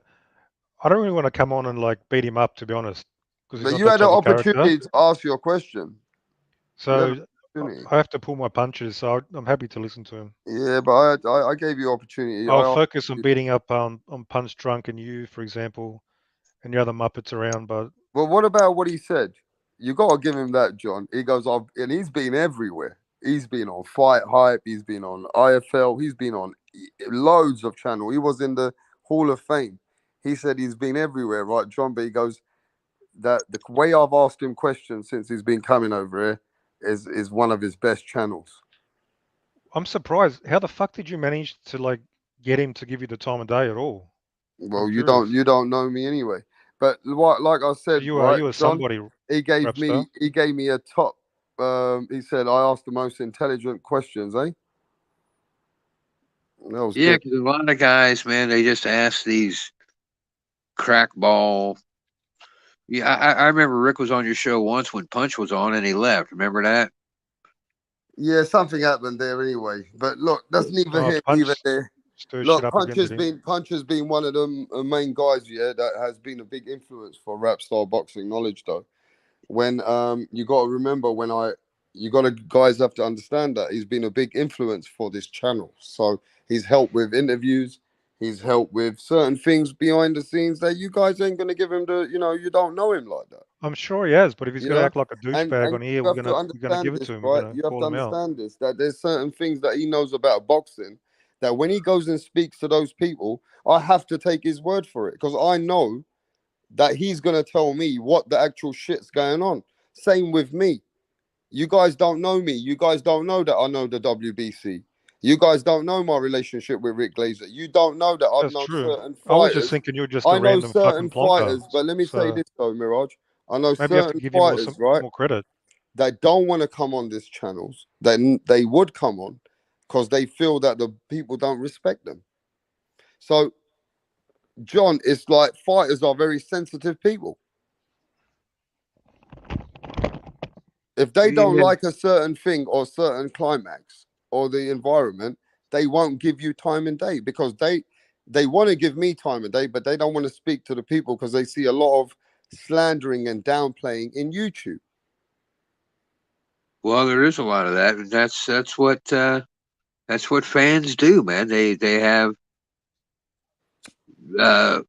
I don't really want to come on and like beat him up, to be honest. But you had an opportunity to ask your question. So I have to pull my punches. So I'm happy to listen to him. Yeah, but I gave you opportunity. I'll focus on beating up on Punch Drunk and you, for example, and the other Muppets around. But well, what about what he said? You got to give him that, John. He goes, and he's been everywhere. He's been on Fight Hype. He's been on IFL. He's been on loads of channel. He was in the Hall of Fame. He said he's been everywhere, right, John? But he goes that the way I've asked him questions since he's been coming over here is one of his best channels. I'm surprised. How the fuck did you manage to like get him to give you the time of day at all? Well, I'm you curious. don't know me anyway. But what, like I said, You are right, you are John, somebody, he gave Rapstar. me a top. He said I asked the most intelligent questions, eh? That was Yeah, good. because a lot of guys, man, they just ask these crackball. Yeah, I remember Rick was on your show once when Punch was on and he left. Remember that? Yeah, something happened there anyway. But look, that's neither here neither Punch there. stirred shit Look, up again, did he? Punch has been one of the main guys, yeah, that has been a big influence for rap star boxing knowledge, though. When you got to remember when you got to guys have to understand that he's been a big influence for this channel. So he's helped with interviews, he's helped with certain things behind the scenes that you guys ain't gonna give him you don't know him like that, I'm sure he has, but if he's you gonna know. act like a douchebag And on here, you have to we're gonna understand give it this, to him. We're right? gonna You have call to him out. understand this, that there's certain things that he knows about boxing that when he goes and speaks to those people, I have to take his word for it because I know that he's gonna tell me what the actual shit's going on. Same with me. You guys don't know me. You guys don't know that I know the WBC. You guys don't know my relationship with Rick Glazer. You don't know that I've That's known true. certain I was just fighters. thinking you're just a I know random certain fucking plonker. fighters, but let me say So this though, Mirage. I know maybe you have to certain give him fighters, right, more credit. that don't want to come on this channels. Then they would come on because they feel that the people don't respect them. So, John, it's like fighters are very sensitive people. If they don't Yeah. like a certain thing or certain climax or the environment, they won't give you time and day because they want to give me time and day, but they don't want to speak to the people because they see a lot of slandering and downplaying in YouTube. Well, there is a lot of that, and that's what fans do, man. They have uh,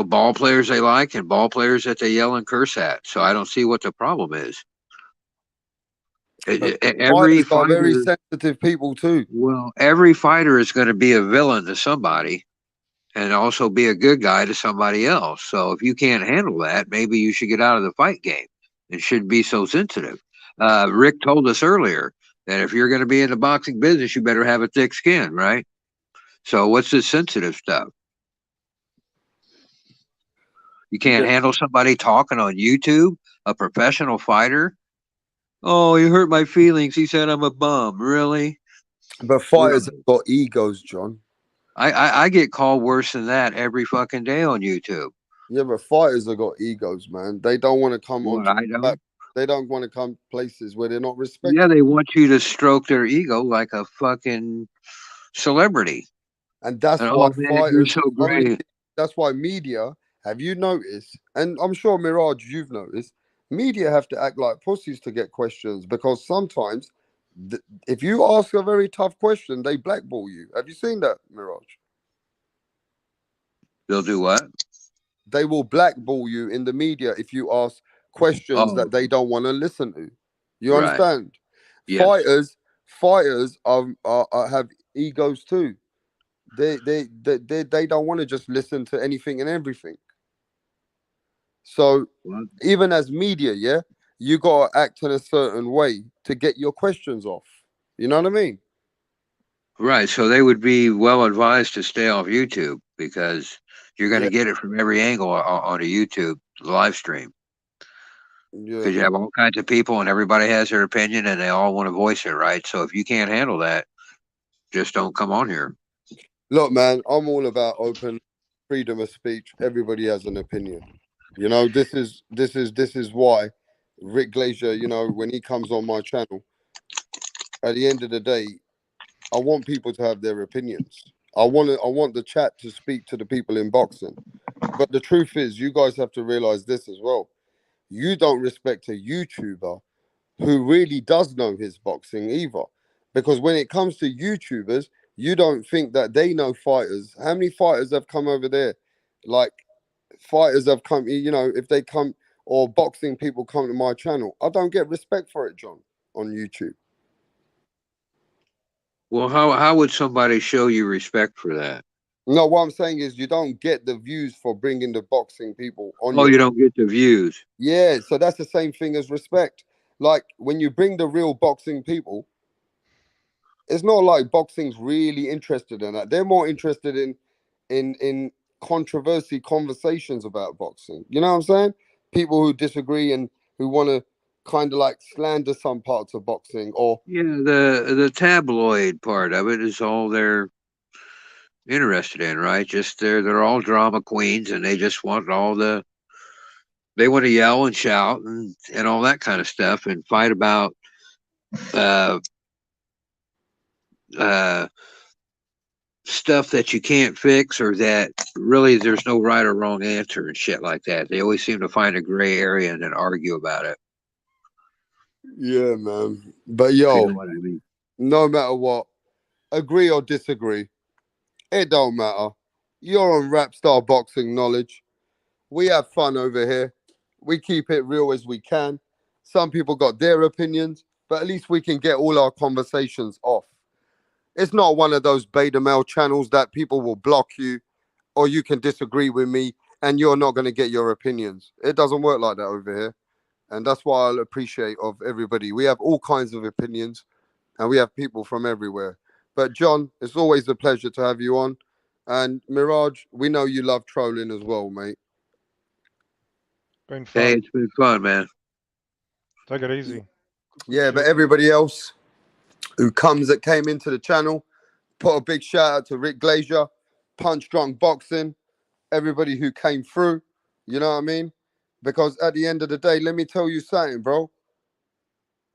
ball players they like and ball players that they yell and curse at. So I don't see what the problem is. But Every fighters are very fighter, sensitive people too. well, every fighter is going to be a villain to somebody and also be a good guy to somebody else. So if you can't handle that, maybe you should get out of the fight game and shouldn't be so sensitive. Rick told us earlier that if you're going to be in the boxing business, you better have a thick skin, right? So what's this sensitive stuff? You can't Yeah. handle somebody talking on YouTube, a professional fighter. Oh, he hurt my feelings. He said I'm a bum. Really? But fighters have got egos, John. I get called worse than that every fucking day on YouTube. Yeah, but fighters have got egos, man. They don't want to come What onto I that. don't. They don't want to come places where they're not Yeah, respected. they want you to stroke their ego like a fucking celebrity. And that's And why oh man, you're fighters so only. great. That's why media. Have you noticed? And I'm sure Mirage, you've noticed. Media have to act like pussies to get questions because sometimes, if you ask a very tough question, they blackball you. Have you seen that, Mirage? They'll do what? They will blackball you in the media if you ask questions Oh, that they don't want to listen to. You right. understand? Yes. Fighters have egos too. They don't want to just listen to anything and everything. So Well, even as media, yeah, you gotta act in a certain way to get your questions off. You know what I mean? right. So they would be well advised to stay off YouTube because you're going to Yeah, get it from every angle on a YouTube live stream. yeah, Because you man. have all kinds of people and everybody has their opinion and they all want to voice it, right? So if you can't handle that, just don't come on here. Look, man, I'm all about open freedom of speech. Everybody has an opinion. You know, this is why Rick Glazier, you know, when he comes on my channel, at the end of the day, I want people to have their opinions. I want the chat to speak to the people in boxing. But the truth is, you guys have to realize this as well. You don't respect a YouTuber who really does know his boxing either. Because when it comes to YouTubers, you don't think that they know fighters. How many fighters have come over there? Like fighters have come, if they come or boxing people come to my channel, I don't get respect for it, John, on YouTube. Well, how would somebody show you respect for that? No, what I'm saying is you don't get the views for bringing the boxing people on Oh, your. you don't get the views. Yeah, so that's the same thing as respect. Like when you bring the real boxing people, it's not like boxing's really interested in that. They're more interested in controversy conversations about boxing. You know what I'm saying? People who disagree and who want to kind of like slander some parts of boxing, or Yeah, the tabloid part of it is all they're interested in, right? Just they're all drama queens, and they just want they want to yell and shout and all that kind of stuff and fight about uh uh stuff that you can't fix, or that really there's no right or wrong answer and shit like that. They always seem to find a gray area and then argue about it. yeah, man. But You yo, know what I mean? no matter what, agree or disagree, it don't matter. You're on Rapstar Boxing Knowledge. We have fun over here. We keep it real as we can. Some people got their opinions, but at least we can get all our conversations off. It's not one of those beta male channels that people will block you, or you can disagree with me and you're not going to get your opinions. It doesn't work like that over here. And that's what I appreciate of everybody. We have all kinds of opinions and we have people from everywhere. But John, it's always a pleasure to have you on. And Mirage, we know you love trolling as well, mate. Been Hey, fun. it's been fun, man. Take it easy. Yeah, but Shit. everybody else who came into the channel, put a big shout out to Rick Glazier, Punch Drunk Boxing, everybody who came through. You know what I mean? Because at the end of the day, let me tell you something, bro.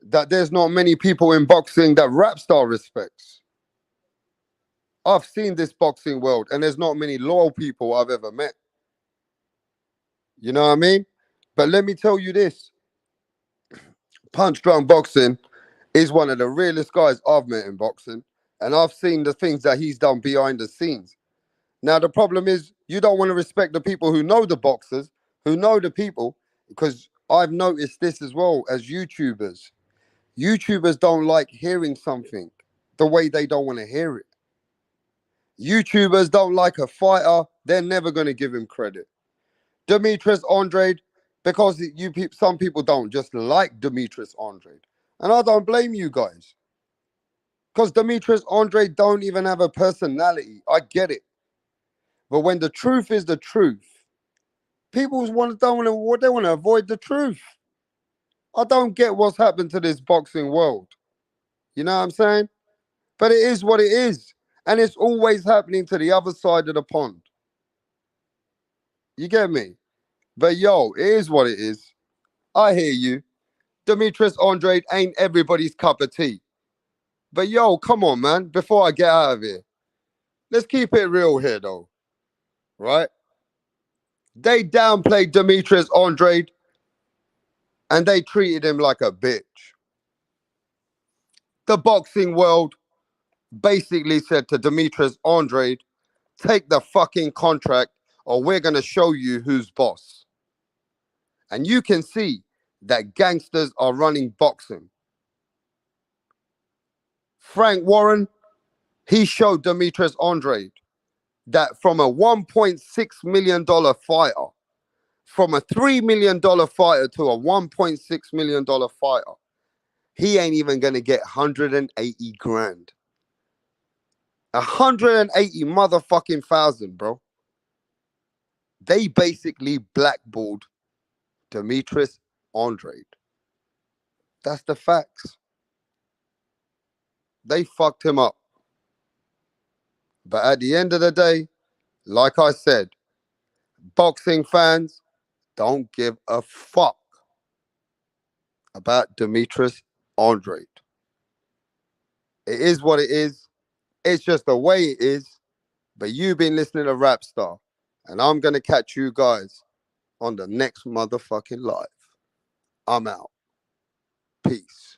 That there's not many people in boxing that Rapstar respects. I've seen this boxing world, and there's not many loyal people I've ever met. You know what I mean? But let me tell you this: Punch Drunk Boxing is one of the realest guys I've met in boxing, and I've seen the things that he's done behind the scenes. Now the problem is you don't want to respect the people who know the boxers, who know the people, because I've noticed this as well as YouTubers. YouTubers don't like hearing something the way they don't want to hear it. YouTubers don't like a fighter, they're never going to give him credit. Demetrius Andrade, because some people don't just like Demetrius Andrade. And I don't blame you guys. Because Demetrius Andrade don't even have a personality. I get it. But when the truth is the truth, people they want to avoid the truth. I don't get what's happened to this boxing world. You know what I'm saying? But it is what it is. And it's always happening to the other side of the pond. You get me? But yo, it is what it is. I hear you. Demetrius Andrade ain't everybody's cup of tea. But yo, come on, man. Before I get out of here, let's keep it real here, though. Right? They downplayed Demetrius Andrade and they treated him like a bitch. The boxing world basically said to Demetrius Andrade, take the fucking contract or we're going to show you who's boss. And you can see that gangsters are running boxing. Frank Warren, he showed Demetrius Andrade that from a $1.6 million fighter, from a $3 million fighter to a $1.6 million fighter, he ain't even going to get 180 grand. 180 motherfucking thousand, bro. They basically blackballed Demetrius Andrade. That's the facts. They fucked him up. But at the end of the day, like I said, boxing fans don't give a fuck about Demetrius Andrade. It is what it is. It's just the way it is. But you've been listening to Rapstar, and I'm going to catch you guys on the next motherfucking live. I'm out. Peace.